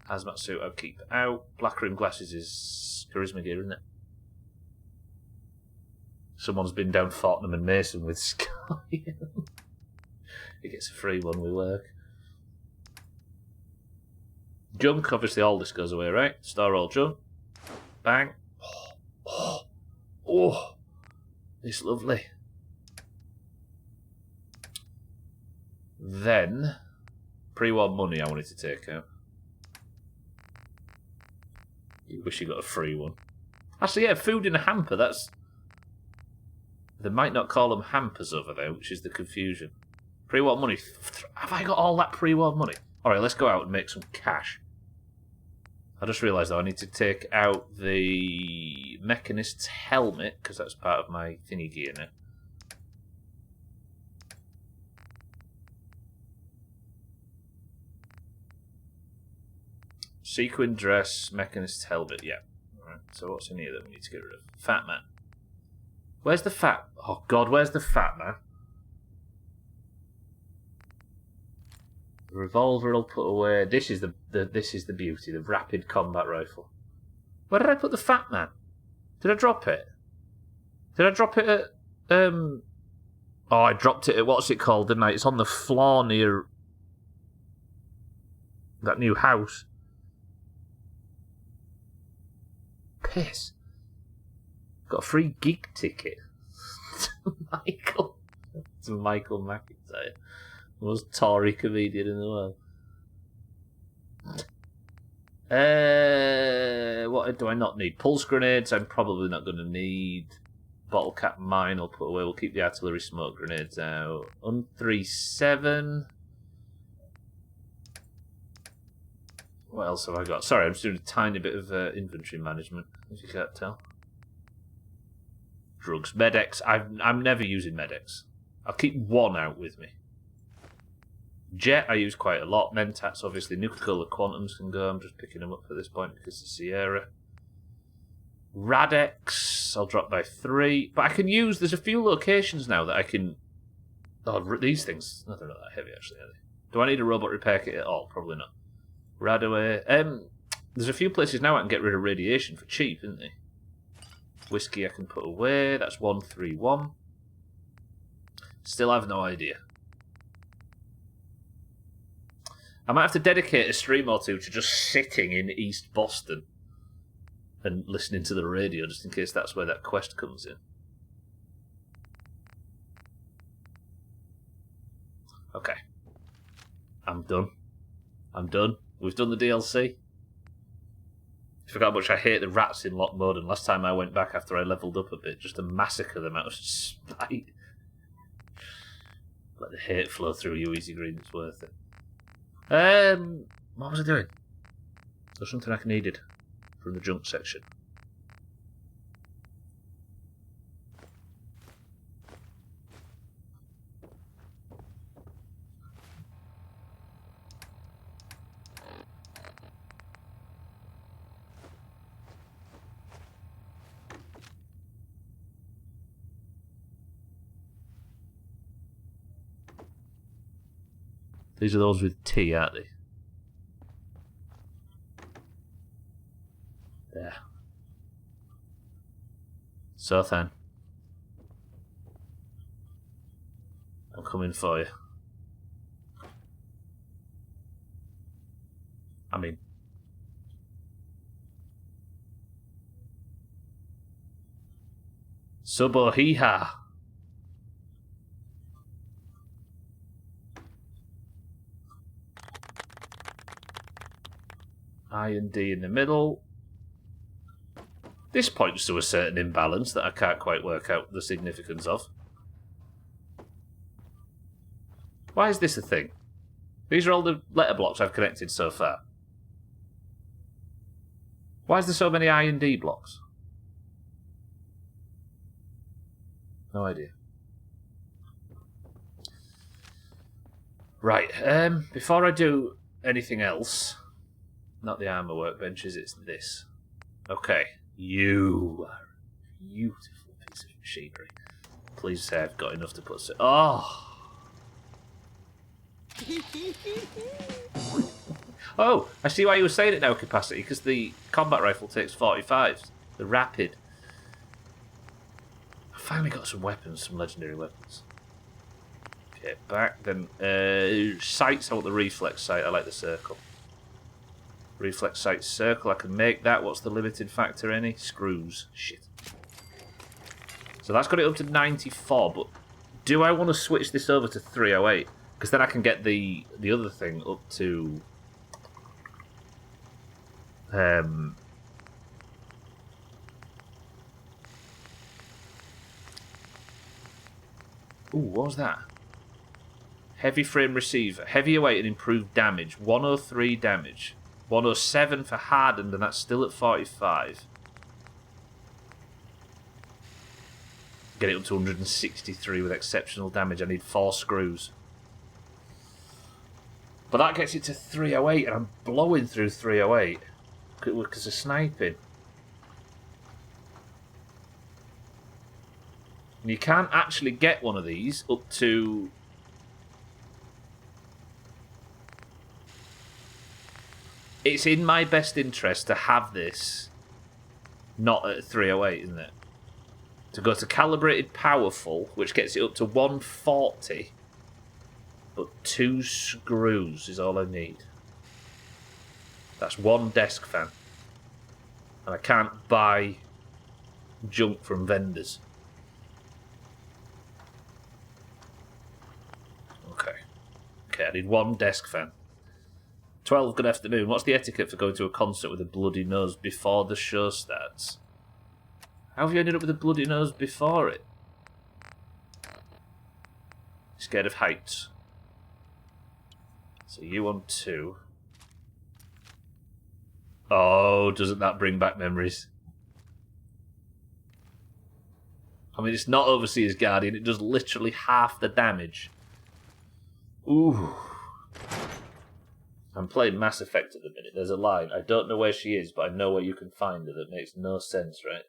Hazmat suit I'll keep out. Black rim glasses is charisma gear, isn't it? Someone's been down Fortnum and Mason with Sky. He gets a free one with work. Junk, obviously all this goes away, right? Store all junk. Bang. Oh, it's lovely. Then, pre-war money I wanted to take out. You wish you got a free one. Actually, yeah, food in a hamper, that's... They might not call them hampers over there, which is the confusion. Pre-war money. Have I got all that pre-war money? Alright, let's go out and make some cash. I just realised though I need to take out the Mechanist's helmet, because that's part of my thingy gear now. Sequin dress, Mechanist's helmet, yeah. Alright, so what's in here that we need to get rid of? Fat man. Where's the fat? Oh god, where's the fat man? The revolver I'll put away. This is the beauty, the rapid combat rifle. Where did I put the fat man? Did I drop it? Did I drop it at Oh, I dropped it at what's it called, didn't I? It's on the floor near that new house. Piss. Got a free geek ticket. To Michael McIntyre. The most Tory comedian in the world. What do I not need? Pulse grenades I'm probably not going to need. Bottle cap mine I'll put away. We'll keep the artillery smoke grenades out. 137. What else have I got? Sorry, I'm just doing a tiny bit of inventory management, if you can't tell. Drugs. Medex. I'm never using Medex. I'll keep one out with me. Jet I use quite a lot. Mentats, obviously. Nuka-Cola Quantums can go. I'm just picking them up at this point because of Sierra. Radex, I'll drop by 3. But I can use... There's a few locations now that I can... Oh, these things... No, they're not that heavy, actually, are they? Do I need a robot repair kit at all? Probably not. Radaway. There's a few places now I can get rid of radiation for cheap, isn't there? Whiskey I can put away. That's 131. Still have no idea. I might have to dedicate a stream or two to just sitting in East Boston and listening to the radio, just in case that's where that quest comes in. Okay. I'm done. I'm done. We've done the DLC. I forgot how much I hate the rats in lock mode, and last time I went back after I leveled up a bit, just to massacre them out of spite. Let the hate flow through you, Easy Green, it's worth it. What was I doing? There's something I needed from the junk section. These are those with T, aren't they? There. Sothan. I'm coming for you. I mean, Subohiha. I and D in the middle. This points to a certain imbalance that I can't quite work out the significance of. Why is this a thing? These are all the letter blocks I've connected so far. Why is there so many I and D blocks? No idea. Right, before I do anything else, not the armour workbenches, it's this. Okay, you are a beautiful piece of machinery. Please say I've got enough to put... Oh! Oh, I see why you were saying it now, capacity, because the combat rifle takes 45s. The rapid. I finally got some weapons, some legendary weapons. Okay, back then. Sights, I want the reflex sight. I like the circle. Reflex sight circle, I can make that. What's the limited factor? Any? Screws. Shit. So that's got it up to 94, but do I want to switch this over to 308? Because then I can get the other thing up to... Ooh, what was that? Heavy frame receiver. Heavier weight and improved damage. 103 damage. 107 for hardened, and that's still at 45. Get it up to 163 with exceptional damage. I need 4 screws. But that gets it to 308, and I'm blowing through 308 because of sniping. And you can't actually get one of these up to... It's in my best interest to have this not at 308, isn't it? To go to calibrated powerful, which gets it up to 140, but 2 screws is all I need. That's 1 desk fan. And I can't buy junk from vendors. Okay. Okay, I need 1 desk fan. 12, good afternoon. What's the etiquette for going to a concert with a bloody nose before the show starts? How have you ended up with a bloody nose before it? Scared of heights. So you on 2. Oh, doesn't that bring back memories? I mean, it's not Overseer's Guardian. It does literally half the damage. Ooh. I'm playing Mass Effect at the minute. There's a line. I don't know where she is, but I know where you can find her. That makes no sense, right?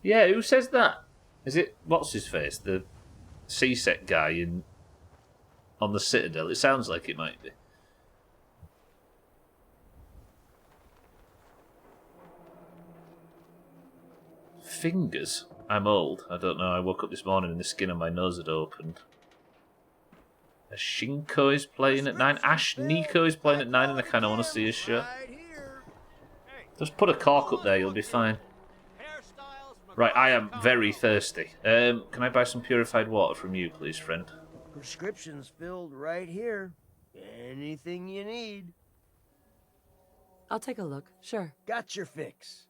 Yeah, who says that? Is it, what's his face? The C-Sec guy on the Citadel? It sounds like it might be. Fingers? I'm old. I don't know. I woke up this morning and the skin on my nose had opened. Shinko is playing at 9. Ash Nico is playing at 9, and I kind of want to see his show. Just put a cork up there, you'll be fine. Right, I am very thirsty. Can I buy some purified water from you, please, friend? Prescription's filled right here. Anything you need. I'll take a look, sure. Got your fix.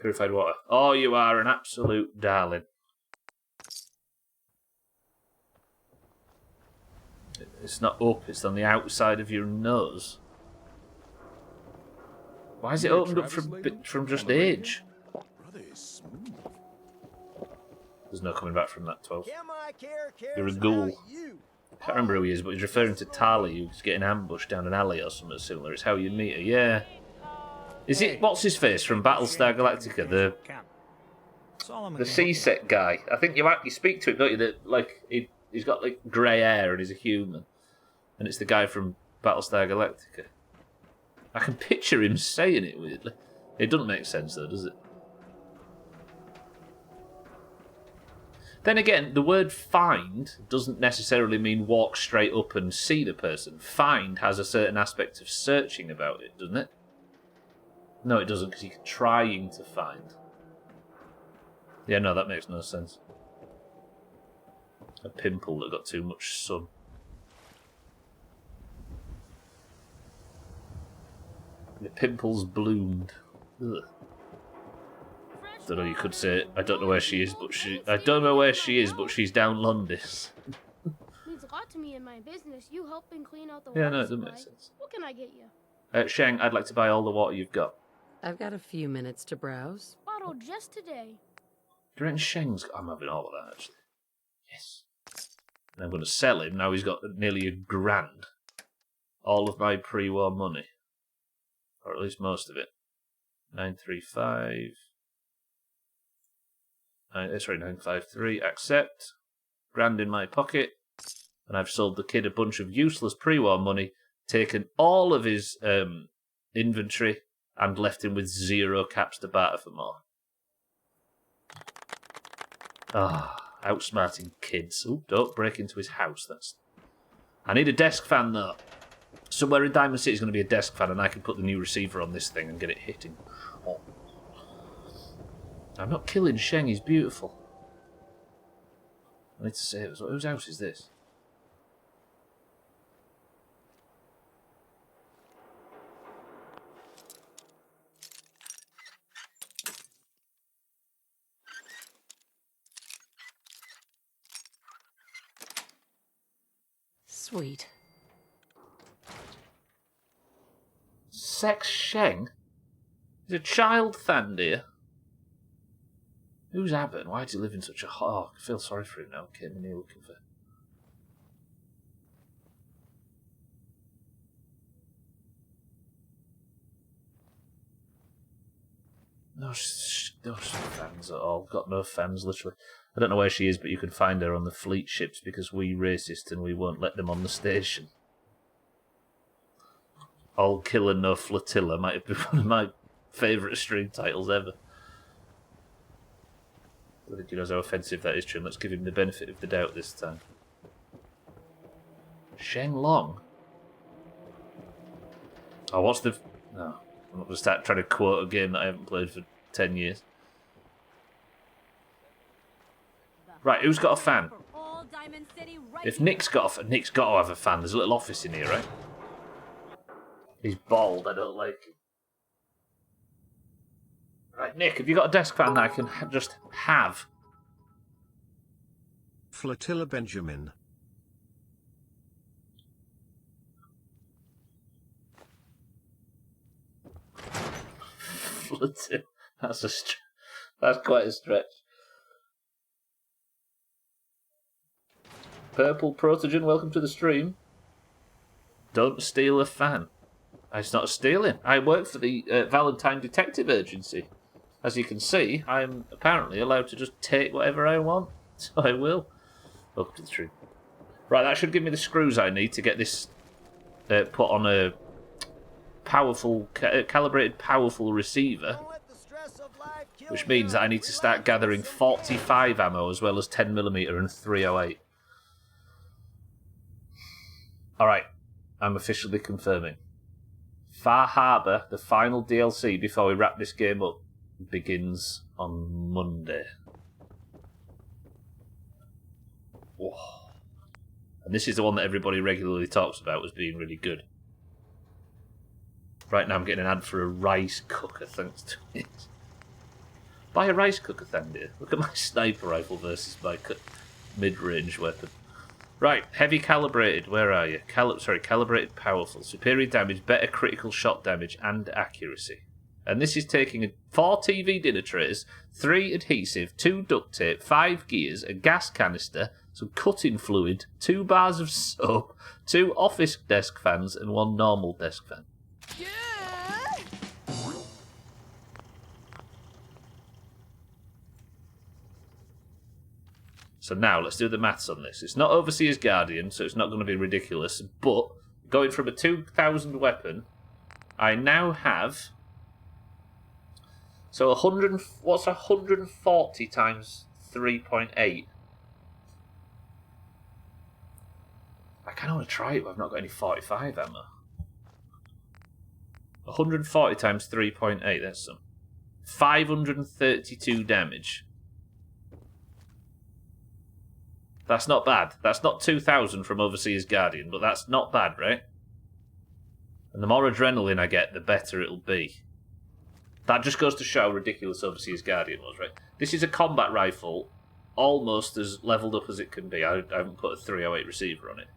Purified water. Oh, you are an absolute darling. It's not up, it's on the outside of your nose. Why is it opened up from just age? There's no coming back from that, 12. You're a ghoul. I can't remember who he is, but he's referring to Tali, who's getting ambushed down an alley or something similar. It's how you meet her, yeah. Is it, what's his face from Battlestar Galactica? The C-Sec guy. I think you speak to him, don't you? That, like, he's got like grey hair and he's a human. And it's the guy from Battlestar Galactica. I can picture him saying it weirdly. It doesn't make sense though, does it? Then again, the word find doesn't necessarily mean walk straight up and see the person. Find has a certain aspect of searching about it, doesn't it? No, it doesn't, because you're trying to find. Yeah, no, that makes no sense. A pimple that got too much sun. The pimples bloomed. Ugh. Don't know. You could say I don't know where she is, but I don't know where she is, but she's down Londis. Means a lot to me in my business. You helping clean out the Yeah, water no, it doesn't supply. make sense. What can I get you? Sheng, I'd like to buy all the water you've got. I've got a few minutes to browse. Bottle just today. Do you reckon Sheng's got... I'm having all of that, actually. Yes. And I'm going to sell him. Now he's got nearly $1,000. All of my pre-war money. Or at least most of it. 935... Sorry, 953. Accept. $1,000 in my pocket. And I've sold the kid a bunch of useless pre-war money, taken all of his inventory, and left him with 0 caps to barter for more. Ah, outsmarting kids. Ooh, don't break into his house. I need a desk fan, though. Somewhere in Diamond City is going to be a desk fan, and I can put the new receiver on this thing and get it hitting. Oh. I'm not killing Sheng, he's beautiful. I need to save us. Whose house is this? Sweet. Sex Sheng? He's a child Thandir. Who's Abbott? Why does he live in such a... Oh, I feel sorry for him now. Came in here looking for... No fans at all. Got no fans, literally. I don't know where she is, but you can find her on the fleet ships because we racist and we won't let them on the station. All Killer No Flotilla might have been one of my favourite stream titles ever. I think he knows how offensive that is to him. Let's give him the benefit of the doubt this time. Sheng Long? Oh, what's the... No, I'm not going to start trying to quote a game that I haven't played for 10 years. Right, who's got a fan? If Nick's got a fan, Nick's got to have a fan. There's a little office in here, right? He's bald, I don't like him. Right, Nick, have you got a desk fan that I can just have? Flotilla Benjamin. Flotilla. That's quite a stretch. Purple Protogen, welcome to the stream. Don't steal a fan. It's not stealing. I work for the Valentine Detective Agency. As you can see, I'm apparently allowed to just take whatever I want. So I will. Welcome to the stream. Right, that should give me the screws I need to get this put on a powerful, calibrated powerful receiver. Which means that I need to start gathering 45 ammo as well as 10mm and 308. Alright, I'm officially confirming. Far Harbor, the final DLC before we wrap this game up, begins on Monday. Whoa. And this is the one that everybody regularly talks about as being really good. Right now I'm getting an ad for a rice cooker thanks to it. Buy a rice cooker, Thandir. Look at my sniper rifle versus my mid-range weapon. Right, heavy calibrated, where are you? Calibrated powerful. Superior damage, better critical shot damage and accuracy. And this is taking 4 TV dinner trays, 3 adhesive, 2 duct tape, 5 gears, a gas canister, some cutting fluid, 2 bars of soap, 2 office desk fans and 1 normal desk fan. So now, let's do the maths on this. It's not Overseer's Guardian, so it's not going to be ridiculous, but going from a 2,000 weapon, I now have... So what's 140 times 3.8? I kind of want to try it, but I've not got any 45 ammo. 140 times 3.8, that's some. 532 damage. That's not bad. That's not 2,000 from Overseer's Guardian, but that's not bad, right? And the more adrenaline I get, the better it'll be. That just goes to show how ridiculous Overseer's Guardian was, right? This is a combat rifle, almost as leveled up as it can be. I haven't put a 308 receiver on it.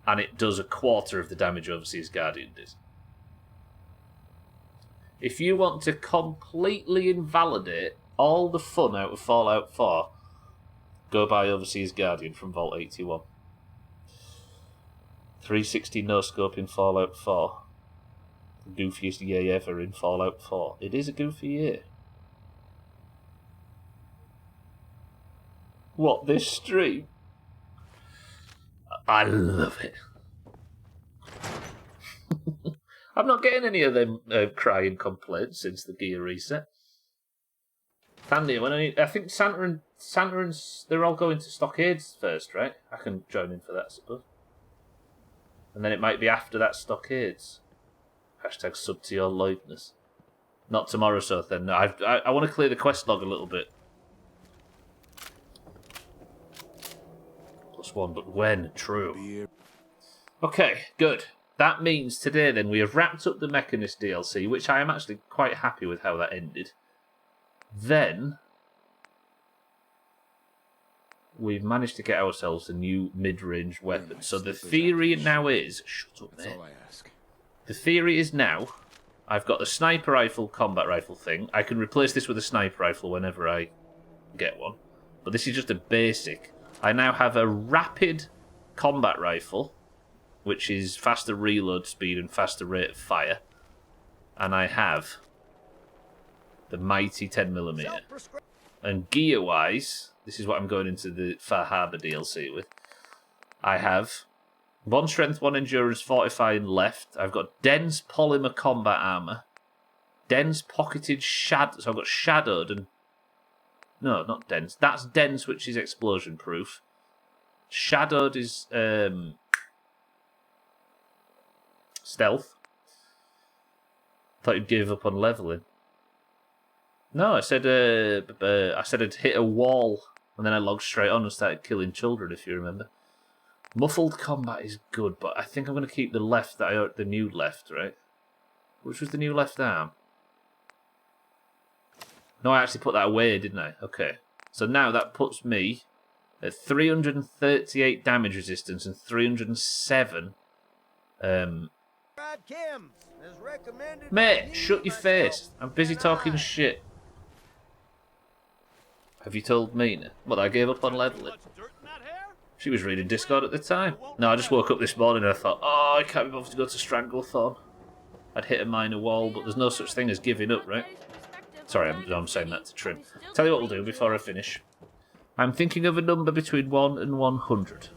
And it does a quarter of the damage Overseer's Guardian did. If you want to completely invalidate all the fun out of Fallout 4, go buy Overseer's Guardian from Vault 81. 360 no-scope in Fallout 4. The goofiest year ever in Fallout 4. It is a goofy year. What, this stream? I love it. I'm not getting any of them crying complaints since the gear reset. Candy, I think Santa and they're all going to Stockades first, right? I can join in for that, I suppose. And then it might be after that Stockades. Hashtag sub to your liveness. Not tomorrow, so then. No, I want to clear the quest log a little bit. +1, but when? True. Okay, good. That means today then we have wrapped up the Mechanist DLC, which I am actually quite happy with how that ended. Then we've managed to get ourselves a new mid-range weapon. So the theory now is... Shut up, mate. That's all I ask. The theory is now, I've got the sniper rifle, combat rifle thing. I can replace this with a sniper rifle whenever I get one. But this is just a basic. I now have a rapid combat rifle, which is faster reload speed and faster rate of fire. And I have the mighty 10mm. And gear-wise, this is what I'm going into the Far Harbour DLC with. I have 1 strength, 1 endurance, fortifying left. I've got dense polymer combat armour. Dense pocketed shadow. So I've got shadowed and... No, not dense. That's dense, which is explosion proof. Shadowed is stealth. Thought you'd give up on leveling. No, I said I'd hit a wall and then I logged straight on and started killing children, if you remember. Muffled combat is good, but I think I'm going to keep the left, the new left, right? Which was the new left arm? No, I actually put that away, didn't I? Okay. So now that puts me at 338 damage resistance and 307... Mate, shut your face. I'm busy talking shit. Have you told Mina? Well, I gave up on leveling. She was reading Discord at the time. No, I just woke up this morning and I thought, oh, I can't be bothered to go to Stranglethorn. I'd hit a minor wall, but there's no such thing as giving up, right? Sorry, I'm saying that to Trim. Tell you what we'll do before I finish. I'm thinking of a number between 1 and 100.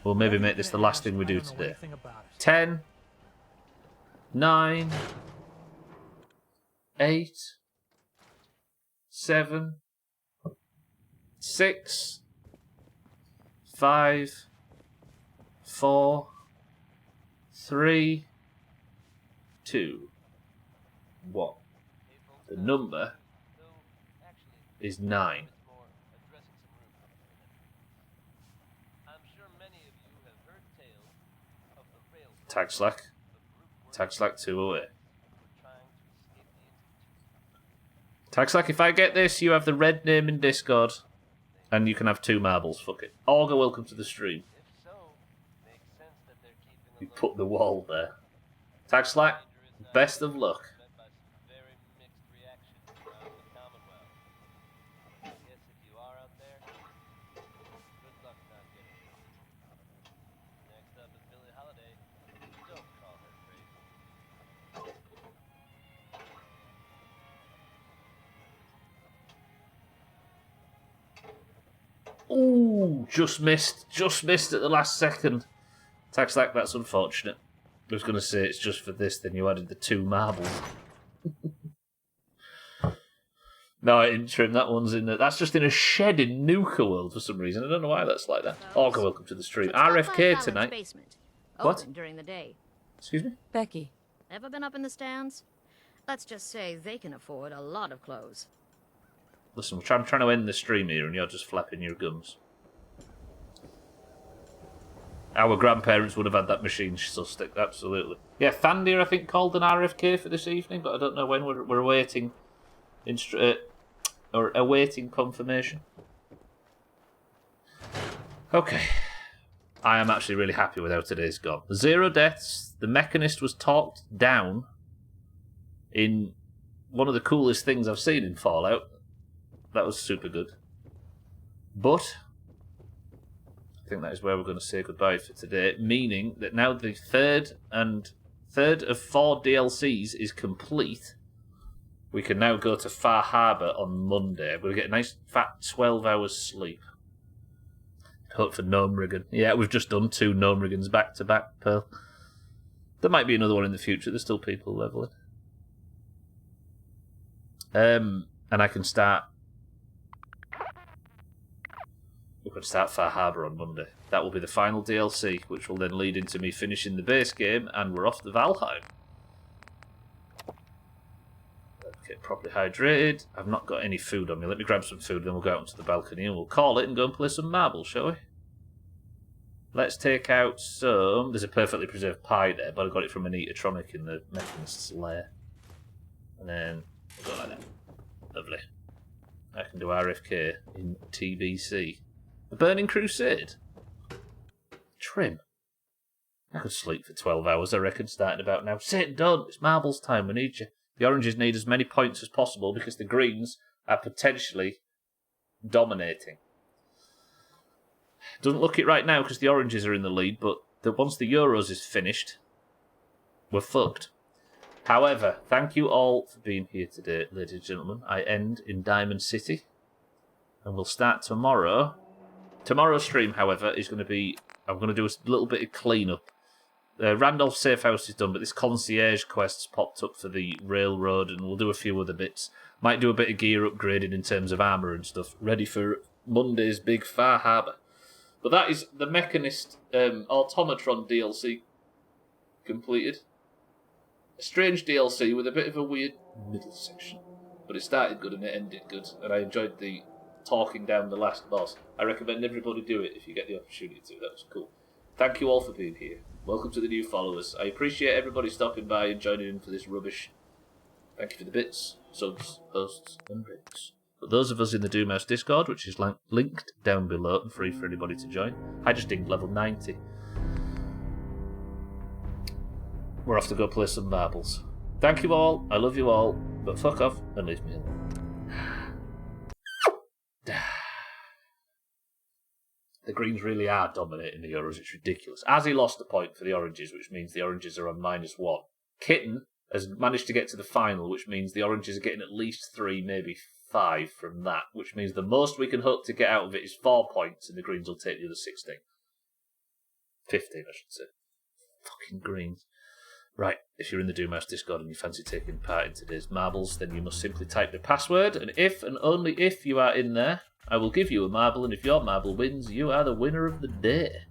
We'll maybe make this the last thing we do today. 10, 9, 8, 7, 6, 5, 4, 3, 2, 1. The number is 9. Tag Slack. Tag Slack 208. Tag Slack, if I get this, you have the red name in Discord. And you can have 2 marbles, fuck it. Augur, welcome to the stream. You put the wall there. Tag Slack, best of luck. Ooh, just missed at the last second. Tag Slack, that's unfortunate. I was going to say it's just for this, then you added the 2 marbles. No, I didn't trim, that one's in there. That's just in a shed in Nuka World for some reason. I don't know why that's like that. Augur, welcome to the stream. RFK tonight. Basement. What? Open during the day. Excuse me? Becky, Ever been up in the stands? Let's just say they can afford a lot of clothes. Listen, I'm trying to end the stream here and you're just flapping your gums. Our grandparents would have had that machine suspect, absolutely. Yeah, Thandir, I think, called an RFK for this evening, but I don't know when. We're awaiting awaiting confirmation. Okay. I am actually really happy with how today's gone. 0 deaths. The Mechanist was talked down in one of the coolest things I've seen in Fallout. That was super good. But I think that is where we're going to say goodbye for today, meaning that now the third of 4 DLCs is complete. We can now go to Far Harbour on Monday. We'll get a nice fat 12 hours sleep. Hope for Gnome Riggin. Yeah, we've just done 2 Gnome Riggins back to back, Pearl. There might be another one in the future. There's still people leveling. And I can start. We can start Far Harbour on Monday. That will be the final DLC, which will then lead into me finishing the base game, and we're off to Valheim. Get properly hydrated. I've not got any food on me. Let me grab some food, then we'll go out onto the balcony and we'll call it and go and play some marbles, shall we? Let's take out some... There's a perfectly preserved pie there, but I got it from an Eatertronic in the Mechanist's lair. And then we'll go like that. Lovely. I can do RFK in TBC. The Burning Crusade. Trim. I could sleep for 12 hours, I reckon, starting about now. Sit down. It's marbles time. We need you. The oranges need as many points as possible because the greens are potentially dominating. Doesn't look it right now because the oranges are in the lead, but once the Euros is finished, we're fucked. However, thank you all for being here today, ladies and gentlemen. I end in Diamond City, and we'll start tomorrow. Tomorrow's stream, however, is going to be... I'm going to do a little bit of clean-up. Randolph's safe house is done, but this concierge quest's popped up for the railroad, and we'll do a few other bits. Might do a bit of gear upgrading in terms of armour and stuff, ready for Monday's big Far Harbour. But that is the Mechanist Automatron DLC completed. A strange DLC with a bit of a weird middle section, but it started good and it ended good, and I enjoyed the talking down the last boss. I recommend everybody do it if you get the opportunity to. That was cool. Thank you all for being here. Welcome to the new followers. I appreciate everybody stopping by and joining in for this rubbish. Thank you for the bits, subs, hosts, and rates. But those of us in the Doomhaus Discord, which is linked down below and free for anybody to join, I just inked level 90. We're off to go play some marbles. Thank you all, I love you all, but fuck off and leave me alone. The greens really are dominating the Euros. It's ridiculous. Azzy lost a point for the oranges, which means the oranges are on -1. Kitten has managed to get to the final, which means the oranges are getting at least 3, maybe 5 from that, which means the most we can hope to get out of it is 4 points, and the greens will take the other 16. 15, I should say. Fucking greens. Right, if you're in the Doomhaus Discord and you fancy taking part in today's marbles, then you must simply type the password, and if and only if you are in there, I will give you a marble, and if your marble wins, you are the winner of the day.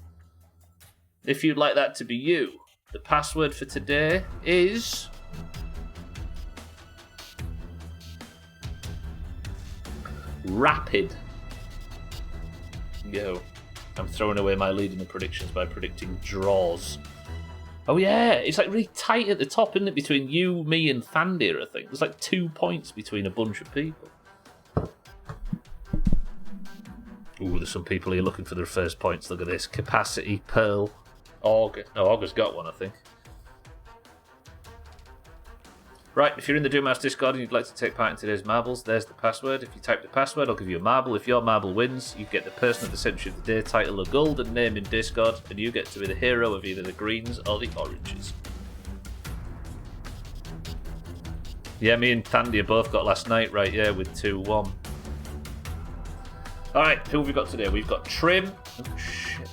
If you'd like that to be you, the password for today is... Rapid. Yo, I'm throwing away my lead in the predictions by predicting draws. Oh yeah, it's like really tight at the top, isn't it, between you, me, and Thandir, I think. There's like 2 points between a bunch of people. Ooh, there's some people here looking for their first points. Look at this. Capacity, Pearl, Augur. No, Augur's got one, I think. Right, if you're in the Doomhaus Discord and you'd like to take part in today's marbles, there's the password. If you type the password, I'll give you a marble. If your marble wins, you get the Person of the Century of the Day title, a golden name in Discord, and you get to be the hero of either the greens or the oranges. Yeah, me and Thandir both got last night, right, yeah, with 2-1. Alright, who have we got today? We've got Trim. Oh, shit.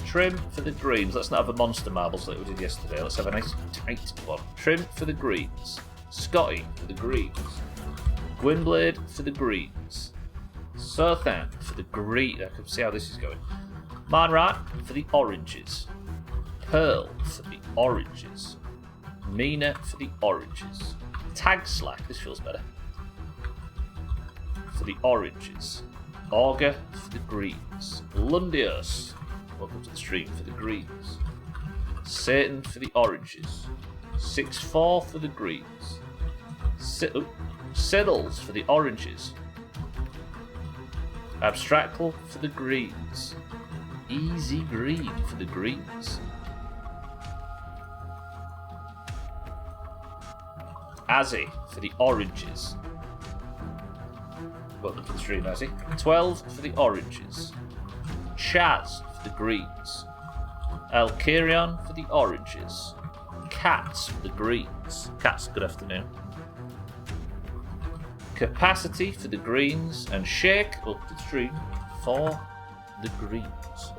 Trim for the greens. Let's not have a monster marbles like we did yesterday. Let's have a nice tight one. Trim for the greens. Scotty for the greens. Gwynblade for the greens. Sothan for the green. I can see how this is going. Marnrat for the oranges. Pearl for the oranges. Mina for the oranges. Tag Slack, this feels better. For the oranges. Augur for the greens. Lundios, welcome to the stream, for the greens. Satan for the oranges. 6-4 for the greens. Siddles for the oranges. Abstractful for the greens. Easy Green for the greens. Azzy for the oranges. Welcome to the stream, Azzy. 12 for the oranges. Chaz for the greens. Alkirion for the oranges. Cats for the greens. Cats, good afternoon. Capacity for the greens. And Shake up the stream for the greens.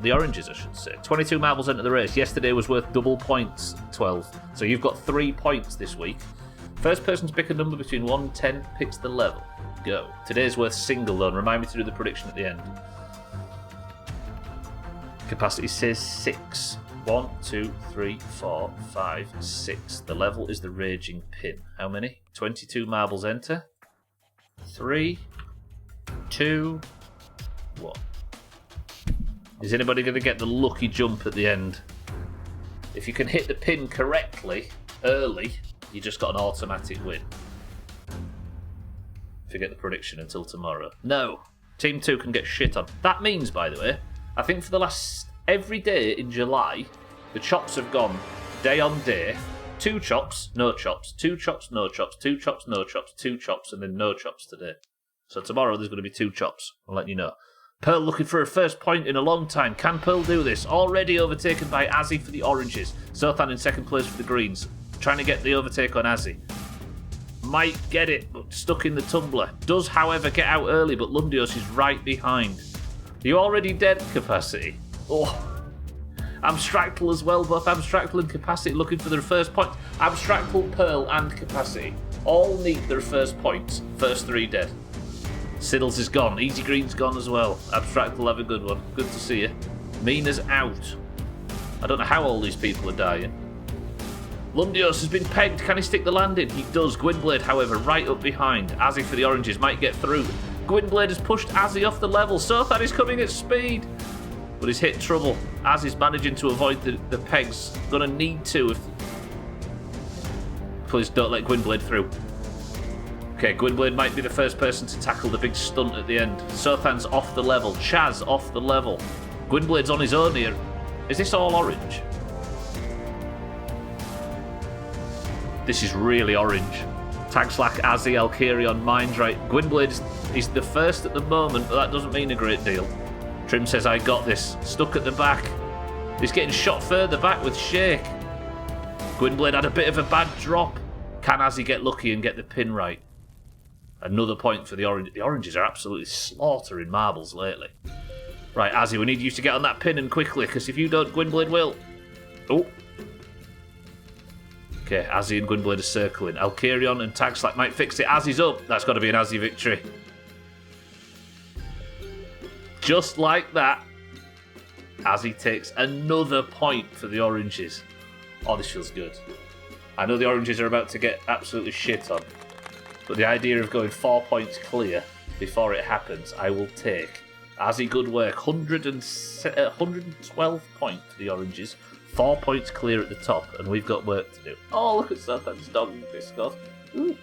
The oranges, I should say. 22 marbles into the race. Yesterday was worth double points, 12. So you've got 3 points this week. First person to pick a number between 1 and 10 picks the level. Go. Today's worth single, though. And remind me to do the prediction at the end. Capacity says 6. 1, 2, 3, 4, 5, 6. The level is the Raging Pin. How many? 22 marbles enter. 3, 2, 1. Is anybody going to get the lucky jump at the end? If you can hit the pin correctly, early, you just got an automatic win. Forget the prediction until tomorrow. No. Team 2 can get shit on. That means, by the way, I think for the last... every day in July, the chops have gone day on day. 2 chops, no chops. 2 chops, no chops. 2 chops, no chops. 2 chops, and then no chops today. So tomorrow there's going to be 2 chops. I'll let you know. Pearl looking for her first point in a long time. Can Pearl do this? Already overtaken by Azzy for the oranges. Zothan in second place for the greens. Trying to get the overtake on Azzy. Might get it, but stuck in the tumbler. Does, however, get out early, but Lundios is right behind. Are you already dead, Capacity? Oh. Abstractal as well, both Abstractal and Capacity looking for their first point. Abstractal, Pearl and Capacity all need their first points. First 3 dead. Siddles is gone. Easy Green's gone as well. Abstract will have a good one. Good to see you. Mina's out. I don't know how all these people are dying. Lundios has been pegged. Can he stick the landing? He does. Gwynblade, however, right up behind. Azzy for the oranges might get through. Gwynblade has pushed Azzy off the level. Sothan is coming at speed. But he's hit trouble. Azzy's managing to avoid the pegs. Gonna need to if... Please don't let Gwynblade through. Okay, Gwynblade might be the first person to tackle the big stunt at the end. Sothan's off the level. Chaz off the level. Gwynblade's on his own here. Is this all orange? This is really orange. Tag Slack, Azzy, Alkirion, Mind's right. Gwynblade is the first at the moment, but that doesn't mean a great deal. Trim says, I got this. Stuck at the back. He's getting shot further back with Shake. Gwynblade had a bit of a bad drop. Can Azzy get lucky and get the pin right? Another point for the orange. The oranges are absolutely slaughtering marbles lately. Right, Azzy, we need you to get on that pin and quickly, because if you don't, Gwynblade will. Oh. Okay, Azzy and Gwynblade are circling. Alkirion and Tag Slack might fix it. Azzy's up. That's got to be an Azzy victory. Just like that, Azzy takes another point for the oranges. Oh, this feels good. I know the oranges are about to get absolutely shit on, but the idea of going 4 points clear before it happens, I will take. Azzy, good work. 112 points for the oranges. 4 points clear at the top, and we've got work to do. Oh, look at Sothan's dog in Biscoff. Ooh.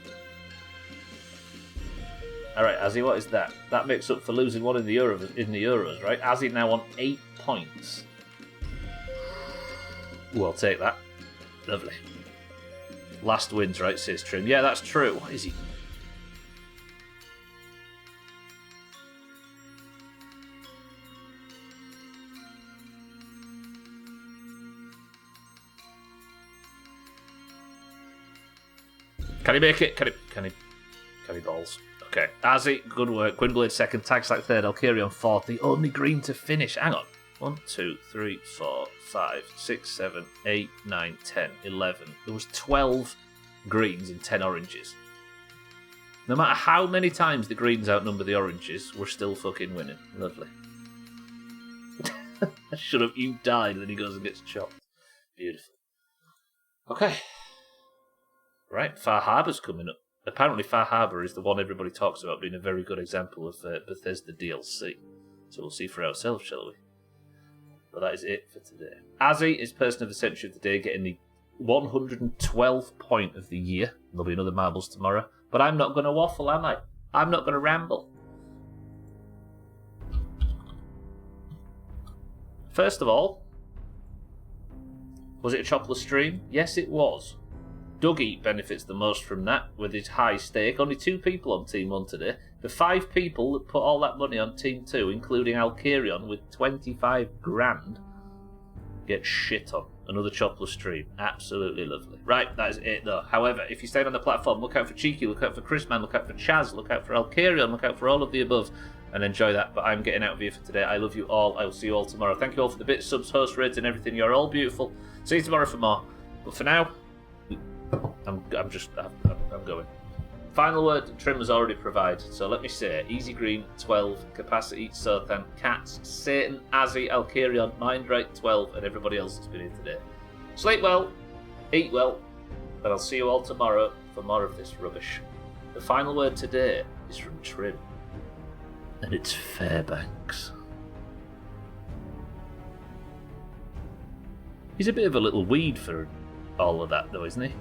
Alright, Azzy, what is that? That makes up for losing one in the Euros, right? Azzy now on 8 points. Ooh, I'll take that. Lovely. Last wins, right, says Trim. Yeah, that's true. What is he? Can he make it? Can he balls? Okay. Azzy, good work. Gwynblade second, Tag Slack third, Alkirion fourth. The only green to finish. Hang on. 1, 2, 3, 4, 5, 6, 7, 8, 9, 10, 11. There was 12 greens and 10 oranges. No matter how many times the greens outnumber the oranges, we're still fucking winning. Lovely. Shut up, you died, and then he goes and gets chopped. Beautiful. Okay. Right, Far Harbour's coming up. Apparently Far Harbour is the one everybody talks about being a very good example of Bethesda DLC. So we'll see for ourselves, shall we? But that is it for today. Azzy is Person of the Century of the Day, getting the 112th point of the year. There'll be another marbles tomorrow. But I'm not going to waffle, am I? I'm not going to ramble. First of all, was it a chopless stream? Yes, it was. Dougie benefits the most from that with his high stake. Only 2 people on Team 1 today. The 5 people that put all that money on Team 2, including Alkarion with 25 grand, get shit on. Another chopless stream. Absolutely lovely. Right, that is it though. However, if you stay on the platform, look out for Cheeky, look out for Chrisman, look out for Chaz, look out for Alkarion, look out for all of the above, and enjoy that. But I'm getting out of here for today. I love you all. I will see you all tomorrow. Thank you all for the bits, subs, host, raids, and everything. You're all beautiful. See you tomorrow for more. But for now, I'm going. Final word, Trim has already provided, so let me say, Easy Green, 12, Capacity, Sothan, Cats, Satan, Azzy, Alkarion, Mindrake, 12, and everybody else that's been here today. Sleep well, eat well, and I'll see you all tomorrow for more of this rubbish. The final word today is from Trim, and it's Fairbanks. He's a bit of a little weed for all of that though, isn't he?